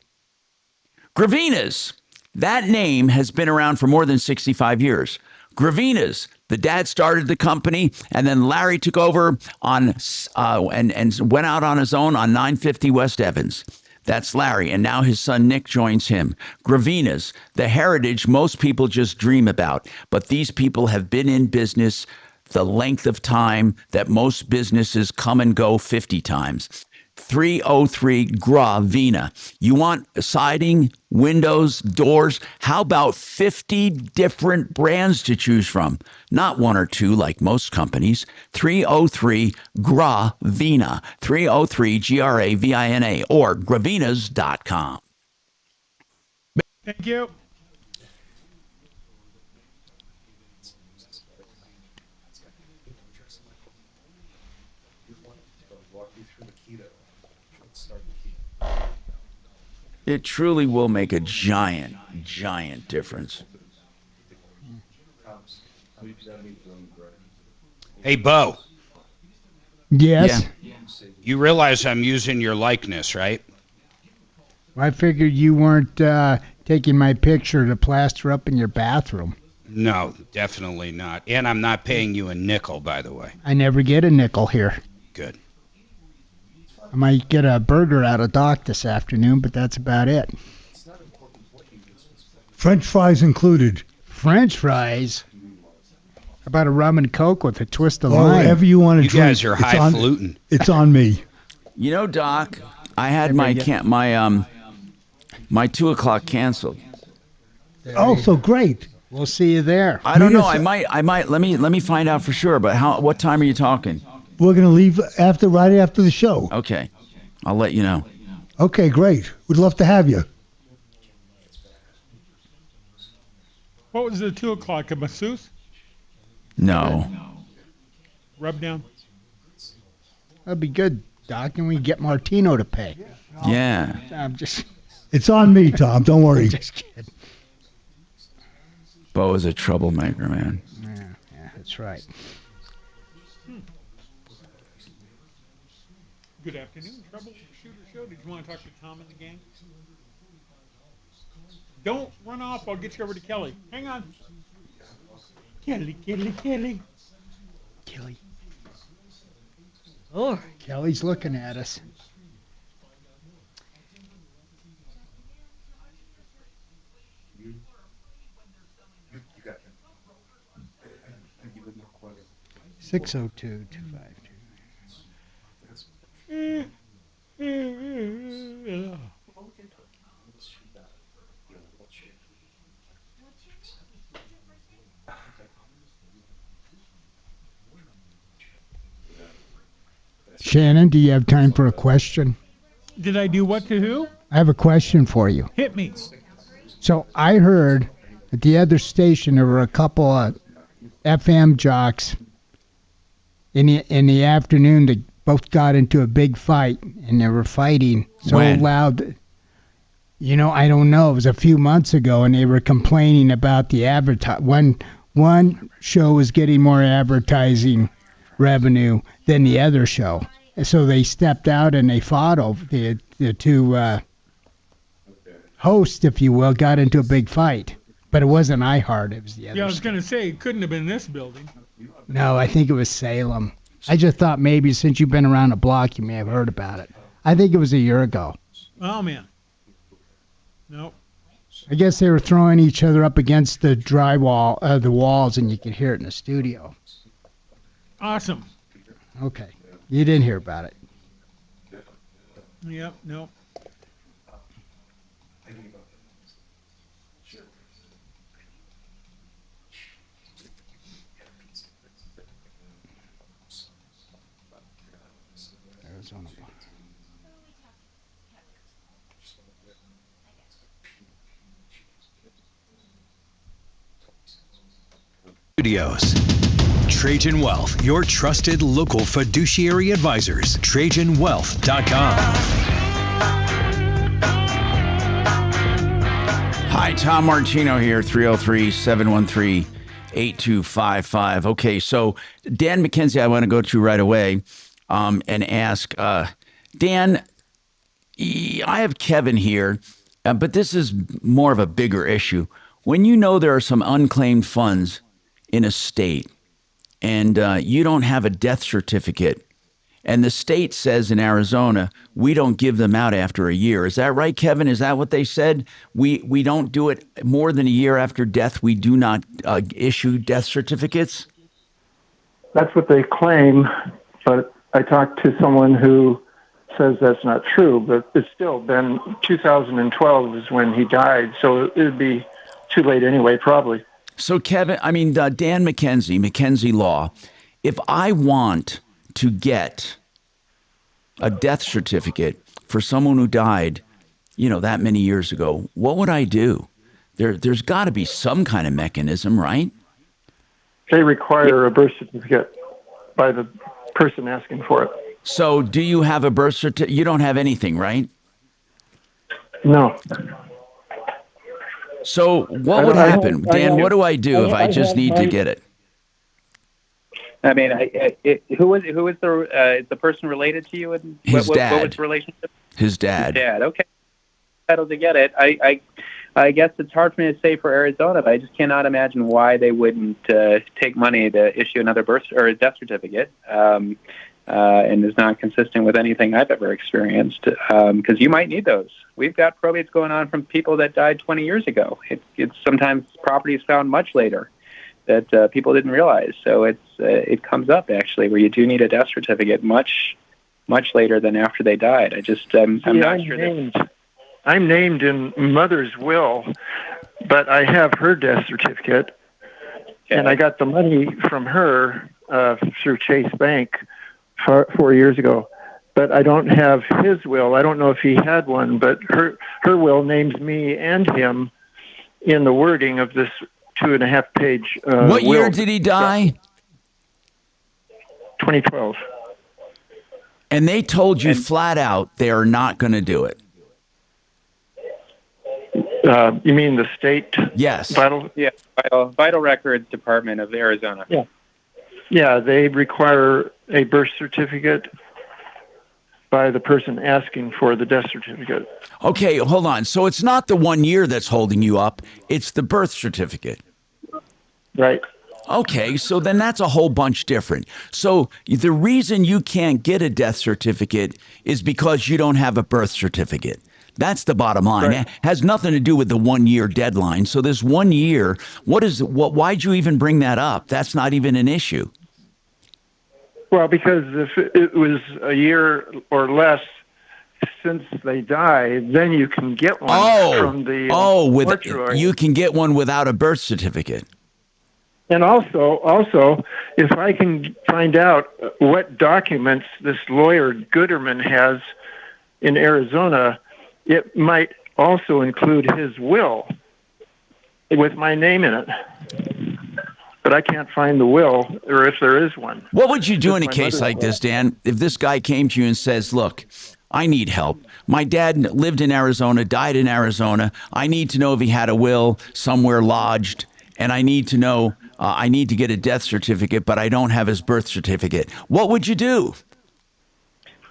Gravina's. That name has been around for more than 65 years. Gravina's. The dad started the company, and then Larry took over on and went out on his own on 950 West Evans. That's Larry, and now his son Nick joins him. Gravina's, the heritage most people just dream about, but these people have been in business the length of time that most businesses come and go 50 times. 303 Gravina. You want siding, windows, doors? How about 50 different brands to choose from? Not 1 or 2 like most companies. 303 Gravina. 303 Gravina or gravinas.com. Thank you. It truly will make a giant, giant difference. Hey, Bo. Yes? Yeah. You realize I'm using your likeness, right? I figured you weren't taking my picture to plaster up in your bathroom. No, definitely not. And I'm not paying you a nickel, by the way. I never get a nickel here. Good. I might get a burger out of Doc this afternoon, but that's about it. French fries included. French fries? How about a rum and Coke with a twist of Or lime? whatever you want to drink. You guys are highfalutin. It's on me. You know, Doc, I had my 2 o'clock canceled. Oh, so great. We'll see you there. I don't know. I might. Let me find out for sure. But what time are you talking? We're going to leave right after the show. Okay. I'll let you know. Okay, great. We'd love to have you. What was the 2 o'clock? A masseuse? No. Rub down? That'd be good, Doc. And we get Martino to pay. Yeah. I'm just... It's on me, Tom. Don't worry. Just kidding. Bo is a troublemaker, man. Yeah, that's right. Good afternoon, Troubleshooter Show. Did you want to talk to Tom and the gang? Don't run off. I'll get you over to Kelly. Hang on. Kelly. Oh, Kelly's looking at us. $602-252. Shannon, do you have time for a question? Did I do what to who? I have a question for you. Hit me. So I heard at the other station there were a couple of FM jocks in the afternoon that both got into a big fight, and they were fighting so loud. I don't know. It was a few months ago, and they were complaining about the one show was getting more advertising revenue than the other show. And so they stepped out and they fought over the two hosts, if you will, got into a big fight. But it wasn't iHeart, it was the other. Yeah, I was going to say, it couldn't have been this building. No, I think it was Salem. I just thought maybe since you've been around the block, you may have heard about it. I think it was a year ago. Oh, man. Nope. I guess they were throwing each other up against the drywall, the walls, and you could hear it in the studio. Awesome. Okay. You didn't hear about it. Yep, nope. Arizona. Studios. Trajan Wealth, your trusted local fiduciary advisors. TrajanWealth.com. Hi, Tom Martino here, 303-713-8255. Okay, so Dan McKenzie, I want to go to right away and ask, Dan, I have Kevin here, but this is more of a bigger issue. When you know there are some unclaimed funds in a state, and you don't have a death certificate, and the state says in Arizona, we don't give them out after a year. Is that right, Kevin? Is that what they said? We don't do it more than a year after death. We do not issue death certificates? That's what they claim, but I talked to someone who says that's not true, but it's still been 2012 is when he died, so it would be too late anyway, probably. So, Kevin, Dan McKenzie Law, if I want to get a death certificate for someone who died, that many years ago, what would I do? There's got to be some kind of mechanism, right? They require a birth certificate by the person asking for it. So, do you have a birth certificate? You don't have anything, right? No. So what would happen? Dan, what do I do if I just need to get it? I mean, who is the person related to you? And His dad. What was the relationship? His dad. His dad. Okay. Entitled to get it. I guess it's hard for me to say for Arizona, but I just cannot imagine why they wouldn't take money to issue another birth or a death certificate. And is not consistent with anything I've ever experienced, because you might need those. We've got probates going on from people that died 20 years ago. It's sometimes properties found much later that people didn't realize. So it comes up actually where you do need a death certificate much later than after they died. I'm not sure that. I'm named in mother's will, but I have her death certificate, and I got the money from her through Chase Bank 4 years ago. But I don't have his will. I don't know if he had one, but her will names me and him in the wording of this 2.5-page What will. year did he die? 2012. And they told you flat out they are not going to do it. You mean the state? Yes. Vital? Yeah, Vital Records Department of Arizona. Yeah. Yeah, they require a birth certificate by the person asking for the death certificate. Okay, hold on. So it's not the 1 year that's holding you up. It's the birth certificate. Right. Okay, so then that's a whole bunch different. So the reason you can't get a death certificate is because you don't have a birth certificate. That's the bottom line. Right. It has nothing to do with the 1 year deadline. So this 1 year, why'd you even bring that up? That's not even an issue. Well, because if it was a year or less since they died, then you can get one from the mortuary. You can get one without a birth certificate. And also, if I can find out what documents this lawyer Gooderman has in Arizona, it might also include his will with my name in it. But I can't find the will, or if there is one. What would you do in a case like this, Dan, if this guy came to you and says, look, I need help. My dad lived in Arizona, died in Arizona. I need to know if he had a will somewhere lodged, and I need to know, I need to get a death certificate, but I don't have his birth certificate. What would you do?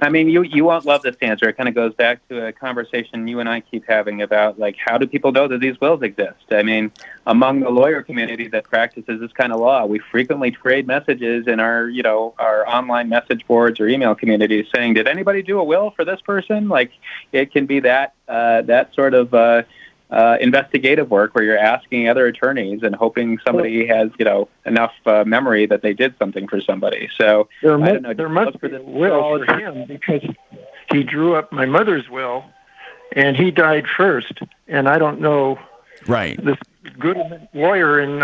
I mean, you won't love this answer. It kind of goes back to a conversation you and I keep having about, like, how do people know that these wills exist? I mean, among the lawyer community that practices this kind of law, we frequently trade messages in our online message boards or email communities saying, did anybody do a will for this person? Like, it can be that sort of investigative work where you're asking other attorneys and hoping somebody has, enough memory that they did something for somebody. So there must be a will for him because he drew up my mother's will, and he died first. And I don't know. Right. This good lawyer in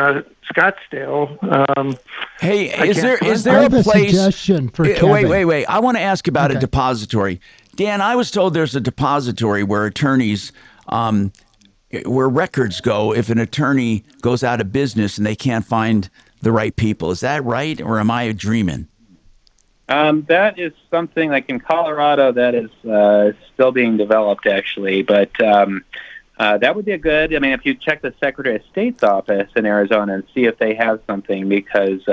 Scottsdale. Hey, is there a place? Suggestion for Kevin. Wait. I want to ask about a depository. Dan, I was told there's a depository where attorneys. Where records go if an attorney goes out of business and they can't find the right people. Is that right, or am I dreaming? That is something like in Colorado that is still being developed, actually. But that would be a good, I mean, if you check the Secretary of State's office in Arizona and see if they have something, because,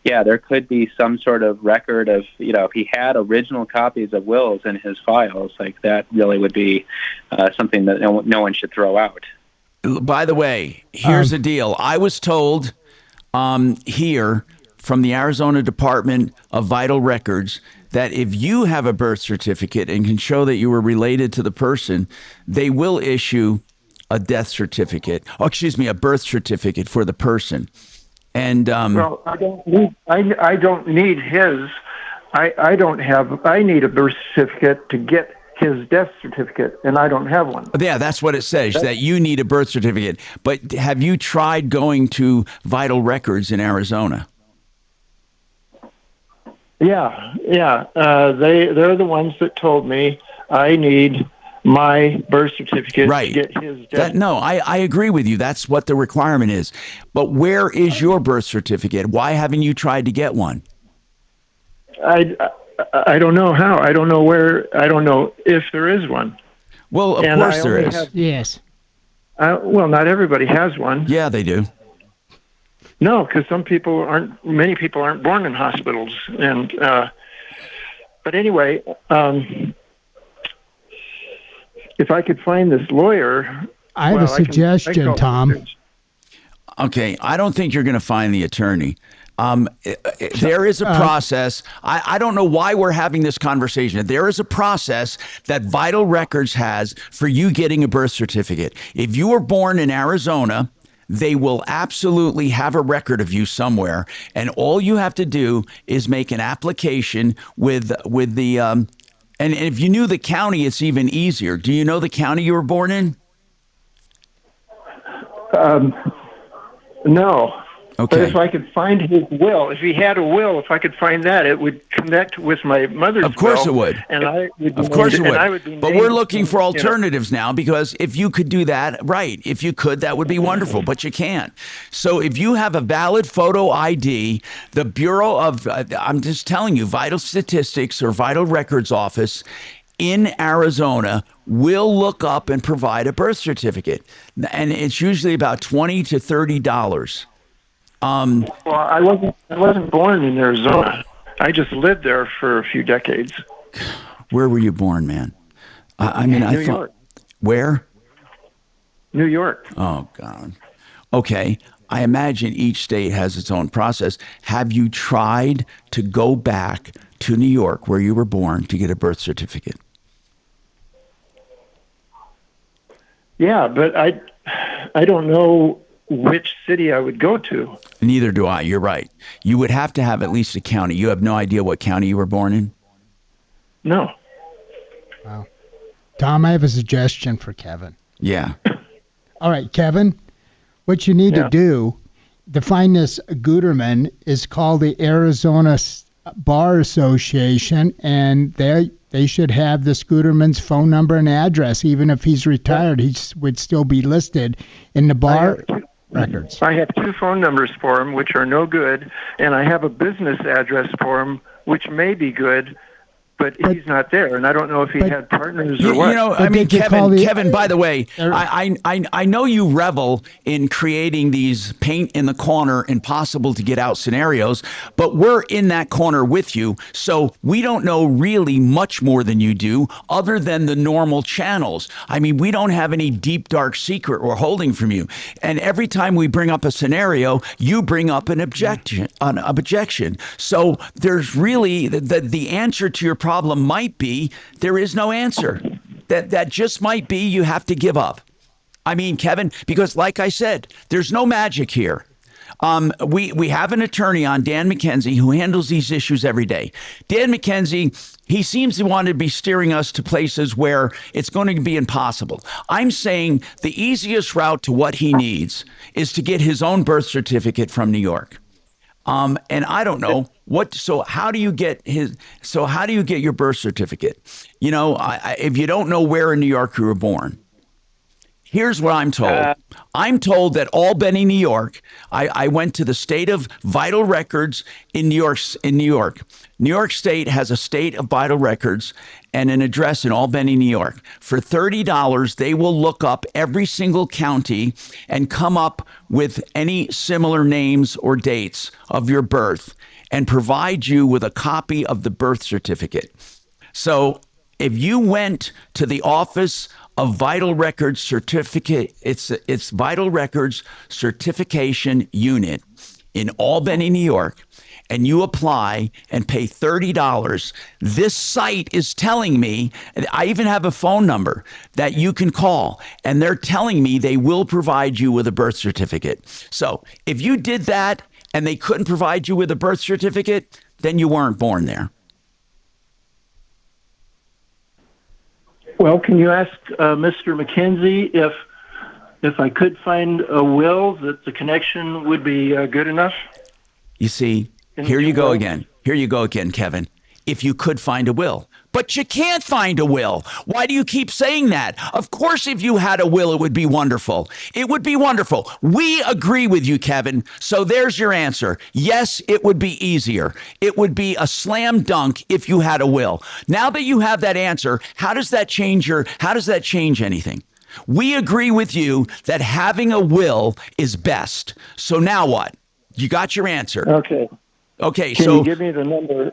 there could be some sort of record of, if he had original copies of wills in his files, like that really would be something that no one should throw out. By the way, here's the deal. I was told here from the Arizona Department of Vital Records that if you have a birth certificate and can show that you were related to the person, they will issue a death certificate. Oh, excuse me, a birth certificate for the person. And well, I don't need his. I need a birth certificate to get his death certificate, and I don't have one. Yeah, that's what it says, that you need a birth certificate. But have you tried going to Vital Records in Arizona? Yeah. They're the ones that told me I need my birth certificate to get his death. I agree with you. That's what the requirement is. But where is your birth certificate? Why haven't you tried to get one? I don't know how. I don't know where. I don't know if there is one. Well, of course there is. Yes. Well, not everybody has one. Yeah, they do. No, because many people aren't born in hospitals. And but anyway, if I could find this lawyer. I have a suggestion, Tom. Okay, I don't think you're going to find the attorney. There is a process. I don't know why we're having this conversation. There is a process that Vital Records has for you getting a birth certificate. If you were born in Arizona, they will absolutely have a record of you somewhere, and all you have to do is make an application with the And if you knew the county, it's even easier. Do you know the county you were born in? No. Okay. But if I could find his will, if he had a will, if I could find that, it would connect with my mother's will. Of course it would. And I would be Of course named, it would. and I would be But named, we're looking for you know. alternatives now, because if you could do that, right, if you could, that would be wonderful, but you can't. So if you have a valid photo ID, the Bureau of, I'm just telling you, Vital Statistics or Vital Records Office in Arizona will look up and provide a birth certificate. And it's usually about $20 to $30. Well, I wasn't born in Arizona. I just lived there for a few decades. Where were you born, man? I mean, I New thought. York. Where? New York. Oh, God. Okay. I imagine each state has its own process. Have you tried to go back to New York, where you were born, to get a birth certificate? Yeah, but I don't know which city I would go to. Neither do I. You're right. You would have to have at least a county. You have no idea what county you were born in? No. Wow. Tom, I have a suggestion for Kevin. Yeah. All right, Kevin, what you need to do to find this Guterman is called the Arizona Bar Association, and they should have this Guterman's phone number and address. Even if he's retired, he would still be listed in the bar records. I have 2 phone numbers for him, which are no good, and I have a business address for him, which may be good, but he's not there, and I don't know if he had partners or what. You know, I mean, Kevin, by the way, I know you revel in creating these paint in the corner, impossible to get out scenarios, but we're in that corner with you, so we don't know really much more than you do, other than the normal channels. I mean, we don't have any deep, dark secret we're holding from you. And every time we bring up a scenario, you bring up an objection. So there's really, the answer to your problem might be there is no answer. That just might be you have to give up. I mean, Kevin, because like I said, there's no magic here. We have an attorney on, Dan McKenzie, who handles these issues every day. Dan McKenzie, he seems to want to be steering us to places where it's going to be impossible. I'm saying the easiest route to what he needs is to get his own birth certificate from New York. And I don't know so how do you get your birth certificate? You know, if you don't know where in New York you were born, here's what I'm told. I'm told that Albany, New York, I went to the state of vital records in New York. New York State has a state of vital records and an address in Albany, New York. For $30, they will look up every single county and come up with any similar names or dates of your birth and provide you with a copy of the birth certificate. So if you went to the Office of Vital Records Certificate, it's Vital Records Certification Unit in Albany, New York, and you apply and pay $30, this site is telling me, I even have a phone number that you can call, and they're telling me they will provide you with a birth certificate. So if you did that and they couldn't provide you with a birth certificate, then you weren't born there. Well, can you ask Mr. McKenzie if I could find a will that the connection would be good enough? You see, here you go again. Here you go again, Kevin. If you could find a will. But you can't find a will. Why do you keep saying that? Of course, if you had a will, it would be wonderful. It would be wonderful. We agree with you, Kevin. So there's your answer. Yes, it would be easier. It would be a slam dunk if you had a will. Now that you have that answer, how does that change anything? We agree with you that having a will is best. So now what? You got your answer. Okay, Can so you give me the number?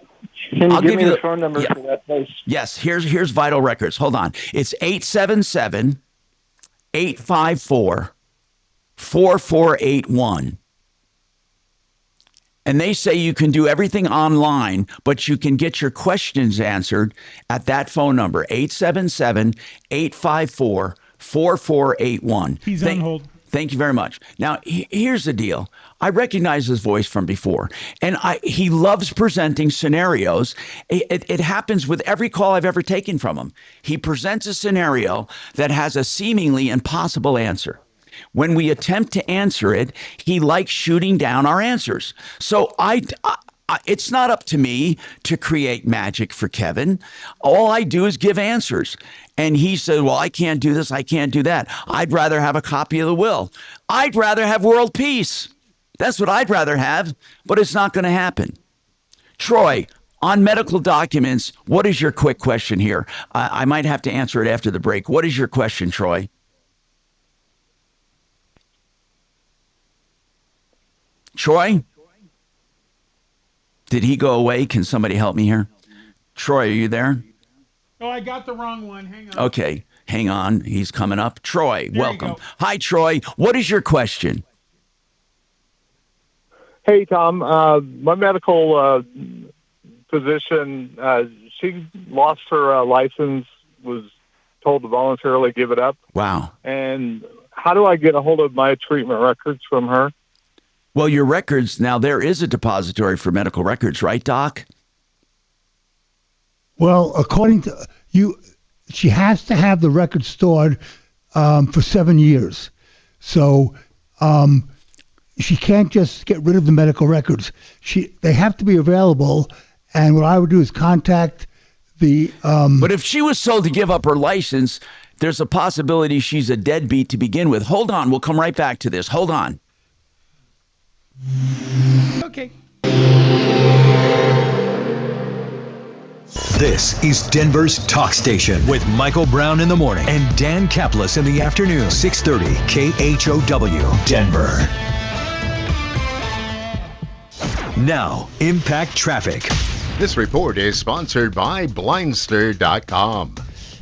Can you give me the phone number for that place? Yes, here's Vital Records. Hold on. It's 877-854-4481. And they say you can do everything online, but you can get your questions answered at that phone number, 877-854-4481. He's on hold. Thank you very much. Now, here's the deal. I recognize his voice from before, and he loves presenting scenarios. It happens with every call I've ever taken from him. He presents a scenario that has a seemingly impossible answer. When we attempt to answer it, he likes shooting down our answers. So it's not up to me to create magic for Kevin. All I do is give answers. And he said, well, I can't do this. I can't do that. I'd rather have a copy of the will. I'd rather have world peace. That's what I'd rather have, but it's not going to happen. Troy, on medical documents, what is your quick question here? I might have to answer it after the break. What is your question, Troy? Troy? Did he go away? Can somebody help me here? Troy, are you there? Oh, I got the wrong one. Hang on. Okay, hang on. He's coming up. Troy, welcome. Hi, Troy. What is your question? Hey, Tom. My medical physician, she lost her license, was told to voluntarily give it up. Wow. And how do I get a hold of my treatment records from her? Well, your records, now there is a depository for medical records, right, Doc? Well, according to you, she has to have the record stored for 7 years. So she can't just get rid of the medical records. They have to be available. And what I would do is contact the... But if she was told to give up her license, there's a possibility she's a deadbeat to begin with. Hold on. We'll come right back to this. Hold on. Okay. This is Denver's Talk Station with Michael Brown in the morning and Dan Kaplis in the afternoon. 630 KHOW, Denver. Now, Impact Traffic. This report is sponsored by Blindster.com.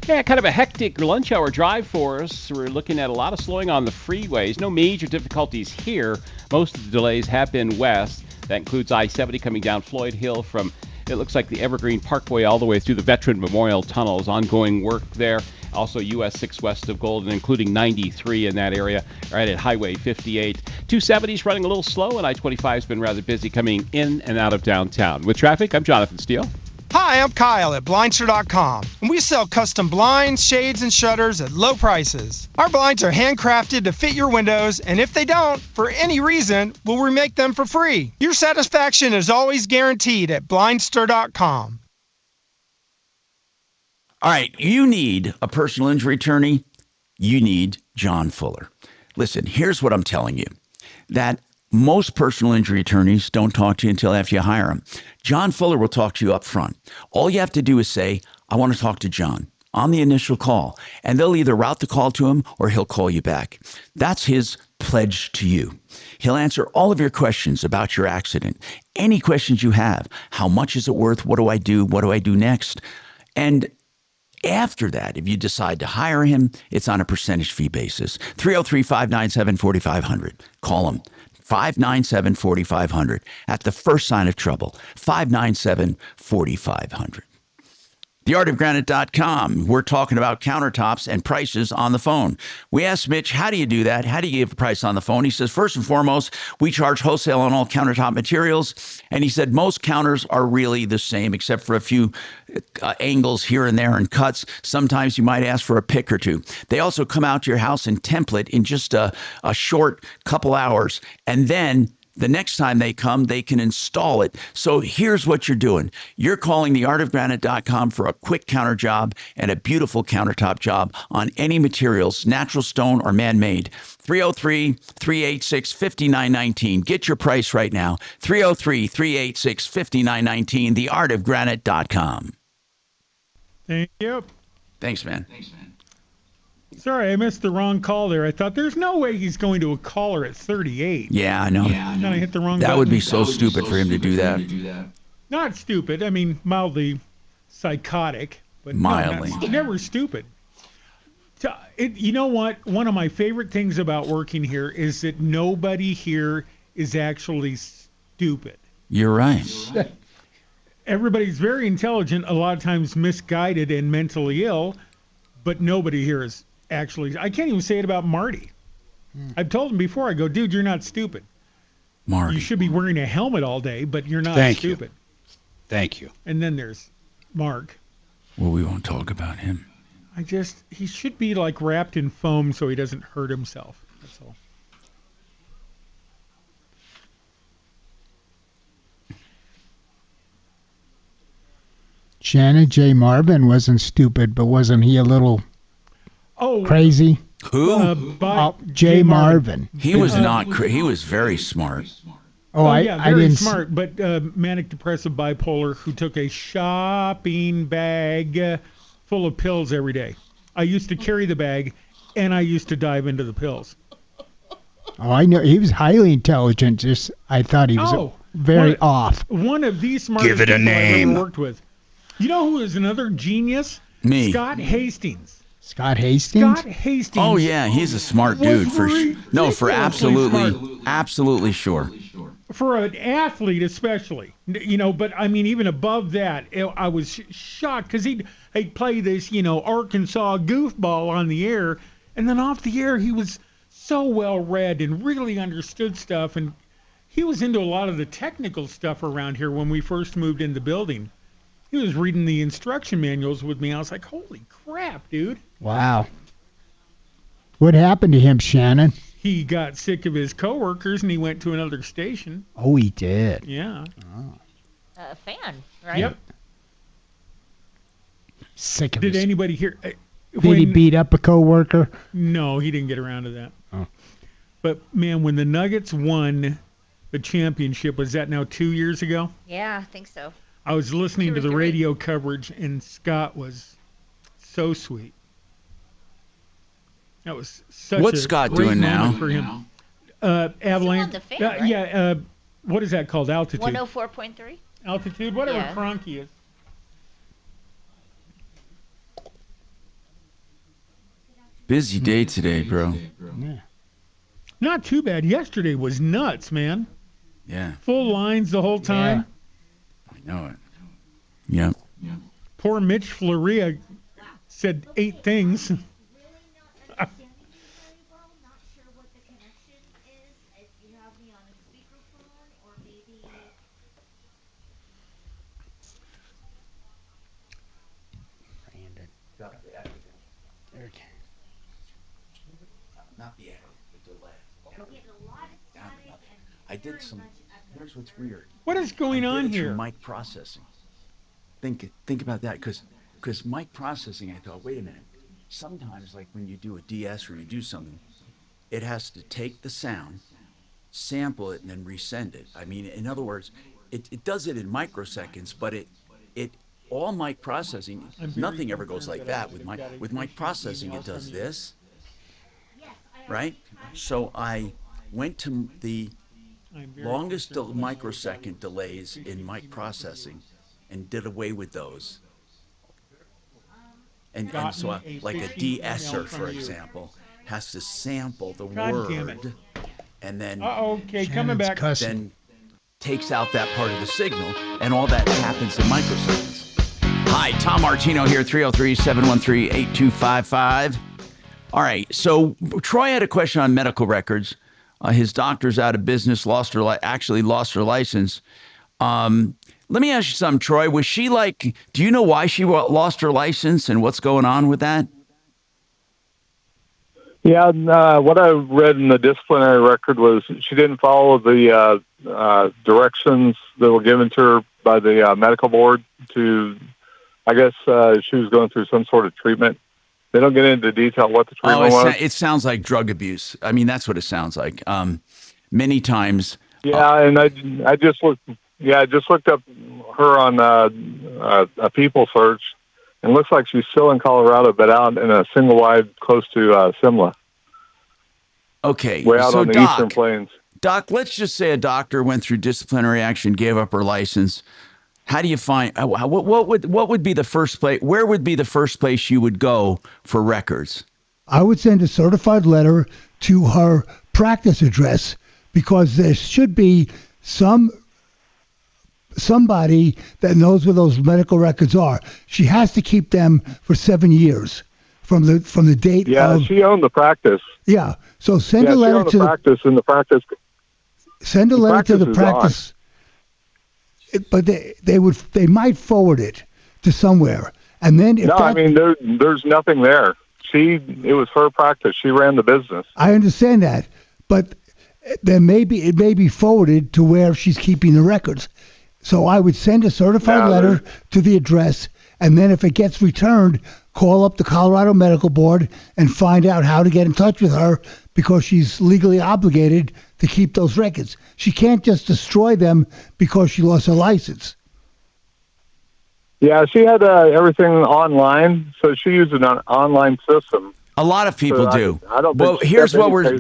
Yeah, kind of a hectic lunch hour drive for us. We're looking at a lot of slowing on the freeways. No major difficulties here. Most of the delays have been west. That includes I-70 coming down Floyd Hill from, it looks like, the Evergreen Parkway all the way through the Veteran Memorial Tunnels. Ongoing work there. Also US 6 west of Golden, including 93 in that area, right at Highway 58. 270's running a little slow, and I-25's been rather busy coming in and out of downtown. With traffic, I'm Jonathan Steele. Hi, I'm Kyle at Blindster.com, and we sell custom blinds, shades, and shutters at low prices. Our blinds are handcrafted to fit your windows, and if they don't, for any reason, we'll remake them for free. Your satisfaction is always guaranteed at Blindster.com. All right, you need a personal injury attorney. You need John Fuller. Listen, here's what I'm telling you. That most personal injury attorneys don't talk to you until after you hire them. John Fuller will talk to you up front. All you have to do is say, I want to talk to John on the initial call, and they'll either route the call to him or he'll call you back. That's his pledge to you. He'll answer all of your questions about your accident, any questions you have. How much is it worth? What do I do? What do I do next? And after that, if you decide to hire him, it's on a percentage fee basis. 303-597-4500. Call him. 597-4500. At the first sign of trouble, 597-4500. TheArtOfGranite.com. We're talking about countertops and prices on the phone. We asked Mitch, how do you do that? How do you give a price on the phone? He says, first and foremost, we charge wholesale on all countertop materials. And he said most counters are really the same, except for a few angles here and there and cuts. Sometimes you might ask for a pick or two. They also come out to your house and template in just a short couple hours. And then the next time they come, they can install it. So here's what you're doing. You're calling theartofgranite.com for a quick counter job and a beautiful countertop job on any materials, natural stone or man-made. 303-386-5919. Get your price right now. 303-386-5919. Theartofgranite.com. Thank you. Thanks, man. Sorry, I missed the wrong call there. I thought there's no way he's going to a caller at 38. Yeah, I know. Then I hit the wrong That button. would be so stupid for him to do that. Not stupid. I mean, mildly psychotic. But Mildly. No, never stupid. You know what? One of my favorite things about working here is that nobody here is actually stupid. You're right. Everybody's very intelligent, a lot of times misguided and mentally ill, but nobody here is actually. I can't even say it about Marty. I've told him before, I go, dude, you're not stupid. Mark. You should be wearing a helmet all day, but you're not Thank stupid. Thank you. And then there's Mark. Well, we won't talk about him. He should be like wrapped in foam so he doesn't hurt himself. That's all. Shannon J. Marvin wasn't stupid, but wasn't he a little crazy? Who? J. Marvin. He was not. He was very smart. I very didn't. smart, but manic depressive bipolar who took a shopping bag full of pills every day. I used to carry the bag, and I used to dive into the pills. Oh, I know he was highly intelligent. Just I thought he was very off. One of the smartest Give it a people I've name. ever worked with. You know who is another genius? Me. Scott Hastings. Scott Hastings. Scott Hastings. Oh yeah, he's a smart dude for absolutely sure. For an athlete, especially, but I mean, even above that, I was shocked because he'd play this, Arkansas goofball on the air, and then off the air, he was so well read and really understood stuff, and he was into a lot of the technical stuff around here when we first moved in the building. He was reading the instruction manuals with me. I was like, holy crap, dude. Wow. What happened to him, Shannon? He got sick of his coworkers and he went to another station. Oh, he did. Yeah. A fan, right? Yep. Sick of Did anybody hear? Did he beat up a coworker? No, he didn't get around to that. Oh. But man, when the Nuggets won the championship, was that now 2 years ago? Yeah, I think so. I was listening 2 to or the 3. radio coverage, and Scott was so sweet. That was such What's a Scott great doing moment now? for him. Avalanche. the fan, right? Yeah. What is that called? Altitude. 104.3. Altitude. Whatever Yeah. Cronky is. Busy day today, bro. Yeah. Not too bad. Yesterday was nuts, man. Yeah, Full lines the whole time. I know it. Yep. Poor Mitch Floria said 8 things. Not the echo, the delay. I did some. Here's what's weird. What is going I did on it through here? mic processing. Think about that, because mic processing. I thought, wait a minute. Sometimes, like when you do a DS or you do something, it has to take the sound, sample it, and then resend it. I mean, in other words, it does it in microseconds, but it all mic processing. Nothing ever goes like that with mic processing. It does this. Right? So I went to the longest microsecond delays in mic processing and did away with those. And so like a de-esser, for example, has to sample the word and then Okay, coming back. then takes out that part of the signal, and all that happens in microseconds. Hi, Tom Martino here, 303-713-8255. All right, so Troy had a question on medical records. His doctor's out of business, lost her license. Let me ask you something, Troy. Was she do you know why she lost her license and what's going on with that? Yeah, what I read in the disciplinary record was she didn't follow the directions that were given to her by the medical board to, I guess she was going through some sort of treatment. They don't get into detail what the treatment was. It sounds like drug abuse. I mean, that's what it sounds like. Many times. Yeah, and I just looked. Yeah, I just looked up her on a people search, and it looks like she's still in Colorado, but out in a single wide close to Simla. Okay, way out so on the Eastern Plains. Doc, let's just say a doctor went through disciplinary action, gave up her license. How do you find what would be the first place? Where would be the first place you would go for records? I would send a certified letter to her practice address because there should be somebody that knows where those medical records are. She has to keep them for 7 years from the date. Yeah, she owned the practice. Yeah, so send a letter to the practice, and the practice. Send a letter to the practice. But they might forward it to somewhere, and then if I mean there's nothing there. It was her practice. She ran the business. I understand that, but then maybe it may be forwarded to where she's keeping the records. So I would send a certified letter to the address, and then if it gets returned, call up the Colorado Medical Board and find out how to get in touch with her, because she's legally obligated to keep those records. She can't just destroy them because she lost her license. Yeah, she had everything online, so she used an online system. A lot of people do. I don't. Well, here's what we're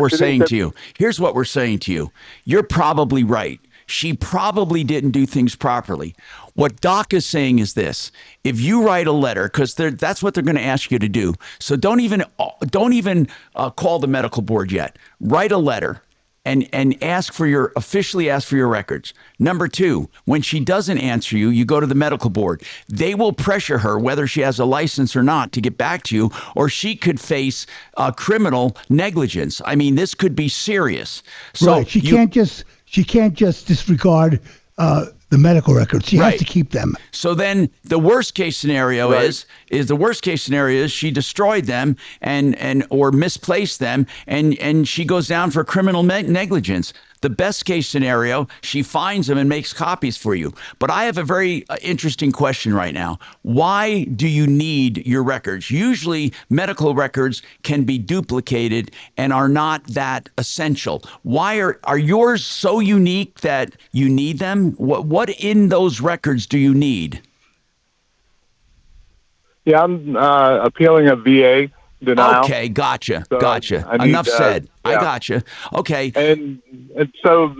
saying to you. Here's what we're saying to you. You're probably right. She probably didn't do things properly. What Doc is saying is this: if you write a letter, because that's what they're going to ask you to do. So don't even call the medical board yet. Write a letter and officially ask for your records. Number 2, when she doesn't answer you, you go to the medical board. They will pressure her, whether she has a license or not, to get back to you, or she could face criminal negligence. I mean, this could be serious. So right. She can't just disregard the medical records. She has to keep them. So then the worst case scenario is she destroyed them or misplaced them, and she goes down for criminal negligence. The best case scenario, she finds them and makes copies for you. But I have a very interesting question right now. Why do you need your records? Usually medical records can be duplicated and are not that essential. Why are yours so unique that you need them? What in those records do you need? Yeah, I'm appealing a VA denial. Okay, gotcha. Enough said. I gotcha. Okay. And so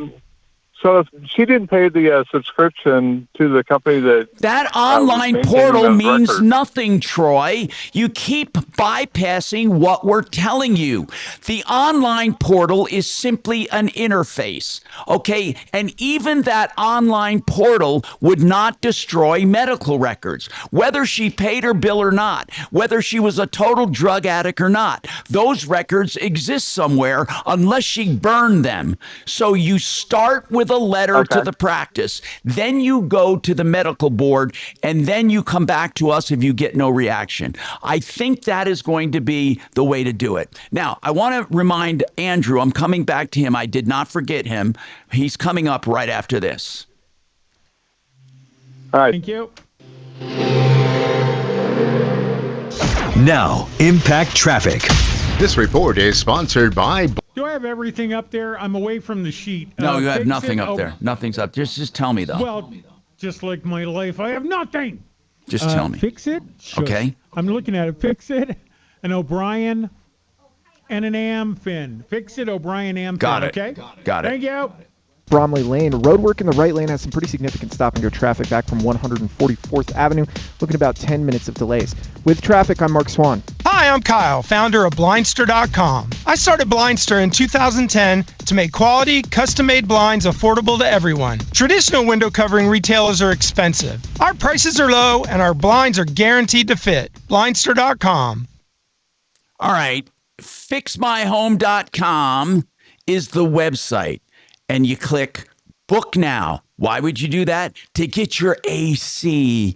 if she didn't pay the subscription to the company that online portal means nothing, Troy. You keep bypassing what we're telling you. The online portal is simply an interface, okay? And even that online portal would not destroy medical records, whether she paid her bill or not, whether she was a total drug addict or not. Those records exist somewhere unless she burned them. So you start with a letter to the practice, then you go to the medical board, and then you come back to us if you get no reaction. I think that is going to be the way to do it. Now, I want to remind Andrew, I'm coming back to him. I did not forget him. He's coming up right after this. All right. Thank you. Now, Impact Traffic. This report is sponsored by... Do I have everything up there? I'm away from the sheet. No, you have nothing up there. Nothing's up. Just tell me, though. Well, just like my life, I have nothing. Just tell me. Fix it. Shush. Okay. I'm looking at it. Fix it. An O'Brien and an Amfin. Fix it, O'Brien, Amfin. Got it. Okay. Got it. Thank you. Bromley Lane. Roadwork in the right lane has some pretty significant stop-and-go traffic back from 144th Avenue, looking about 10 minutes of delays. With traffic, I'm Mark Swan. Hi, I'm Kyle, founder of Blindster.com. I started Blindster in 2010 to make quality, custom-made blinds affordable to everyone. Traditional window covering retailers are expensive. Our prices are low, and our blinds are guaranteed to fit. Blindster.com. All right. FixMyHome.com is the website. And you click book now. Why would you do that? To get your AC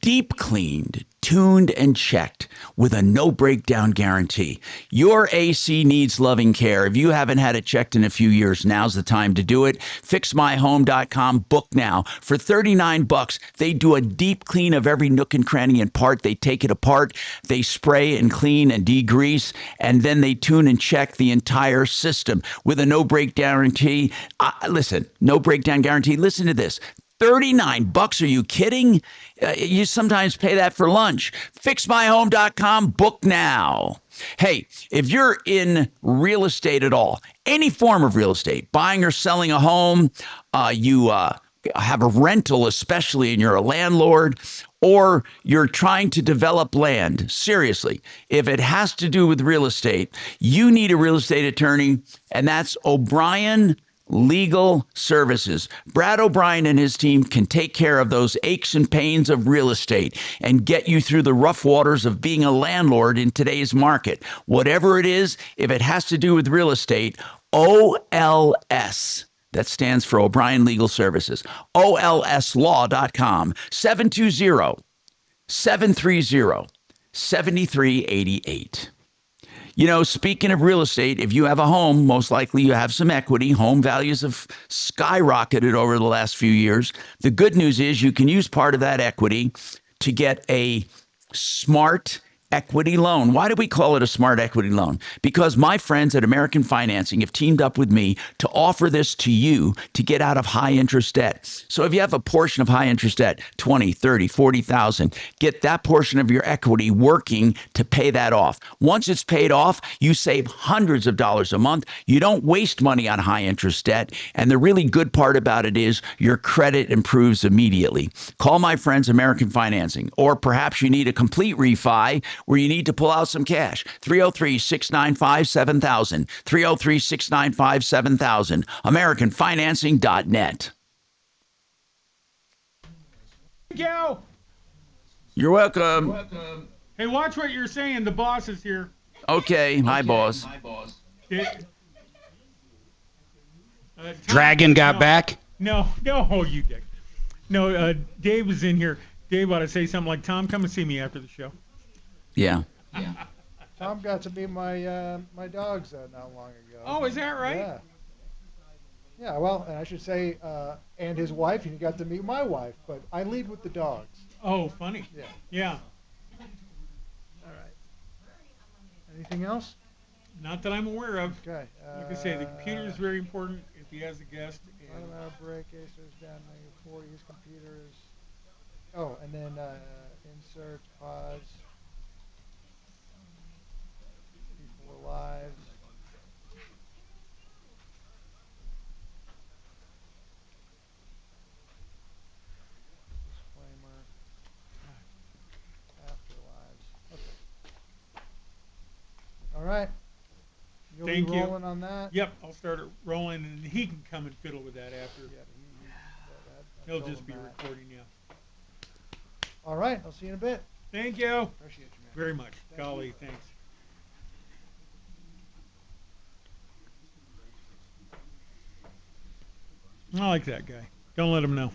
deep cleaned, tuned, and checked with a no breakdown guarantee. Your AC needs loving care. If you haven't had it checked in a few years, now's the time to do it. FixMyHome.com, book now. For $39, they do a deep clean of every nook and cranny and part. They take it apart, they spray and clean and degrease, and then they tune and check the entire system with a no breakdown guarantee. Listen, no breakdown guarantee. Listen to this. $39? Are you kidding? You sometimes pay that for lunch. FixMyHome.com, book now. Hey, if you're in real estate at all, any form of real estate, buying or selling a home, you have a rental, especially, and you're a landlord, or you're trying to develop land, seriously, if it has to do with real estate, you need a real estate attorney, and that's O'Brien Legal Services. Brad O'Brien and his team can take care of those aches and pains of real estate and get you through the rough waters of being a landlord in today's market. Whatever it is, if it has to do with real estate, OLS. That stands for O'Brien Legal Services. OLSlaw.com. 720-730-7388. You know, speaking of real estate, if you have a home, most likely you have some equity. Home values have skyrocketed over the last few years. The good news is you can use part of that equity to get a smart equity loan. Why do we call it a smart equity loan? Because my friends at American Financing have teamed up with me to offer this to you to get out of high interest debt. So if you have a portion of high interest debt, 20, 30, 40,000, get that portion of your equity working to pay that off. Once it's paid off, you save hundreds of dollars a month. You don't waste money on high interest debt. And the really good part about it is your credit improves immediately. Call my friends American Financing, or perhaps you need a complete refi where you need to pull out some cash. 303-695-7000. 303-695-7000. AmericanFinancing.net. Thank you. You're welcome. Hey, watch what you're saying. The boss is here. Okay. Hi, boss. Dragon got back? No, you dick. No, Dave was in here. Dave ought to say something like, Tom, come and see me after the show. Yeah. Tom got to meet my my dogs not long ago. Oh, is that right? Yeah. Yeah, well, and I should say, and his wife, and he got to meet my wife, but I lead with the dogs. Oh, funny. Yeah. Yeah. All right. Anything else? Not that I'm aware of. Okay. Like I say, the computer is very important if he has a guest. And break, Acer's down -4, use computers. Oh, and then insert, pause. Lives. Disclaimer. After lives. Okay. All right. You'll Thank be you. rolling on that? Yep, I'll start it rolling, and he can come and fiddle with that after. Yeah, He'll just be recording, yeah. All right, I'll see you in a bit. Thank you. Appreciate you, man. Very much. Golly, thanks. I like that guy. Don't let him know.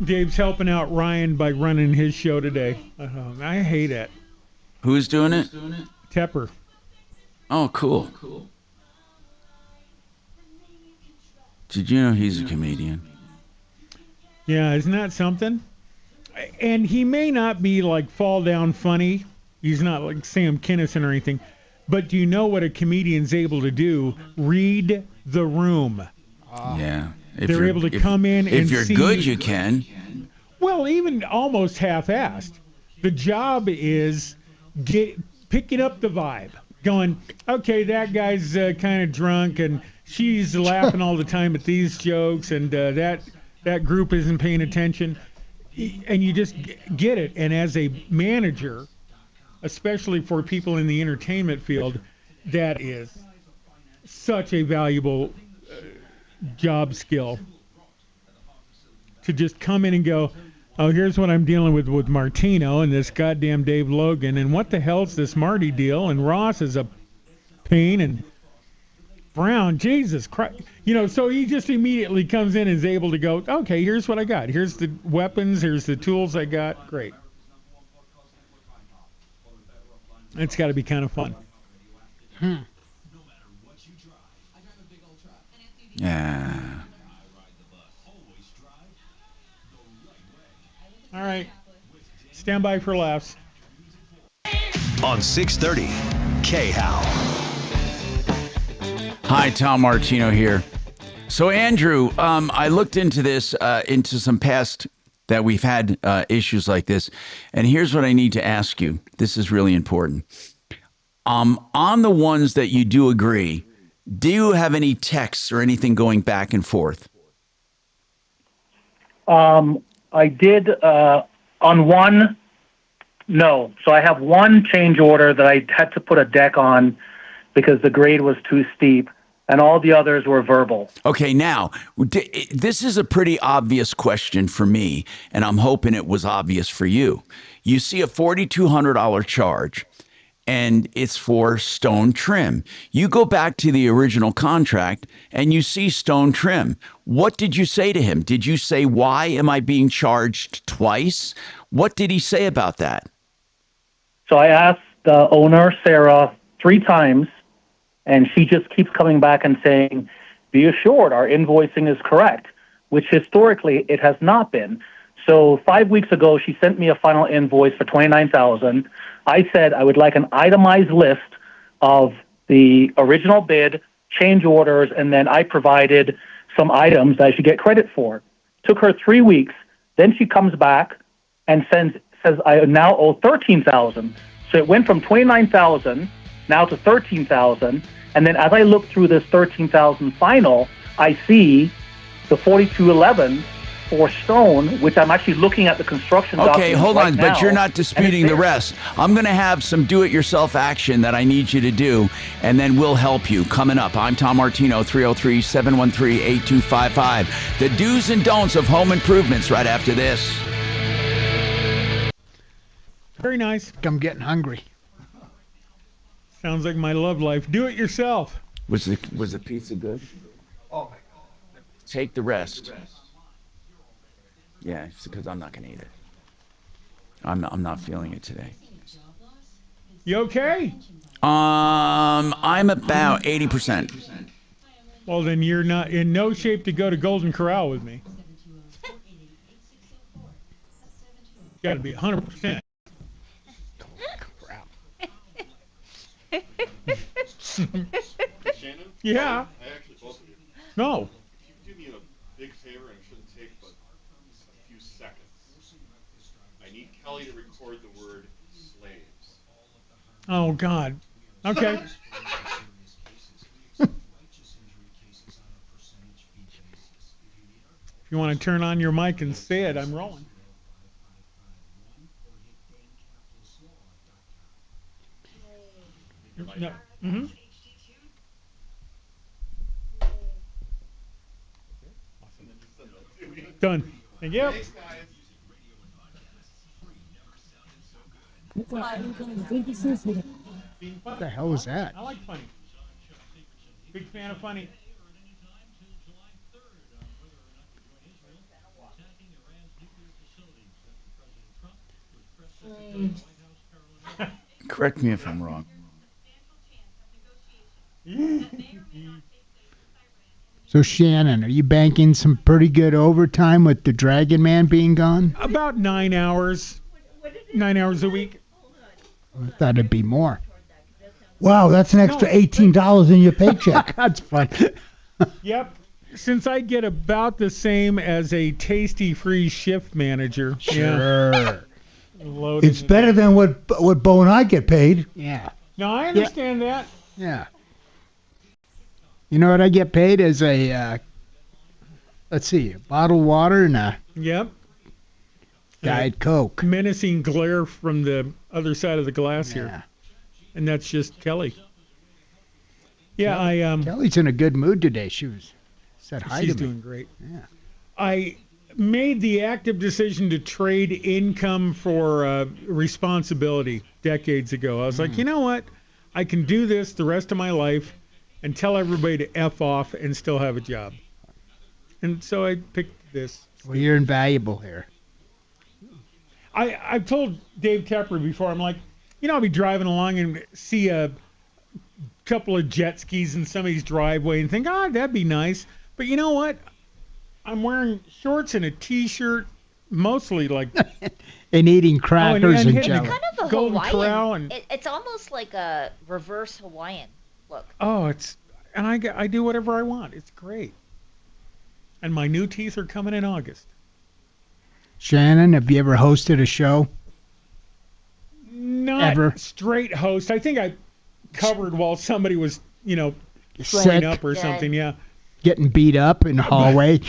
Dave's helping out Ryan by running his show today. I hate it. Who's doing it? Tepper. Oh, cool. Did you know he's a comedian? Yeah, isn't that something? And he may not be like fall down funny. He's not like Sam Kinison or anything. But do you know what a comedian's able to do? Read the room. Yeah. They're able to come in and if you're see. good, you can. Well, even almost half-assed. The job is picking up the vibe. Going, okay, that guy's kind of drunk, and she's laughing all the time at these jokes, and that group isn't paying attention. And you just get it. And as a manager, especially for people in the entertainment field, that is such a valuable job skill. To just come in and go, oh, here's what I'm dealing with Martino and this goddamn Dave Logan, and what the hell's this Marty deal? And Ross is a pain, and Brown, Jesus Christ. You know, so he just immediately comes in and is able to go, okay, here's what I got. Here's the weapons. Here's the tools I got. Great. It's got to be kind of fun. Yeah. All right. Stand by for laughs. On 630, K-How. Hi, Tom Martino here. So, Andrew, I looked into this, into some past that we've had issues like this. And here's what I need to ask you. This is really important. On the ones that you do agree, do you have any texts or anything going back and forth? I did on one. No, so I have one change order that I had to put a deck on because the grade was too steep, and all the others were verbal. Okay, now, this is a pretty obvious question for me, and I'm hoping it was obvious for you. You see a $4,200 charge, and it's for stone trim. You go back to the original contract, and you see stone trim. What did you say to him? Did you say, why am I being charged twice? What did he say about that? So I asked the owner, Sarah, 3 times, and she just keeps coming back and saying, be assured our invoicing is correct, which historically it has not been. So 5 weeks ago, she sent me a final invoice for $29,000. I said I would like an itemized list of the original bid, change orders, and then I provided some items that I should get credit for. Took her 3 weeks. Then she comes back and says I now owe $13,000. So it went from $29,000 now to $13,000. And then as I look through this $13,000 final, I see the $4,211 for stone, which I'm actually looking at the construction documents. Okay, hold on, right but you're not disputing the rest. I'm going to have some do-it-yourself action that I need you to do, and then we'll help you. Coming up, I'm Tom Martino, 303-713-8255. The do's and don'ts of home improvements right after this. Very nice. I'm getting hungry. Sounds like my love life. Do it yourself. Was the pizza good? Oh my God. Take the rest. Yeah, it's because I'm not going to eat it. I'm not feeling it today. You okay? I'm about 80%. Well, then you're not in no shape to go to Golden Corral with me. Got to be 100%. Shannon? Yeah. I actually, both of you. No. If you do me a big favor, and it shouldn't take but a few seconds, I need Kelly to record the word slaves. Oh, God. Okay. If you want to turn on your mic and say it, I'm rolling. No. Mm-hmm. Done. Thank you. What the hell was that? I like funny. Big fan of funny. Correct me if I'm wrong. So Shannon, are you banking some pretty good overtime with the Dragon Man being gone? About 9 hours. 9 hours a week. I thought it'd be more. Wow, that's an extra $18 in your paycheck. That's fun. Yep. Since I get about the same as a tasty free shift manager. Sure. Yeah. It's better than what Bo and I get paid. Yeah. No, I understand that. Yeah. You know what I get paid as a, let's see, a bottled water and a Diet Coke. Menacing glare from the other side of the glass here. And that's just Kelly. Yeah, Kelly's in a good mood today. She said hi to me. She's doing great. Yeah. I made the active decision to trade income for responsibility decades ago. I was like, you know what? I can do this the rest of my life and tell everybody to F off and still have a job. And so I picked this. Well, you're invaluable here. I've told Dave Tepper before, I'm like, I'll be driving along and see a couple of jet skis in somebody's driveway and think, that'd be nice. But you know what? I'm wearing shorts and a T-shirt, mostly like... and eating crackers and jelly. It's kind of a Golden Hawaiian. Corral and, It's almost like a reverse Hawaiian look. Oh, and I do whatever I want. It's great. And my new teeth are coming in August. Shannon, have you ever hosted a show? Not ever. Straight host. I think I covered while somebody was, throwing Sick. up or something. Yeah. Getting beat up in the hallway.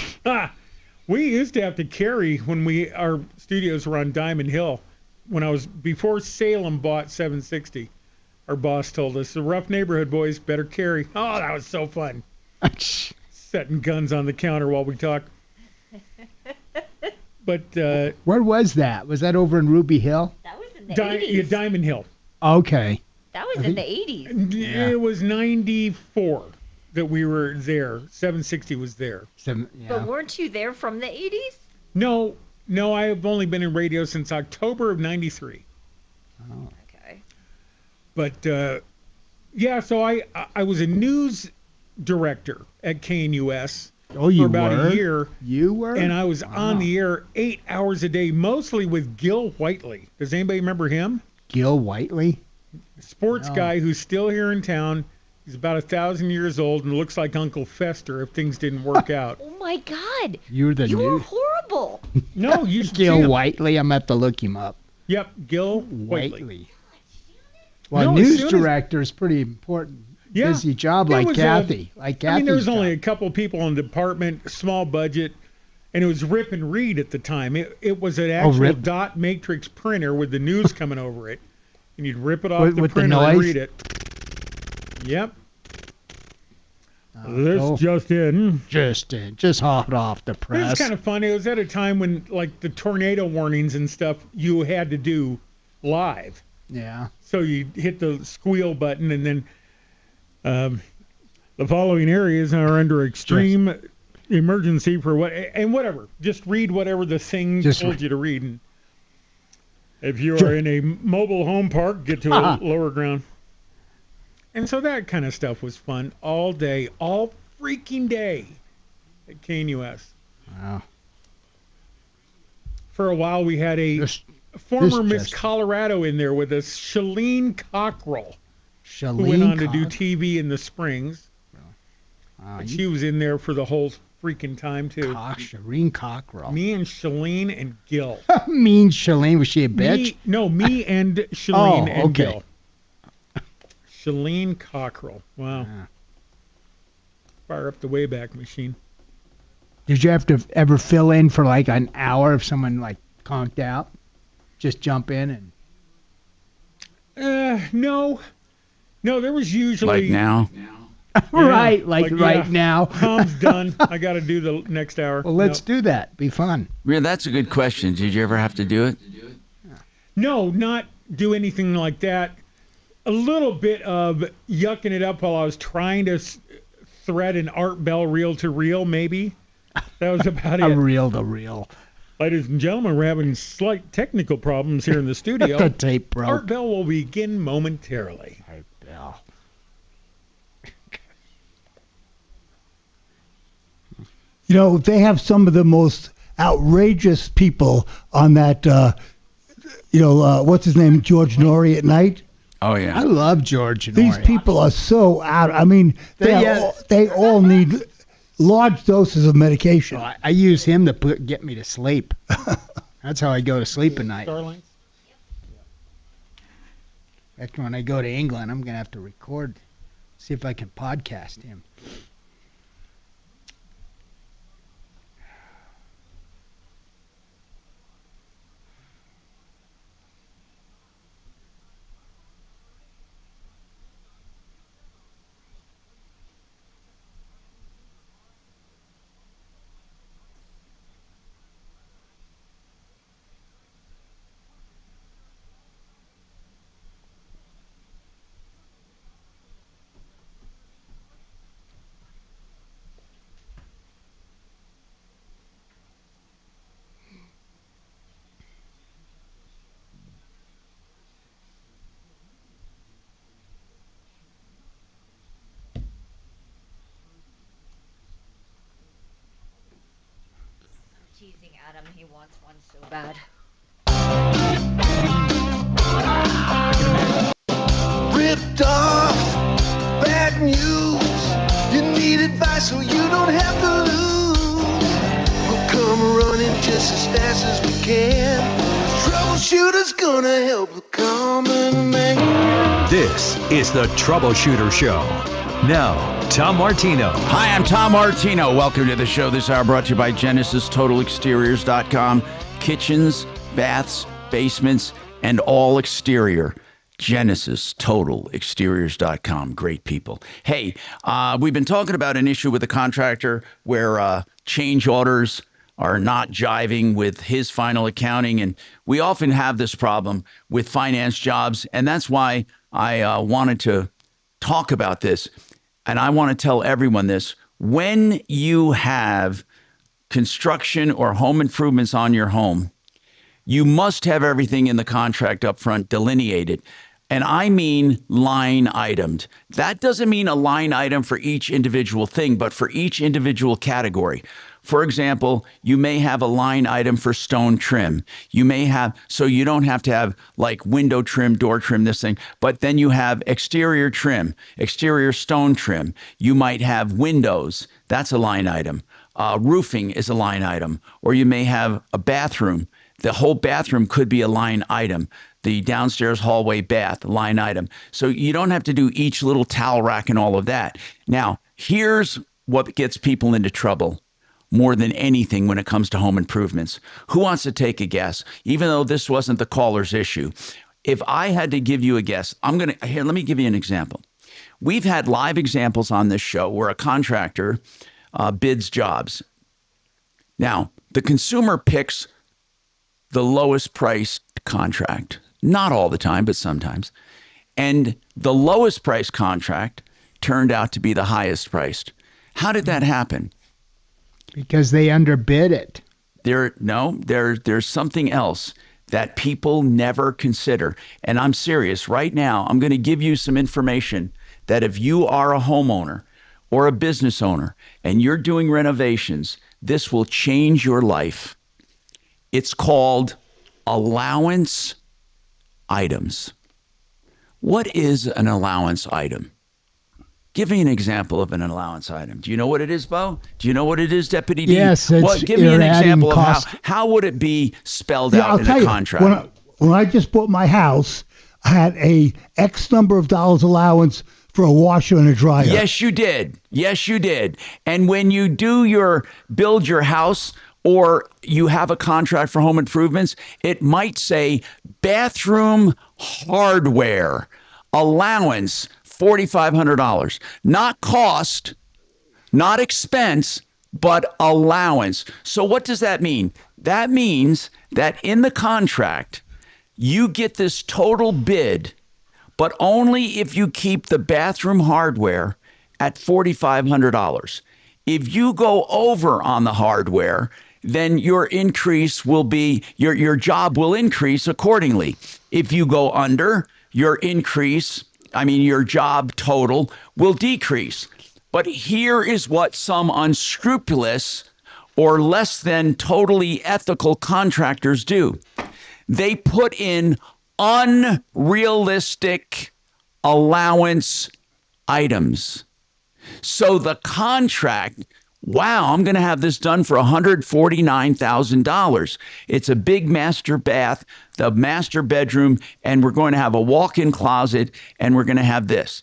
We used to have to carry when our studios were on Diamond Hill. Before Salem bought 760, our boss told us, the rough neighborhood boys better carry. Oh, that was so fun. Setting guns on the counter while we talk. But where was that? Was that over in Ruby Hill? That was in the 80s. Yeah, Diamond Hill. Okay. That was in the 80s. Yeah. It was 94 that we were there. 760 was there. But weren't you there from the 80s? No, I have only been in radio since October of 93. Oh. Okay. But, so I was a news director at KNUS for about a year. You were? And I was on the air 8 hours a day, mostly with Gil Whiteley. Does anybody remember him? Gil Whiteley? Sports guy who's still here in town. He's about 1,000 years old and looks like Uncle Fester if things didn't work out. Oh my God! You were horrible. No, you should Gil Whiteley. I'm going to have to look him up. Yep, Gil Whiteley. Well, news director is pretty important. Yeah, busy job like Kathy. There was only a couple people in the department, small budget, and it was rip and read at the time. It was an actual dot matrix printer with the news coming over it, and you'd rip it off the printer and read it. Yep. This just in. Just hot off the press. It was kind of fun. It was at a time when, like, the tornado warnings and stuff, you had to do live. Yeah. So you hit the squeal button, and then the following areas are under extreme emergency for whatever. Just read whatever the thing told you to read. And if you are in a mobile home park, get to a lower ground. And so that kind of stuff was fun all day, all freaking day at KNUS. Wow. For a while, we had a former Miss Colorado in there with us, Shalene Cockrell, who went on to do TV in the Springs. And she was in there for the whole freaking time, too. Shalene Cockrell. Me and Shalene and Gil. Mean Shalene, was she a bitch? Me and Shalene and Gil. Shalene Cockrell. Wow. Yeah. Fire up the Wayback Machine. Did you have to ever fill in for like an hour if someone like conked out? Just jump in and... No. No, there was usually... Like now? Right, right now. Tom's done. I got to do the next hour. Well, let's do that. Be fun. Yeah, that's a good question. Did you ever have to do it? No, not do anything like that. A little bit of yucking it up while I was trying to thread an Art Bell reel-to-reel, maybe. That was about it. A reel-to-reel. Ladies and gentlemen, we're having slight technical problems here in the studio. The tape broke. Art Bell will begin momentarily. Art Bell. You know, they have some of the most outrageous people on that, what's his name, George Norrie at night? Oh, yeah. I love George Norrie. These people are so out. I mean, they all need large doses of medication. Well, I use him to get me to sleep. That's how I go to sleep at night. Starlink? After when I go to England, I'm going to have to record, see if I can podcast him. Teasing Adam, he wants one so bad. Ripped off, bad news. You need advice so you don't have to lose. We'll come running just as fast as we can. Troubleshooter's gonna help the common man. This is the Troubleshooter Show. Now, Tom Martino. Hi, I'm Tom Martino. Welcome to the show this hour, brought to you by GenesisTotalExteriors.com. Kitchens, baths, basements, and all exterior. GenesisTotalExteriors.com. Great people. Hey, we've been talking about an issue with a contractor where change orders are not jiving with his final accounting. And we often have this problem with finance jobs. And that's why I wanted to talk about this. And I want to tell everyone this. When you have construction or home improvements on your home, you must have everything in the contract up front delineated. And I mean line itemed. That doesn't mean a line item for each individual thing, but for each individual category. For example, you may have a line item for stone trim. You may have, so you don't have to have like window trim, door trim, this thing, but then you have exterior trim, exterior stone trim. You might have windows. That's a line item. Roofing is a line item. Or you may have a bathroom. The whole bathroom could be a line item. The downstairs hallway bath, line item. So you don't have to do each little towel rack and all of that. Now, here's what gets people into trouble more than anything when it comes to home improvements. Who wants to take a guess? Even though this wasn't the caller's issue. If I had to give you a guess, let me give you an example. We've had live examples on this show where a contractor bids jobs. Now, the consumer picks the lowest priced contract. Not all the time, but sometimes. And the lowest priced contract turned out to be the highest priced. How did that happen? Because they underbid it. There's something else that people never consider. And I'm serious. Right now, I'm going to give you some information that if you are a homeowner or a business owner and you're doing renovations, this will change your life. It's called allowance items. What is an allowance item? Give me an example of an allowance item. Do you know what it is, Bo? Do you know what it is, Deputy D? Yes. Give me an example of how would it be spelled out in a contract? When I just bought my house, I had a X number of dollars allowance for a washer and a dryer. Yes, you did. Yes, you did. And when you build your house or you have a contract for home improvements, it might say bathroom hardware allowance $4,500, not cost, not expense, but allowance. So what does that mean? That means that in the contract, you get this total bid, but only if you keep the bathroom hardware at $4,500. If you go over on the hardware, then your increase will be, your job will increase accordingly. If you go under, your job total will decrease. But here is what some unscrupulous or less than totally ethical contractors do. They put in unrealistic allowance items. So the contract, wow, I'm going to have this done for $149,000. It's a big master bath, the master bedroom, and we're going to have a walk-in closet, and we're going to have this.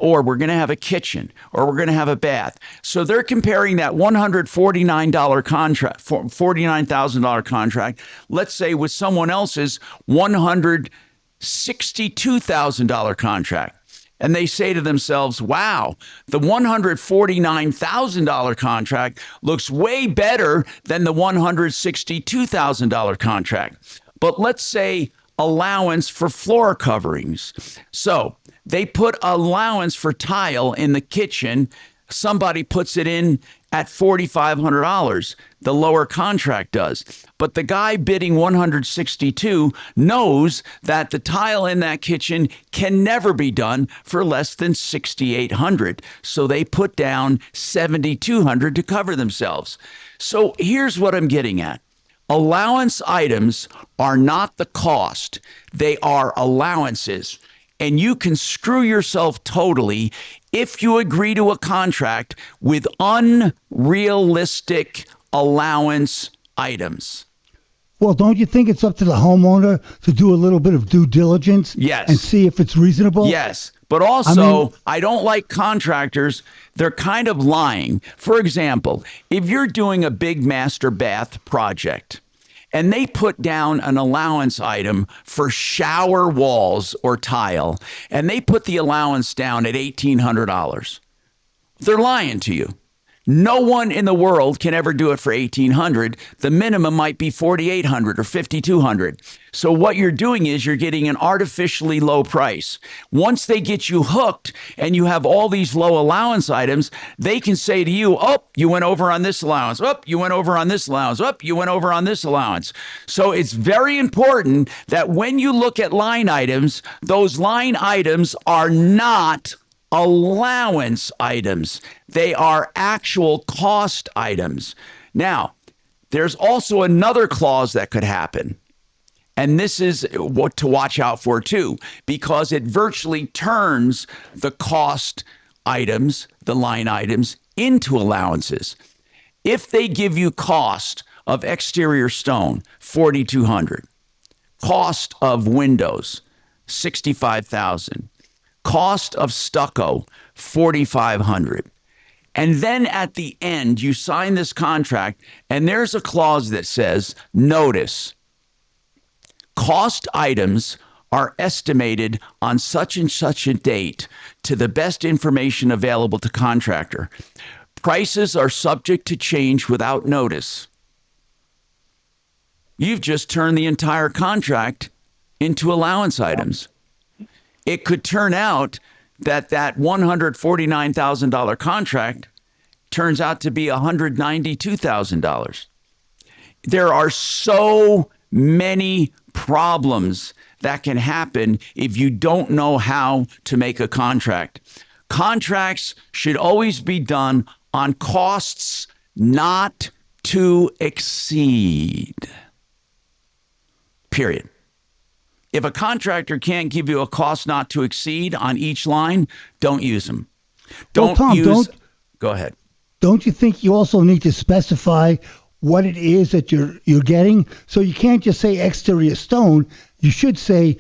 Or we're going to have a kitchen, or we're going to have a bath. So they're comparing that $49,000 contract, let's say, with someone else's $162,000 contract. And they say to themselves, wow, the $149,000 contract looks way better than the $162,000 contract. But let's say allowance for floor coverings. So they put allowance for tile in the kitchen. Somebody puts it in at $4,500. The lower contract does. But the guy bidding $162,000 knows that the tile in that kitchen can never be done for less than $6,800. So they put down $7,200 to cover themselves. So here's what I'm getting at. Allowance items are not the cost. They are allowances. And you can screw yourself totally if you agree to a contract with unrealistic allowance items. Well, don't you think it's up to the homeowner to do a little bit of due diligence? Yes. And see if it's reasonable? Yes. But also, I don't like contractors. They're kind of lying. For example, if you're doing a big master bath project and they put down an allowance item for shower walls or tile, and they put the allowance down at $1,800, they're lying to you. No one in the world can ever do it for $1,800. The minimum might be $4,800 or $5,200. So what you're doing is you're getting an artificially low price. Once they get you hooked and you have all these low allowance items, they can say to you, oh, you went over on this allowance. Oh, you went over on this allowance. Oh, you went over on this allowance. So it's very important that when you look at line items, those line items are not allowance items. They are actual cost items. Now, there's also another clause that could happen. And this is what to watch out for too, because it virtually turns the cost items, the line items, into allowances. If they give you cost of exterior stone, $4,200, cost of windows, $65,000, cost of stucco, $4,500. And then at the end, you sign this contract, and there's a clause that says, notice, cost items are estimated on such and such a date to the best information available to contractor. Prices are subject to change without notice. You've just turned the entire contract into allowance items. It could turn out that $149,000 contract turns out to be $192,000. There are so many problems that can happen if you don't know how to make a contract. Contracts should always be done on costs not to exceed. Period. If a contractor can't give you a cost not to exceed on each line, don't use them. Go ahead. Don't you think you also need to specify what it is that you're getting? So you can't just say exterior stone. You should say,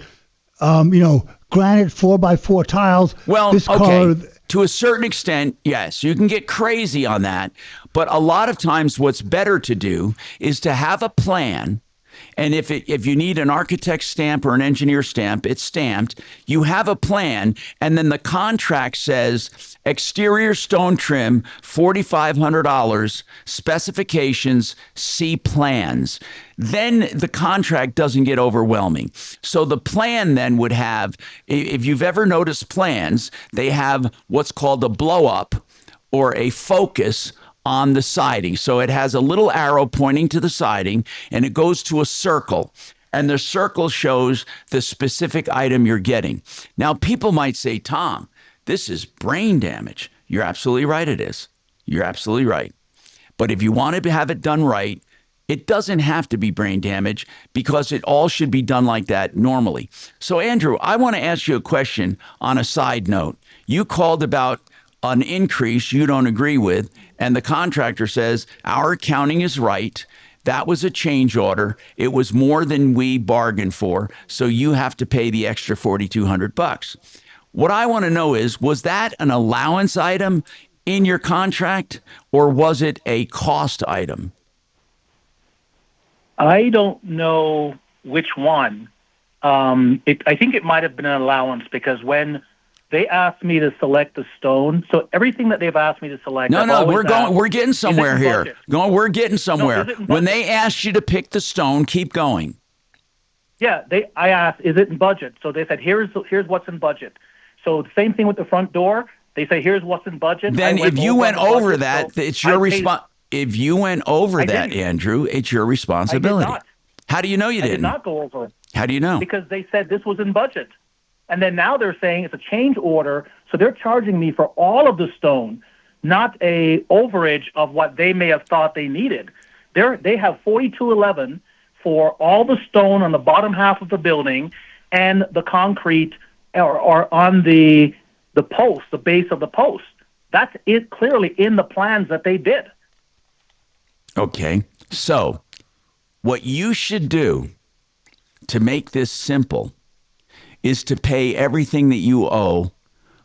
granite 4x4 tiles. Well, this okay. color. To a certain extent, yes, you can get crazy on that. But a lot of times what's better to do is to have a plan. And if you need an architect stamp or an engineer stamp, it's stamped. You have a plan, and then the contract says exterior stone trim, $4,500, specifications, see plans. Then the contract doesn't get overwhelming. So the plan then would have, if you've ever noticed plans, they have what's called a blow up or a focus on the siding. So it has a little arrow pointing to the siding, and it goes to a circle, and the circle shows the specific item you're getting. Now, people might say, Tom, this is brain damage. You're absolutely right, it is. You're absolutely right. But if you want to have it done right, it doesn't have to be brain damage, because it all should be done like that normally. So, Andrew, I want to ask you a question on a side note. You called about an increase you don't agree with, and the contractor says, our accounting is right. That was a change order. It was more than we bargained for, so you have to pay the extra $4,200. What I want to know is, was that an allowance item in your contract, or was it a cost item? I don't know which one. I think it might have been an allowance, because when they asked me to select the stone, so everything that they've asked me to select. We're getting somewhere here. We're getting somewhere. When they asked you to pick the stone, keep going. Yeah, I asked, is it in budget? So they said, here's what's in budget. So the same thing with the front door. They say, here's what's in budget. Then if you went over that, it's your response. If you went over that, Andrew, it's your responsibility. I did not. How do you know you didn't? I did not go over it. How do you know? Because they said this was in budget. And then now they're saying it's a change order, so they're charging me for all of the stone, not a overage of what they may have thought they needed. They have $4,211 for all the stone on the bottom half of the building and the concrete or on the post, the base of the post. That's it clearly in the plans that they did. Okay, so What you should do to make this simple is to pay everything that you owe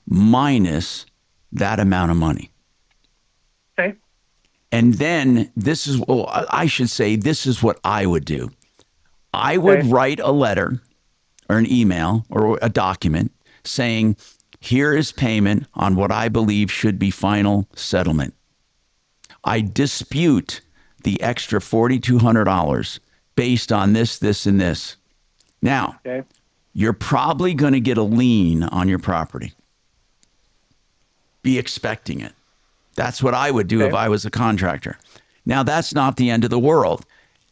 minus that amount of money. Okay. And then this is, well, I should say, this is what I would do. I would write a letter or an email or a document saying, here is payment on what I believe should be final settlement. I dispute the extra $4,200 based on this, this, and this. Now, you're probably going to get a lien on your property. Be expecting it. That's what I would do if I was a contractor. Now, that's not the end of the world.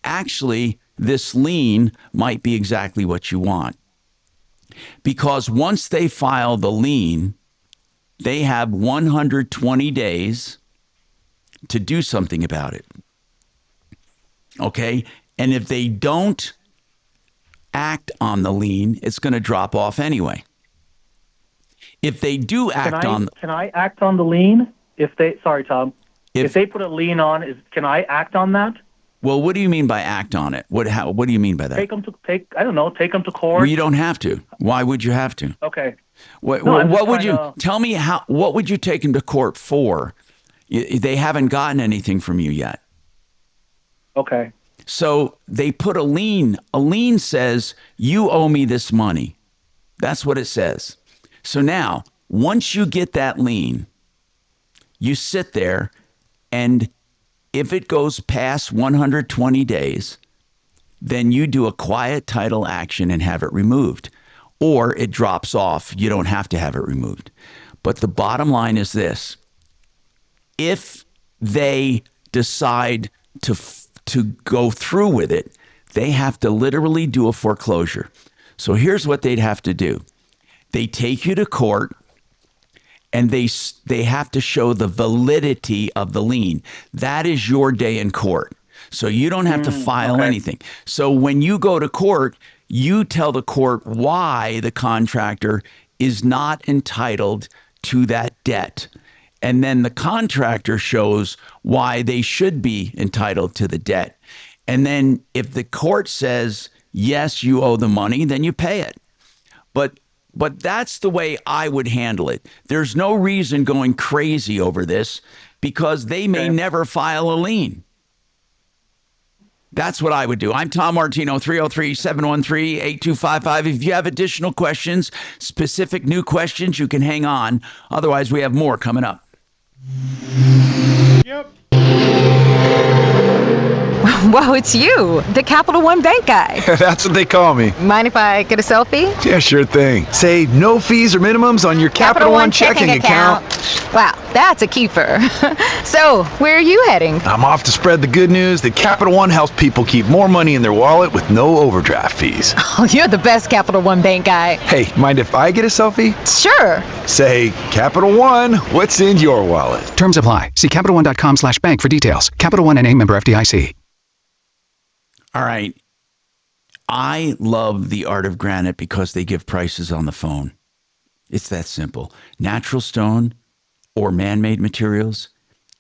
Actually, this lien might be exactly what you want. Because once they file the lien, they have 120 days to do something about it. Okay? And if they don't act on the lien, it's going to drop off anyway. If they do act Can I act on the lien? Sorry, Tom. If they put a lien on, can I act on that? Well, what do you mean by act on it? What do you mean by that? Take them to court. Well, you don't have to. Why would you have to? Okay. What would you tell me? What would you take them to court for? They haven't gotten anything from you yet. Okay. So they put a lien. A lien says you owe me this money. That's what it says. So now, once you get that lien, you sit there, and if it goes past 120 days, then you do a quiet title action and have it removed. Or it drops off. You don't have to have it removed. But the bottom line is this. If they decide to go through with it, they have to literally do a foreclosure. So here's what they'd have to do. They take you to court, and they have to show the validity of the lien. That is your day in court. So you don't have to file anything. So when you go to court, you tell the court why the contractor is not entitled to that debt. And then the contractor shows why they should be entitled to the debt. And then if the court says, yes, you owe the money, then you pay it. But that's the way I would handle it. There's no reason going crazy over this because they may never file a lien. That's what I would do. I'm Tom Martino, 303-713-8255. If you have additional questions, specific new questions, you can hang on. Otherwise, we have more coming up. Yep. Whoa, it's you, the Capital One Bank guy. That's what they call me. Mind if I get a selfie? Yeah, sure thing. Save no fees or minimums on your Capital One checking account. Wow, that's a keeper. So, where are you heading? I'm off to spread the good news that Capital One helps people keep more money in their wallet with no overdraft fees. Oh, you're the best Capital One Bank guy. Hey, mind if I get a selfie? Sure. Say, Capital One, what's in your wallet? Terms apply. See CapitalOne.com/bank for details. Capital One N.A. member FDIC. All right. I love the Art of Granite because they give prices on the phone. It's that simple. Natural stone or man-made materials,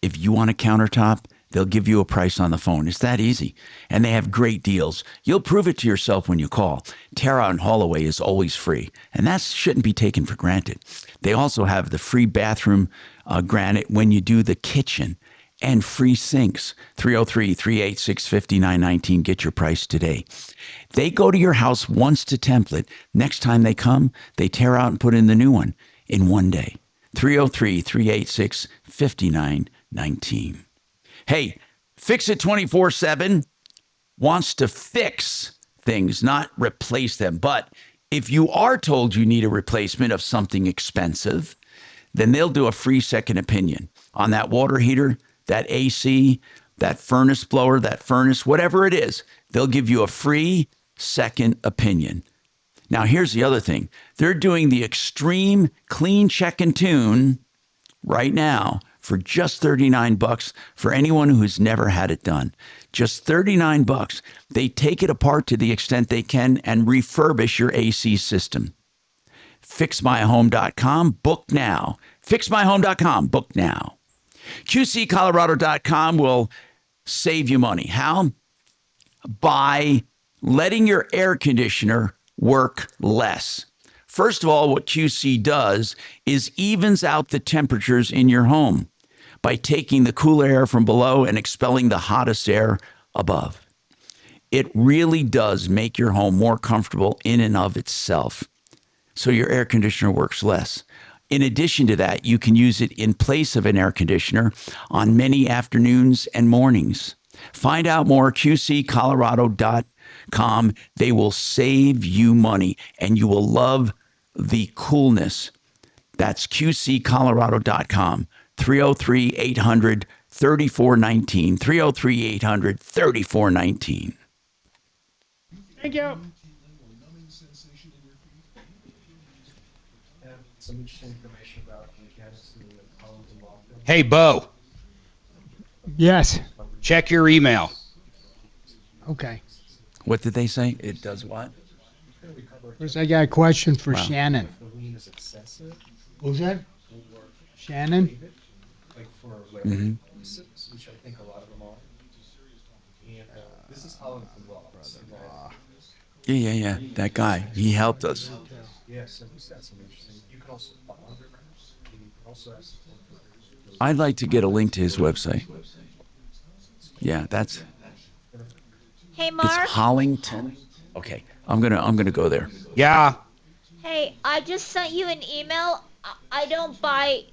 if you want a countertop, they'll give you a price on the phone. It's that easy. And they have great deals. You'll prove it to yourself when you call. Tear Out and Haul Away is always free. And that shouldn't be taken for granted. They also have the free bathroom granite when you do the kitchen. And free sinks. 303-386-5919. Get your price today. They go to your house once to template. Next time they come, they tear out and put in the new one in one day. 303-386-5919. Hey, Fix It 24/7 wants to fix things, not replace them. But if you are told you need a replacement of something expensive, then they'll do a free second opinion on that water heater, that AC, that furnace blower, that furnace, whatever it is. They'll give you a free second opinion. Now, here's the other thing. They're doing the extreme clean check and tune right now for just $39 for anyone who's never had it done. Just $39. They take it apart to the extent they can and refurbish your AC system. FixMyHome.com, book now. FixMyHome.com, book now. QCColorado.com will save you money. How? by letting your air conditioner work less. First of all, what QC does is evens out the temperatures in your home by taking the cooler air from below and expelling the hottest air above. It really does make your home more comfortable in and of itself, so your air conditioner works less. In addition to that, you can use it in place of an air conditioner on many afternoons and mornings. Find out more, qccolorado.com. They will save you money, and you will love the coolness. That's qccolorado.com. 303-800-3419. 303-800-3419. Thank you. Hey, Bo. Yes. Check your email. Okay. What did they say? It does what? First, I got a question for Wow. Shannon. Who's that? Shannon? Mhm. Which I think a lot of them are. And this is how it develops. Yeah. That guy, he helped us. Yes, that's interesting. You can also ask. I'd like to get a link to his website. Yeah, that's. Hey, It's Mark. Hollington. Okay, I'm gonna go there. Yeah. Hey, I just sent you an email. I don't buy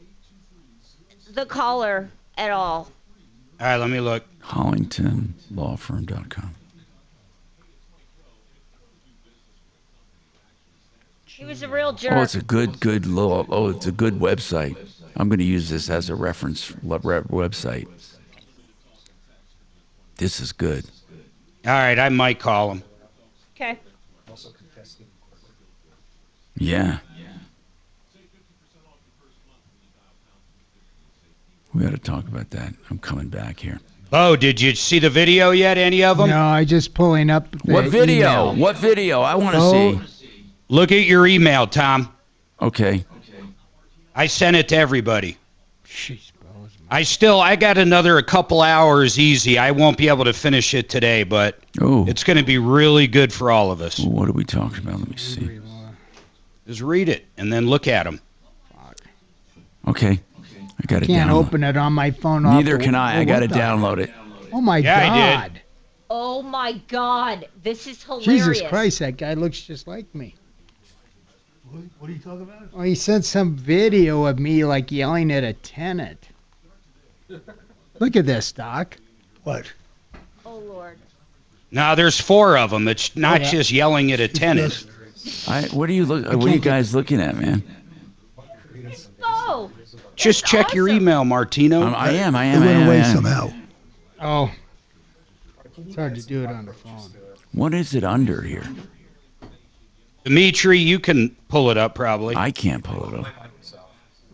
the collar at all. All right, let me look. HollingtonLawFirm.com. He was a real jerk. Oh, it's a good law. Oh, it's a good website. I'm going to use this as a reference website. This is good. All right, I might call him. Okay. Yeah. We got to talk about that. I'm coming back here. Oh, did you see the video yet? Any of them? No, I just pulling up the What video? email. What video? I want to Oh. see. Look at your email, Tom. Okay. I sent it to everybody. Jeez, I got a couple hours easy. I won't be able to finish it today, but it's going to be really good for all of us. What are we talking about? Let me see. Just read it and then look at them. Okay. I got it Can't download. open it on my phone. Neither can I. I got to download it. Oh my Yeah, I God. did. Oh my God, this is hilarious. Jesus Christ, that guy looks just like me. What are you talking about? Oh, he sent some video of me like yelling at a tenant. Look at this, Doc. What? Oh Lord. Now there's 4 of them. It's not yeah. just yelling at a tenant. What are you guys looking at, man? Oh. Just check your email, Martino. I am. It went away somehow. Oh. It's hard to do it on the phone. What is it under here? Dimitri, you can pull it up probably. I can't pull it up.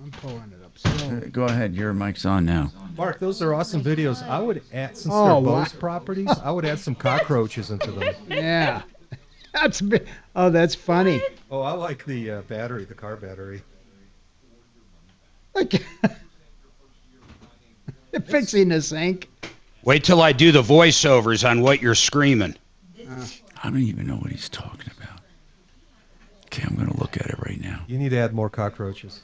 I'm pulling it up. So, Go ahead. Your mic's on now. Mark, those are awesome videos. I would add, since Oh, they're wow. Bose properties, I would add some cockroaches into them. yeah. That's funny. Oh, I like the battery, the car battery. Look. Fixing the sink. Wait till I do the voiceovers on what you're screaming. I don't even know what he's talking about. Okay, I'm going to look at it right now. You need to add more cockroaches.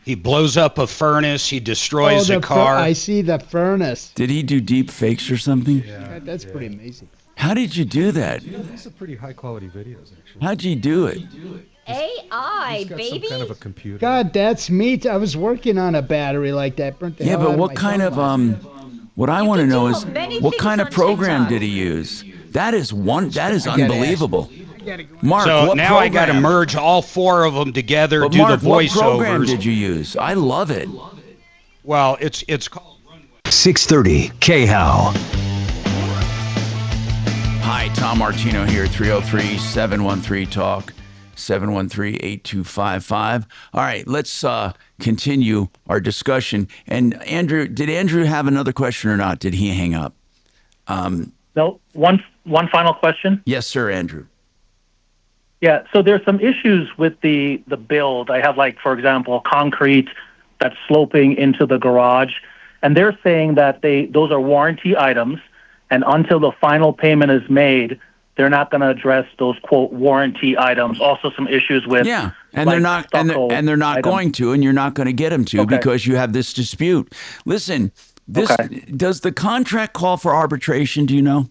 He blows up a furnace. He destroys the a car. I see the furnace. Did he do deep fakes or something? That's pretty amazing. How did you do that? These are pretty high quality videos, actually. How'd you do it? AI, He's got baby. some kind of a computer. God, that's me. I was working on a battery like that. Burnt the Yeah, hell but out what my kind of phone. what I want to know is many what things kind of on program TikTok. did he use? That is gotta unbelievable. Mark, so what now I got to program? merge all 4 of them together, But do Mark, the what program voiceovers. did you use? I love it. Well, it's called 630 KHOW. Hi, Tom Martino here, 303-713-TALK, 713-8255. All right, let's continue our discussion. And Andrew, did Andrew have another question or not? Did he hang up? No, one final question. Yes, sir, Andrew. Yeah, so there's some issues with the build. I have, like, for example, concrete that's sloping into the garage, and they're saying that those are warranty items, and until the final payment is made, they're not going to address those quote warranty items. Also, some issues with and they're not and they're not items. going to, and you're not going to get them to because you have this dispute. Listen, does the contract call for arbitration? Do you know?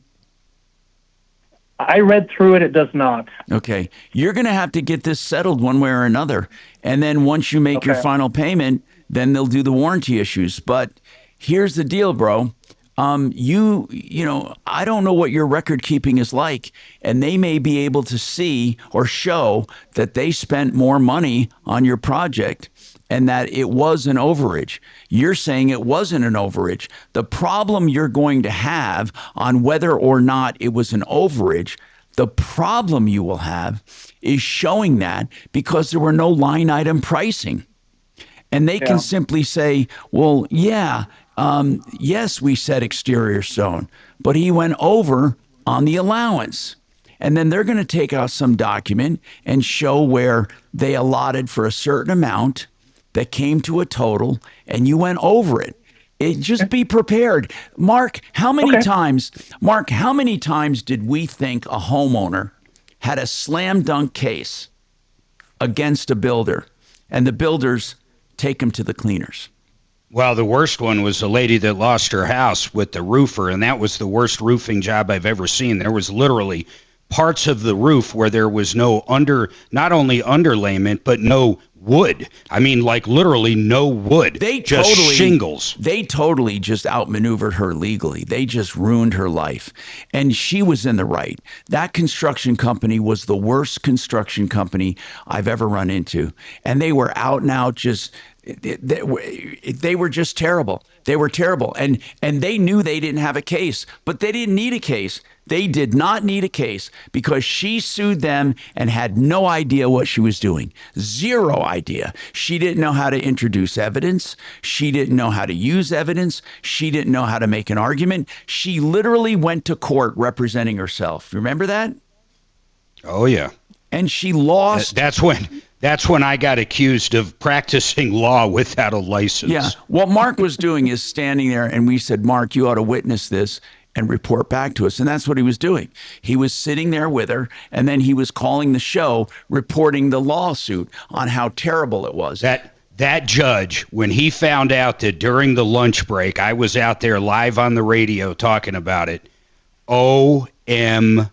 I read through it. It does not. Okay. You're going to have to get this settled one way or another. And then once you make your final payment, then they'll do the warranty issues. But here's the deal, bro. You know, I don't know what your record keeping is like, and they may be able to see or show that they spent more money on your project and that it was an overage. You're saying it wasn't an overage. The problem you're going to have on whether or not it was an overage, the problem you will have is showing that because there were no line item pricing. And they can simply say, well, yes, we said exterior stone, but he went over on the allowance. And then they're going to take out some document and show where they allotted for a certain amount that came to a total and you went over it. Just be prepared. Mark, how many times did we think a homeowner had a slam dunk case against a builder and the builders take him to the cleaners? Well, the worst one was the lady that lost her house with the roofer, and that was the worst roofing job I've ever seen. There was literally parts of the roof where there was no not only underlayment, but no wood. I mean, like literally no wood. Just shingles. They totally just outmaneuvered her legally. They just ruined her life. And she was in the right. That construction company was the worst construction company I've ever run into. And they were out and out just... They were just terrible. They were terrible. And they knew they didn't have a case, but they didn't need a case. They did not need a case because she sued them and had no idea what she was doing. Zero idea. She didn't know how to introduce evidence. She didn't know how to use evidence. She didn't know how to make an argument. She literally went to court representing herself. Remember that? Oh, yeah. And she lost. That's when I got accused of practicing law without a license. Yeah. What Mark was doing is standing there, and we said, Mark, you ought to witness this and report back to us. And that's what he was doing. He was sitting there with her, and then he was calling the show, reporting the lawsuit on how terrible it was. That judge, when he found out that during the lunch break, I was out there live on the radio talking about it, OMG.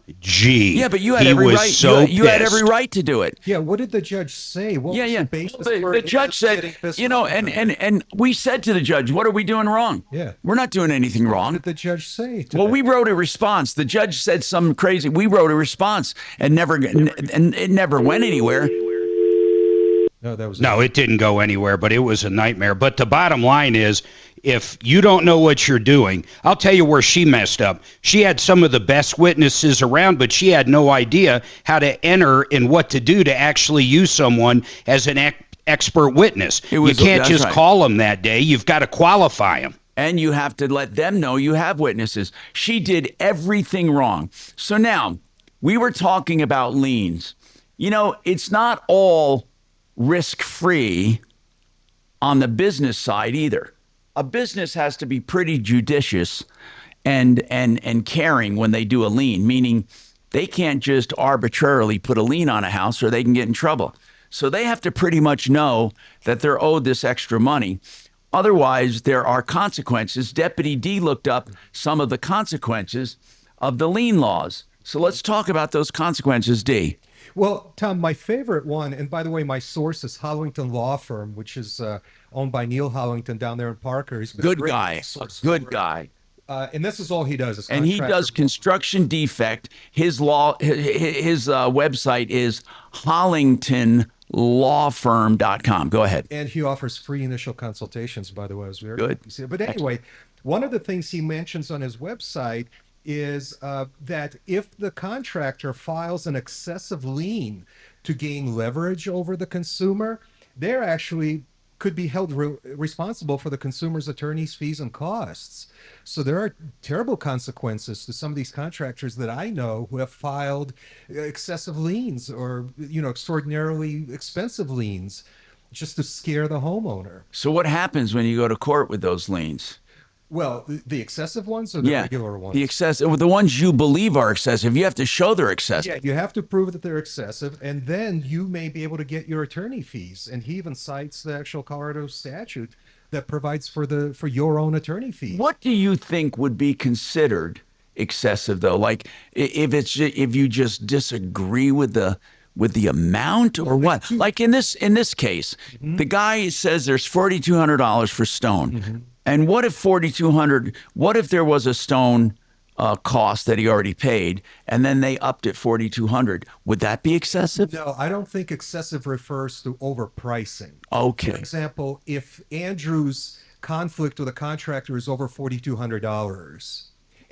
Yeah, but you had every right. You had every right to do it. Yeah, what did the judge say? What was the basis for the judge said, you know, and we said to the judge, what are we doing wrong? Yeah. We're not doing anything wrong. What did the judge say? Well, we wrote a response. The judge said something crazy. We wrote a response and it never went anywhere. No, it didn't go anywhere, but it was a nightmare. But the bottom line is, if you don't know what you're doing, I'll tell you where she messed up. She had some of the best witnesses around, but she had no idea how to enter and what to do to actually use someone as an expert witness. You can't just call them that day. You've got to qualify them. And you have to let them know you have witnesses. She did everything wrong. So now, we were talking about liens. You know, it's not all risk-free on the business side either. A business has to be pretty judicious and caring when they do a lien, meaning they can't just arbitrarily put a lien on a house or they can get in trouble. So they have to pretty much know that they're owed this extra money. Otherwise, there are consequences. Deputy D looked up some of the consequences of the lien laws. So let's talk about those consequences, D. Well, Tom, my favorite one, and by the way, my source is Hollington Law Firm, which is owned by Neil Hollington down there in Parker. He's good guy. Good guy. And this is all he does. And he does construction defect. His website is hollingtonlawfirm.com. Go ahead. And he offers free initial consultations, by the way. I was very good. But anyway, one of the things he mentions on his website is that if the contractor files an excessive lien to gain leverage over the consumer, they're actually could be held responsible for the consumer's attorney's fees and costs. So there are terrible consequences to some of these contractors that I know who have filed excessive liens or, you know, extraordinarily expensive liens just to scare the homeowner. So what happens when you go to court with those liens? Well, the excessive ones or the regular ones? The excessive, the ones you believe are excessive. You have to show they're excessive. Yeah, you have to prove that they're excessive, and then you may be able to get your attorney fees. And he even cites the actual Colorado statute that provides for your own attorney fees. What do you think would be considered excessive, though? Like if you just disagree with the amount, or what? Like in this case, the guy says there's $4,200 for stone. And what if $4,200? What if there was a stone cost that he already paid, and then they upped it $4,200? Would that be excessive? No, I don't think excessive refers to overpricing. Okay. For example, if Andrew's conflict with a contractor is over $4,200,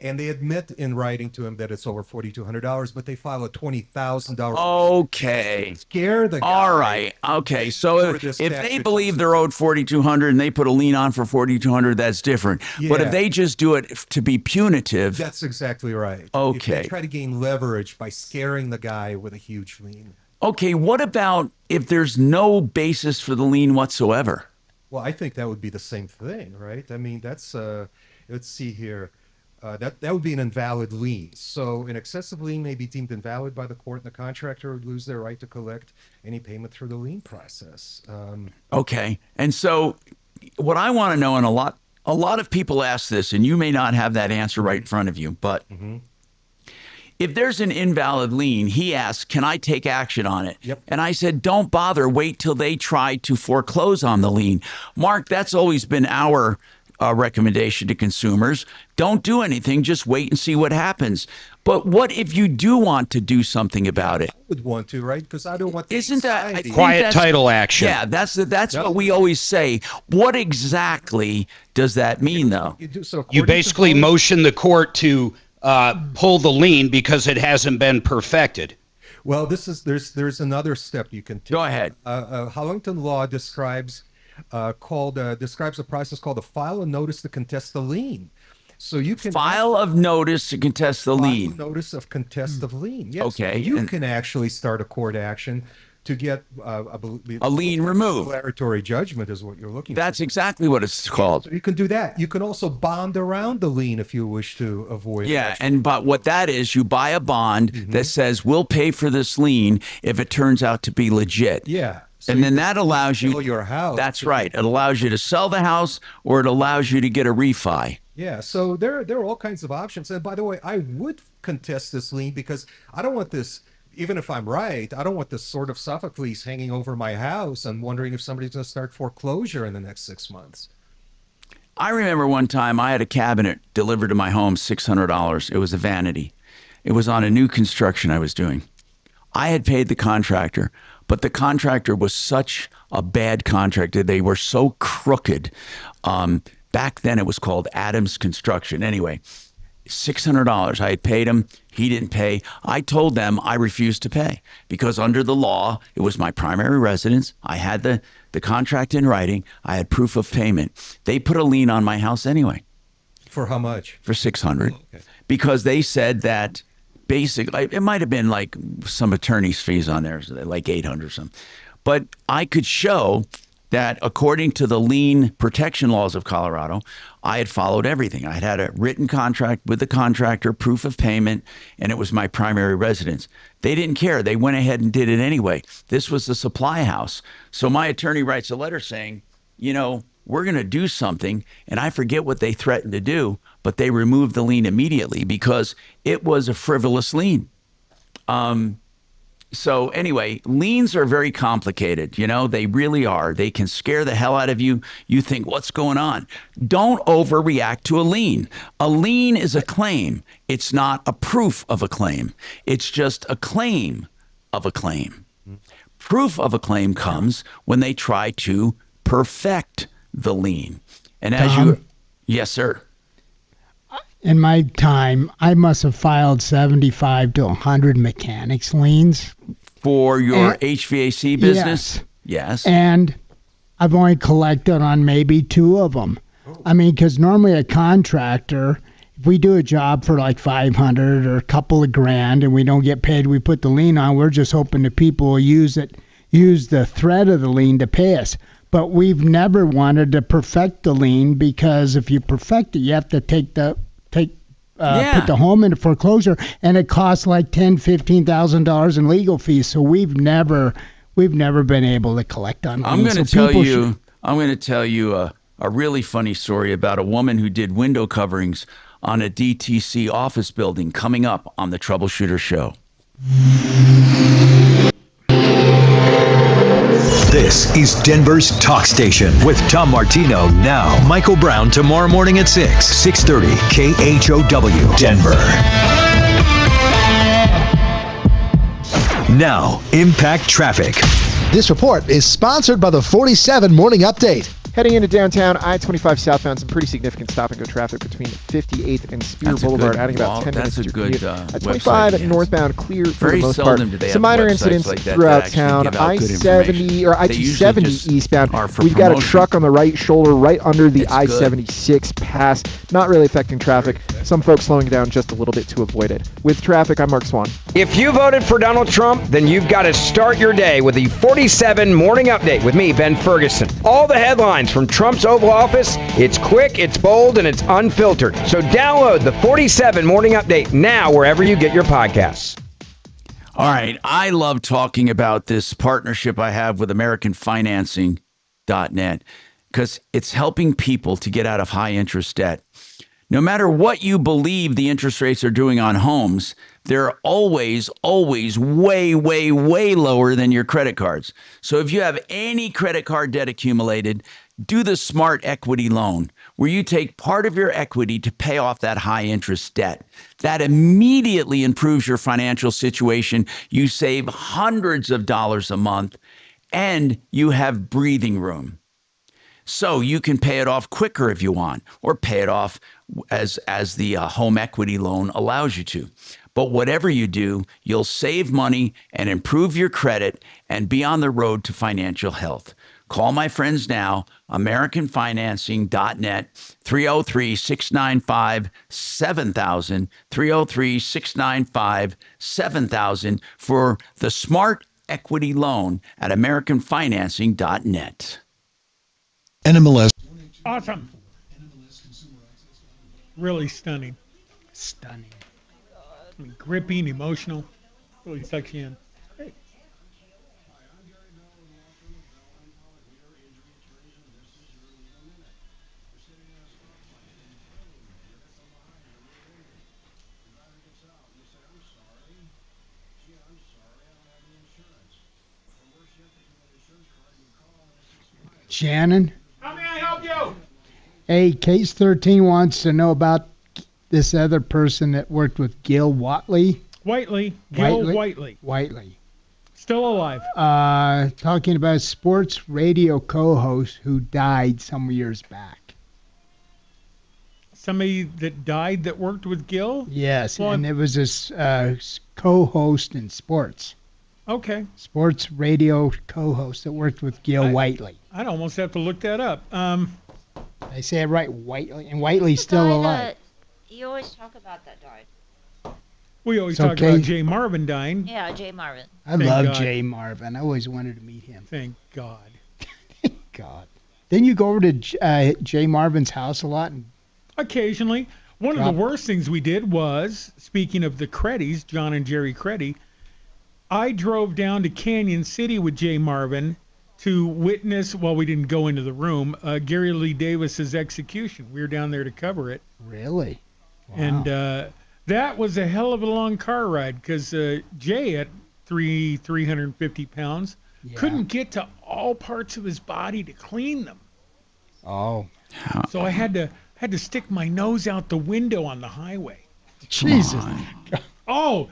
and they admit in writing to him that it's over $4,200, but they file a $20,000. Okay. Scare the guy. All right. Okay. So if they believe they're owed $4,200 and they put a lien on for $4,200, that's different. But if they just do it to be punitive, that's exactly right. Okay. If they try to gain leverage by scaring the guy with a huge lien. Okay. What about if there's no basis for the lien whatsoever? Well, I think that would be the same thing, right? I mean, that's let's see here. That would be an invalid lien. So an excessive lien may be deemed invalid by the court, and the contractor would lose their right to collect any payment through the lien process. Okay. And so what I want to know, and a lot of people ask this, and you may not have that answer right in front of you, but if there's an invalid lien, he asks, can I take action on it? Yep. And I said, don't bother. Wait till they try to foreclose on the lien. Mark, that's always been our recommendation to consumers. Don't do anything. Just wait and see what happens. But what if you do want to do something about it? I would want to, right? Because I don't want the Isn't that I think quiet that's- title action? Yeah, that's what we always say. What exactly does that mean, though? You basically motion the court to pull the lien because it hasn't been perfected. Well, there's another step you can take. Go ahead. Hollington law describes a process called a file a notice to contest the lien. So you can file a notice to contest the lien. Notice of contest of lien. Yes. Okay. You can actually start a court action to get a lien removed. Declaratory judgment is what you're looking for. That's exactly what it's called. So you can do that. You can also bond around the lien if you wish to avoid. Yeah, but what that is, you buy a bond that says we'll pay for this lien if it turns out to be legit. Yeah. So and then that allows you. Sell your house. That's right. It allows you to sell the house, or it allows you to get a refi. Yeah. So there are all kinds of options. And by the way, I would contest this lien because I don't want this. Even if I'm right, I don't want this sword of Sophocles hanging over my house and wondering if somebody's going to start foreclosure in the next 6 months. I remember one time I had a cabinet delivered to my home, $600. It was a vanity. It was on a new construction I was doing. I had paid the contractor, but the contractor was such a bad contractor. They were so crooked. Back then it was called Adams Construction. Anyway, $600. I had paid him. He didn't pay. I told them I refused to pay because under the law, it was my primary residence. I had the contract in writing. I had proof of payment. They put a lien on my house anyway. For how much? For $600. Oh, okay. Because they said that basically, it might have been like some attorney's fees on there, like $800 or something. But I could show that according to the lien protection laws of Colorado, I had followed everything. I had a written contract with the contractor, proof of payment, and it was my primary residence. They didn't care. They went ahead and did it anyway. This was the supply house. So my attorney writes a letter saying, we're going to do something, and I forget what they threatened to do, but they removed the lien immediately because it was a frivolous lien. So anyway, liens are very complicated. They really are. They can scare the hell out of you. You think, what's going on? Don't overreact to a lien. A lien is a claim. It's not a proof of a claim. It's just a claim of a claim. Proof of a claim comes when they try to perfect the lien. And as yes, sir. In my time, I must have filed 75 to 100 mechanics liens. For your HVAC business? Yes. And I've only collected on maybe 2 of them. I mean, because normally a contractor, if we do a job for like 500 or a couple of grand and we don't get paid, we put the lien on. We're just hoping that people will use the threat of the lien to pay us. but we've never wanted to perfect the lien because if you perfect it, you have to put the home into foreclosure, and it costs like $10,000-$15,000 in legal fees. So we've never been able to collect on liens. I'm going to tell you a really funny story about a woman who did window coverings on a DTC office building coming up on the Troubleshooter Show. This is Denver's Talk Station with Tom Martino now. Michael Brown tomorrow morning at 6:30 KHOW Denver. Now, Impact Traffic. This report is sponsored by the 47 Morning Update. Heading into downtown, I-25 southbound, some pretty significant stop-and-go traffic between 58th and Spear Boulevard, adding about 10 minutes to your commute. I-25 northbound, clear for the most part. Some minor incidents throughout town. I-70 or I-270 eastbound, we've got a truck on the right shoulder right under the I-76 pass. Not really affecting traffic. Some folks slowing down just a little bit to avoid it. With traffic, I'm Mark Swan. If you voted for Donald Trump, then you've got to start your day with the 47 Morning Update with me, Ben Ferguson. All the headlines from Trump's Oval Office, it's quick, it's bold, and it's unfiltered. So download the 47 Morning Update now wherever you get your podcasts. All right. I love talking about this partnership I have with AmericanFinancing.net because it's helping people to get out of high interest debt. No matter what you believe the interest rates are doing on homes, they're always way, way, way lower than your credit cards. So if you have any credit card debt accumulated, do the Smart Equity loan, where you take part of your equity to pay off that high interest debt. That immediately improves your financial situation. You save hundreds of dollars a month, and you have breathing room. So you can pay it off quicker if you want, or pay it off as the home equity loan allows you to. But whatever you do, you'll save money and improve your credit and be on the road to financial health. Call my friends now, AmericanFinancing.net, 303-695-7000, 303-695-7000 for the Smart Equity Loan at AmericanFinancing.net. NMLS. Awesome. Really stunning. Stunning. I mean, gripping, emotional. Really sucks you in. Hey. Shannon? How may I help you? Hey, Case 13 wants to know about this other person that worked with Gil Whiteley. Gil Whiteley. Still alive. Talking about a sports radio co-host who died some years back. Somebody that died that worked with Gil? Yes, well, and it was this co-host in sports. Okay. Sports radio co-host that worked with Gil Whiteley. I'd almost have to look that up. I say it right, Whiteley, and Whiteley's still alive. You always talk about that died. We always talk about Jay Marvin dying. Yeah, Jay Marvin. I love Jay Marvin. I always wanted to meet him. Thank God. Thank God. Didn't you go over to Jay Marvin's house a lot? Occasionally. One of the worst things we did was, speaking of the Crettys, John and Jerry Cretty, I drove down to Canyon City with Jay Marvin to witness, well, we didn't go into the room, Gary Lee Davis's execution. We were down there to cover it. Really? Wow. And that was a hell of a long car ride because Jay, at 350 pounds, couldn't get to all parts of his body to clean them. Oh. So I had to stick my nose out the window on the highway. Jesus. Oh,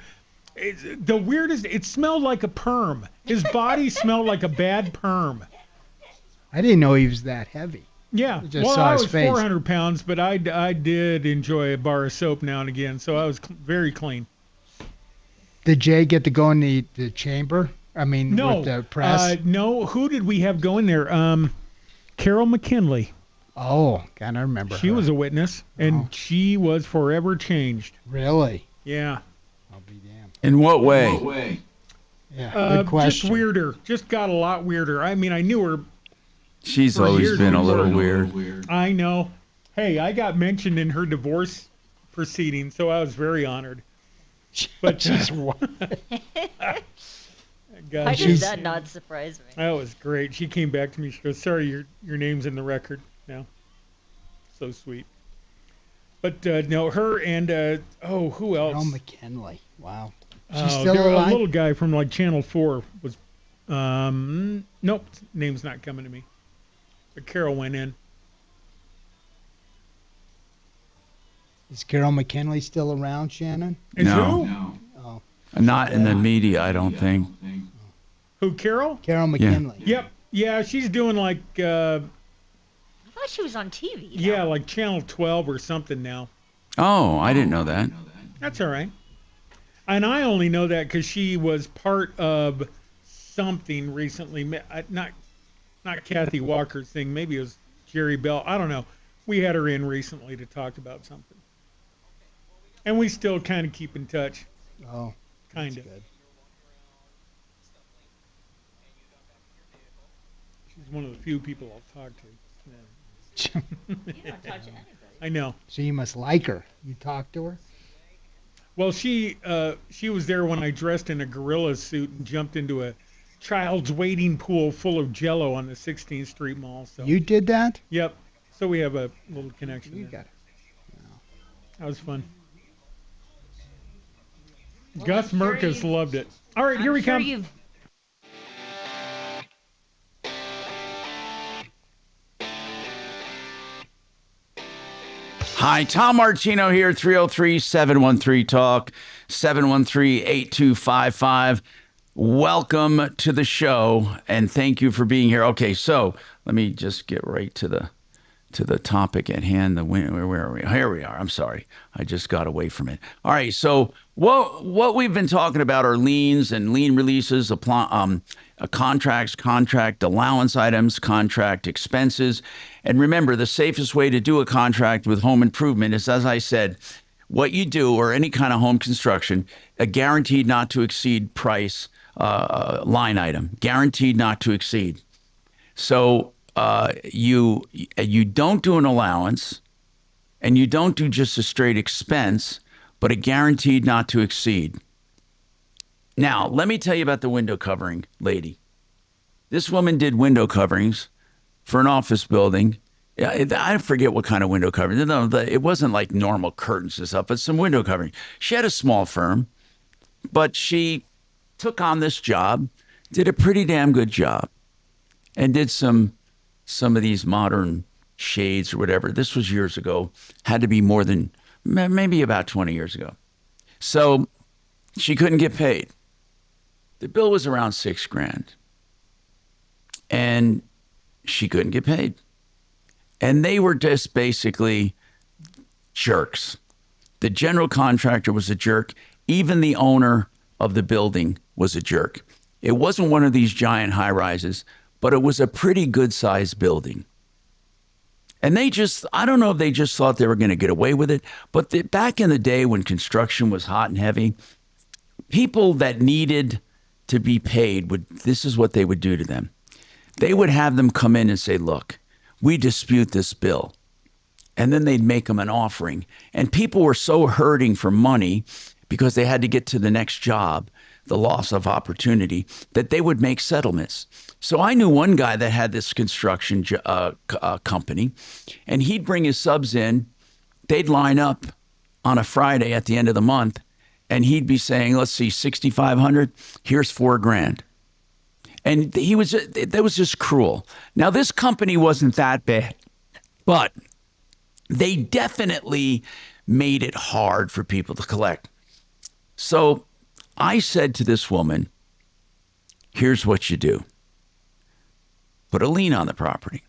the weirdest, it smelled like a perm. His body smelled like a bad perm. I didn't know he was that heavy. Yeah, Just well, saw I his was face. 400 pounds, but I did enjoy a bar of soap now and again, so I was very clean. Did Jay get to go in the chamber? I mean, with the press? No. Who did we have go in there? Carol McKinley. Oh, God, I remember She her. was a witness, and she was forever changed. Really? Yeah. I'll be damned. In what way? Yeah, good question. Just weirder. Just got a lot weirder. I mean, I knew her She's For always years been a before. little weird. I know. Hey, I got mentioned in her divorce proceeding, so I was very honored. But She's God, Why does that not surprise me? That was great. She came back to me. She goes, "Sorry, your name's in the record now." So sweet. But no, her and who else? Carol McKinley. Wow. She's Oh, still there, a alive? little guy from like Channel 4 was. Nope, name's not coming to me. But Carol went in. Is Carol McKinley still around, Shannon? No. Oh. Not in the media, I don't think. Who, Carol? Carol McKinley. Yep. Yeah, she's doing like. I thought she was on TV. Yeah, like Channel 12 or something now. Oh, I didn't know that. That's all right. And I only know that because she was part of something recently. Not Kathy Walker's thing. Maybe it was Jerry Bell. I don't know. We had her in recently to talk about something. And we still kind of keep in touch. Oh, kind of. She's one of the few people I'll talk to. Yeah. You don't touch anybody. I know. So you must like her. You talked to her? Well, she was there when I dressed in a gorilla suit and jumped into a child's wading pool full of Jell-O on the 16th Street Mall. So You did that? Yep. So we have a little connection. You there. got it. That was fun. Gus Merkus loved it. All right, here we come. Hi, Tom Martino here, 303-713-TALK, 713-8255. Welcome to the show, and thank you for being here. Okay, so let me just get right to the topic at hand. Where are we? Here we are. I'm sorry. I just got away from it. All right, so what we've been talking about are liens and lien releases, contracts, contract allowance items, contract expenses. And remember, the safest way to do a contract with home improvement is, as I said, what you do or any kind of home construction, a guaranteed not to exceed price line item, guaranteed not to exceed. So you don't do an allowance, and you don't do just a straight expense, but a guaranteed not to exceed. Now, let me tell you about the window covering lady. This woman did window coverings for an office building. I forget what kind of window covering. No, it wasn't like normal curtains and stuff, but some window covering. She had a small firm, but she took on this job, did a pretty damn good job, and did some of these modern shades or whatever. This was years ago. Had to be more than maybe about 20 years ago. So she couldn't get paid. The bill was around $6,000. And she couldn't get paid. And they were just basically jerks. The general contractor was a jerk. Even the owner of the building was a jerk. It wasn't one of these giant high rises, but it was a pretty good sized building. And I don't know if they just thought they were going to get away with it, but back in the day when construction was hot and heavy, people that needed to be paid this is what they would do to them. They would have them come in and say, look, we dispute this bill. And then they'd make them an offering. And people were so hurting for money because they had to get to the next job, the loss of opportunity, that they would make settlements. So I knew one guy that had this construction company, and he'd bring his subs in. They'd line up on a Friday at the end of the month, and he'd be saying, let's see, $6,500, here's $4,000. And that was just cruel. Now, this company wasn't that bad, but they definitely made it hard for people to collect. So I said to this woman, here's what you do. Put a lien on the property.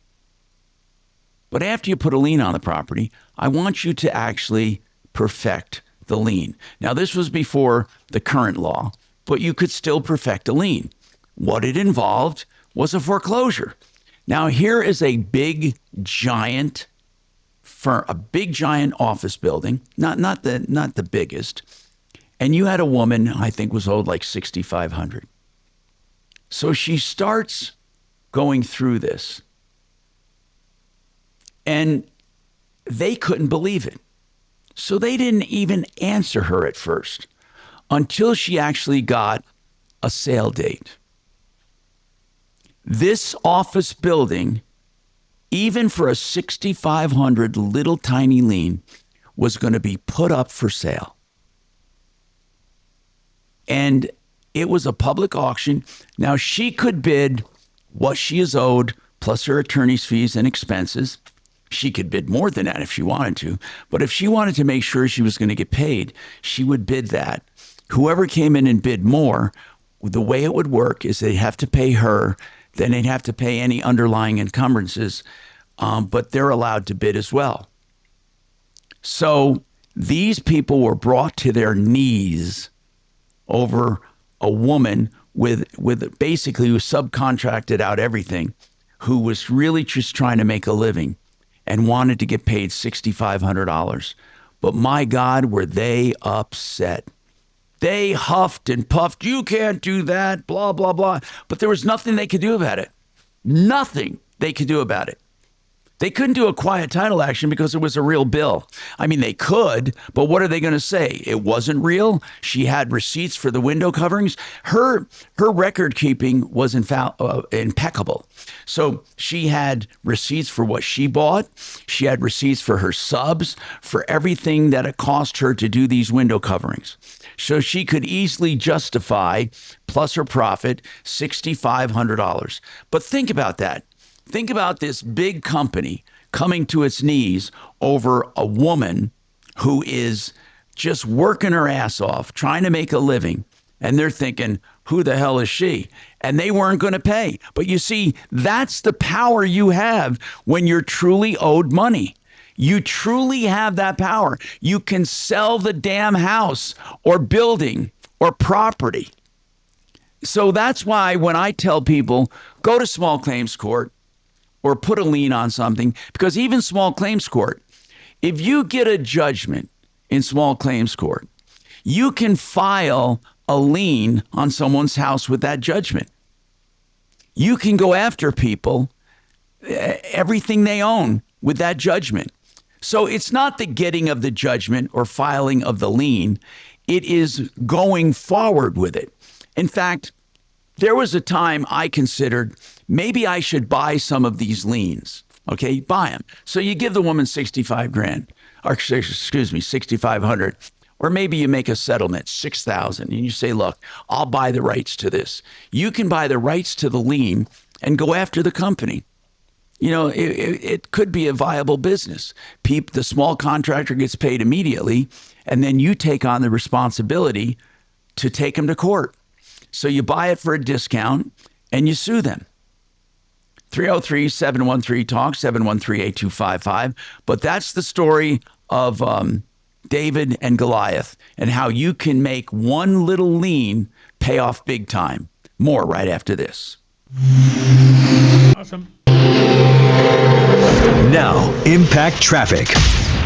But after you put a lien on the property, I want you to actually perfect the lien. Now, this was before the current law, but you could still perfect a lien. What it involved was a foreclosure. Now, here is a big giant office building, not the biggest, and you had a woman I think was owed like $6,500. So she starts going through this, And they couldn't believe it. So they didn't even answer her at first until she actually got a sale date. This office building, even for a $6,500 little tiny lien, was going to be put up for sale. And it was a public auction. Now, she could bid what she is owed plus her attorney's fees and expenses. She could bid more than that if she wanted to. But if she wanted to make sure she was going to get paid, she would bid that. Whoever came in and bid more, the way it would work is they'd have to pay her, then they'd have to pay any underlying encumbrances, but they're allowed to bid as well. So these people were brought to their knees over a woman with basically who subcontracted out everything, who was really just trying to make a living and wanted to get paid $6,500. But my God, were they upset. They huffed and puffed. You can't do that, blah, blah, blah. But there was nothing they could do about it. Nothing they could do about it. They couldn't do a quiet title action because it was a real bill. I mean, they could, but what are they going to say? It wasn't real. She had receipts for the window coverings. Her record keeping was impeccable. So she had receipts for what she bought. She had receipts for her subs, for everything that it cost her to do these window coverings. So she could easily justify, plus her profit, $6,500. But think about that. Think about this big company coming to its knees over a woman who is just working her ass off, trying to make a living. And they're thinking, who the hell is she? And they weren't going to pay. But you see, that's the power you have when you're truly owed money. You truly have that power. You can sell the damn house or building or property. So that's why when I tell people, go to small claims court or put a lien on something, because even small claims court, if you get a judgment in small claims court, you can file a lien on someone's house with that judgment. You can go after people, everything they own with that judgment. So it's not the getting of the judgment or filing of the lien. It is going forward with it. In fact, there was a time I considered maybe I should buy some of these liens. Okay, buy them. So you give the woman 65 grand, or excuse me, 6,500. Or maybe you make a settlement, 6,000, and you say, look, I'll buy the rights to this. You can buy the rights to the lien and go after the company. You know, it could be a viable business. The small contractor gets paid immediately, and then you take on the responsibility to take them to court. So you buy it for a discount and you sue them. 303-713-TALK, 713-8255. But that's the story of David and Goliath and how you can make one little lien pay off big time. More right after this. Awesome. Now, Impact Traffic.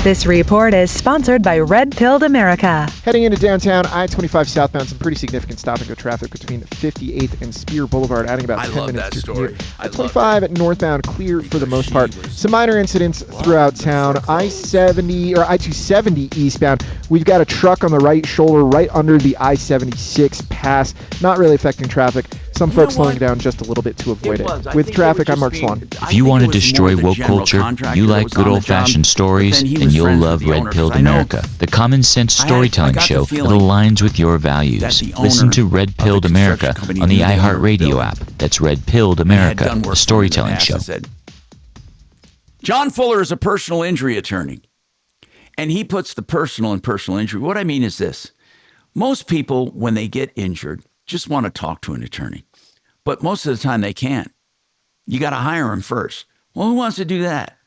This report is sponsored by Red Pilled America. Heading into downtown I-25 southbound, some pretty significant stop-and-go traffic between 58th and Spear Boulevard, adding about 10 minutes to commute. I-25 northbound clear for the most part. Some minor incidents throughout town. I-70 or I-270 eastbound, we've got a truck on the right shoulder right under the I-76 pass. Not really affecting traffic. Some folks slowing down just a little bit to avoid it. With traffic, I'm Mark Swan. If you want to destroy woke culture, you like good old-fashioned stories, then you'll love Red Pilled America, the common sense storytelling show that aligns with your values. Listen to Red Pilled America on the iHeartRadio app. That's Red Pilled America, the storytelling show. John Fuller is a personal injury attorney, and he puts the personal in personal injury. What I mean is this. Most people, when they get injured, just want to talk to an attorney. But most of the time they can't. You got to hire them first. Well, who wants to do that?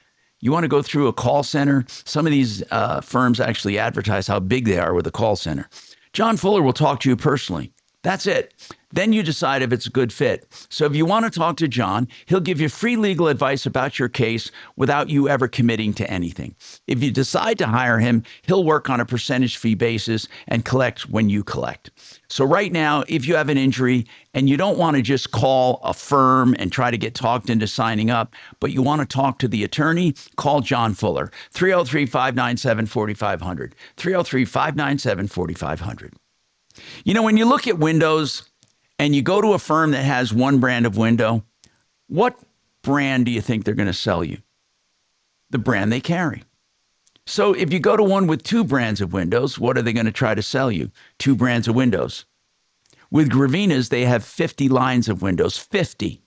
You want to go through a call center? Some of these firms actually advertise how big they are with a call center. John Fuller will talk to you personally. That's it. Then you decide if it's a good fit. So if you want to talk to John, he'll give you free legal advice about your case without you ever committing to anything. If you decide to hire him, he'll work on a percentage fee basis and collect when you collect. So right now, if you have an injury and you don't want to just call a firm and try to get talked into signing up, but you want to talk to the attorney, call John Fuller, 303-597-4500, 303-597-4500. You know, when you look at windows and you go to a firm that has one brand of window, what brand do you think they're going to sell you? The brand they carry. So if you go to one with two brands of windows, what are they going to try to sell you? Two brands of windows. With Gravina's, they have 50 lines of windows, 50.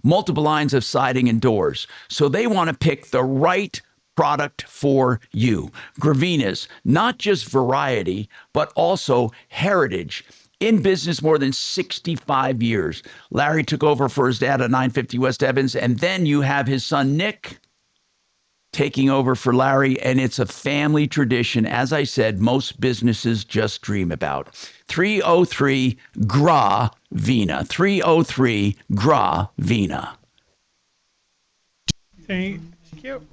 Multiple lines of siding and doors. So they want to pick the right product for you. Gravina's, not just variety, but also heritage. In business more than 65 years. Larry took over for his dad at 950 West Evans, and then you have his son, Nick, taking over for Larry, and it's a family tradition. As I said, most businesses just dream about. 303-GRA-VINA. 303-GRA-VINA. Thank you.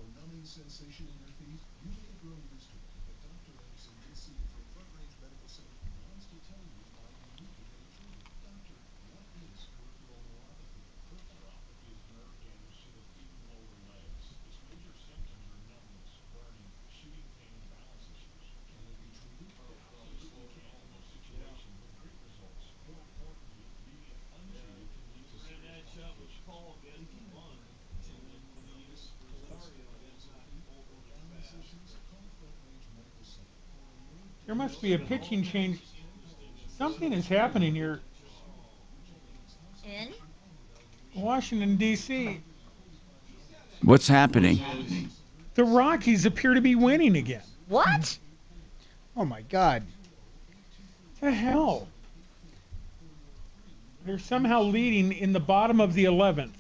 There must be a pitching change. Something is happening here. In? Washington, D.C. What's happening? The Rockies appear to be winning again. What? Oh, my God. What the hell? They're somehow leading in the bottom of the 11th.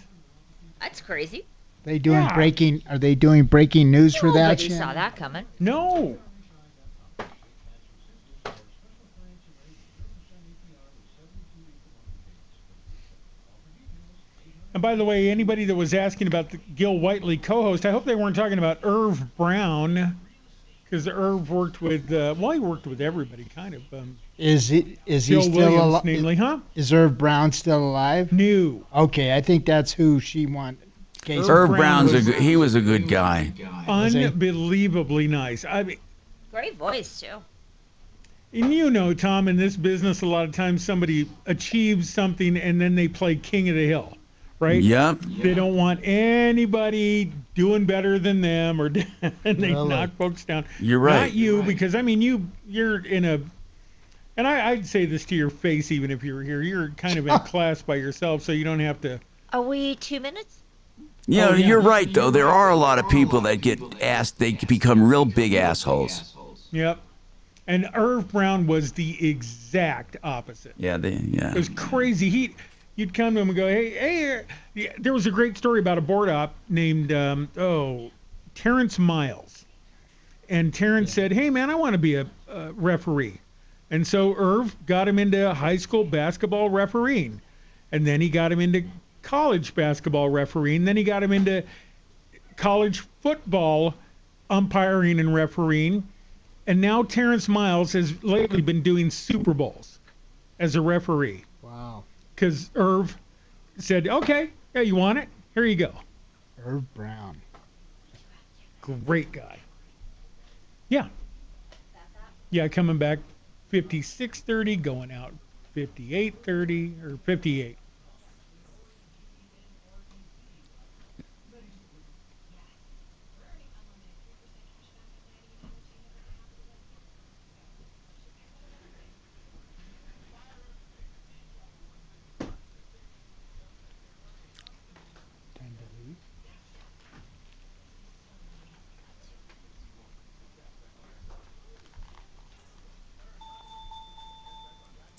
That's crazy. Are they doing breaking news for that? Nobody saw that coming. No. And by the way, anybody that was asking about the Gil Whiteley co-host, I hope they weren't talking about Irv Brown, because Irv worked with, he worked with everybody, kind of. Is he Bill still alive? Namely, huh? Is Irv Brown still alive? No. Okay, I think that's who she wanted. Irv Brown's he was a good guy. Unbelievably nice. I mean, Great voice, too. and you know, Tom, in this business, a lot of times somebody achieves something and then they play king of the hill, right? Yep. They don't want anybody doing better than them, or and they knock folks down. You're right. Not you, because I mean, you're in a, and I'd say this to your face, even if you were here, you're kind of in class by yourself, so you don't have to. Are we 2 minutes? Yeah, you're right, though. There are a lot of people that get asked, they become real big assholes. Yep. And Irv Brown was the exact opposite. Yeah, It was crazy. You'd come to him and go, hey, there was a great story about a board op named, Terrence Miles. And Terrence said, hey, man, I want to be a referee. And so Irv got him into high school basketball refereeing. And then he got him into college basketball refereeing. Then he got him into college football umpiring and refereeing. And now Terrence Miles has lately been doing Super Bowls as a referee. Wow. Because Irv said, okay, yeah, you want it? Here you go. Irv Brown. Great guy. Yeah. Yeah, coming back 56-30, going out 58-30, or 58.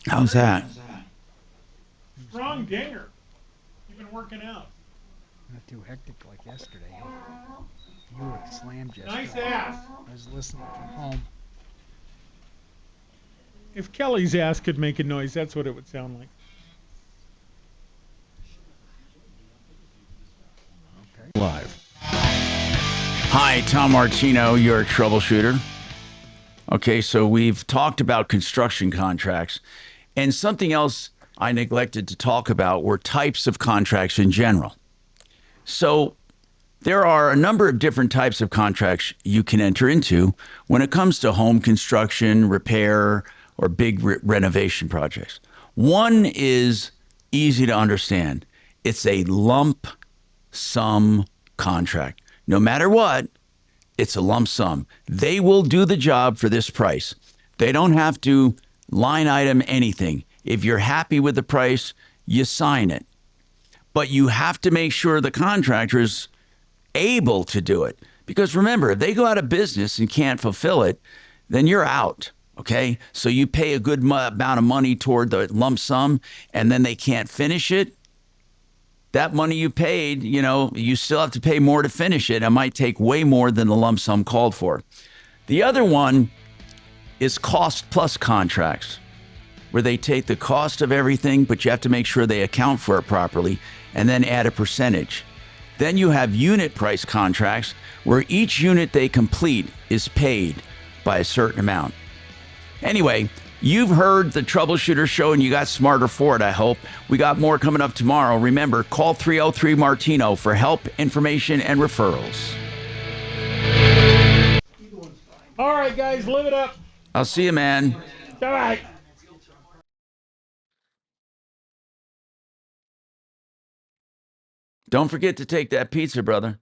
How's that? Strong dinger. You've been working out. Not too hectic like yesterday. You were slammed yesterday. Nice ass. I was listening from home. If Kelly's ass could make a noise, that's what it would sound like. Live. Hi, Tom Martino, your troubleshooter. Okay, so we've talked about construction contracts, and something else I neglected to talk about were types of contracts in general. So there are a number of different types of contracts you can enter into when it comes to home construction, repair, or big renovation projects. One is easy to understand. It's a lump sum contract. No matter what, it's a lump sum. They will do the job for this price. They don't have to line item anything. If you're happy with the price, you sign it. But you have to make sure the contractor is able to do it. Because remember, if they go out of business and can't fulfill it, then you're out. Okay? So you pay a good amount of money toward the lump sum, and then they can't finish it. That money you paid, you know, you still have to pay more to finish it. It might take way more than the lump sum called for. The other one is cost plus contracts, where they take the cost of everything, but you have to make sure they account for it properly and then add a percentage. Then you have unit price contracts, where each unit they complete is paid by a certain amount. Anyway, you've heard the Troubleshooter Show and you got smarter for it, I hope. We got more coming up tomorrow. Remember, call 303-MARTINO for help, information, and referrals. All right, guys, live it up. I'll see you, man. All right. Don't forget to take that pizza, brother.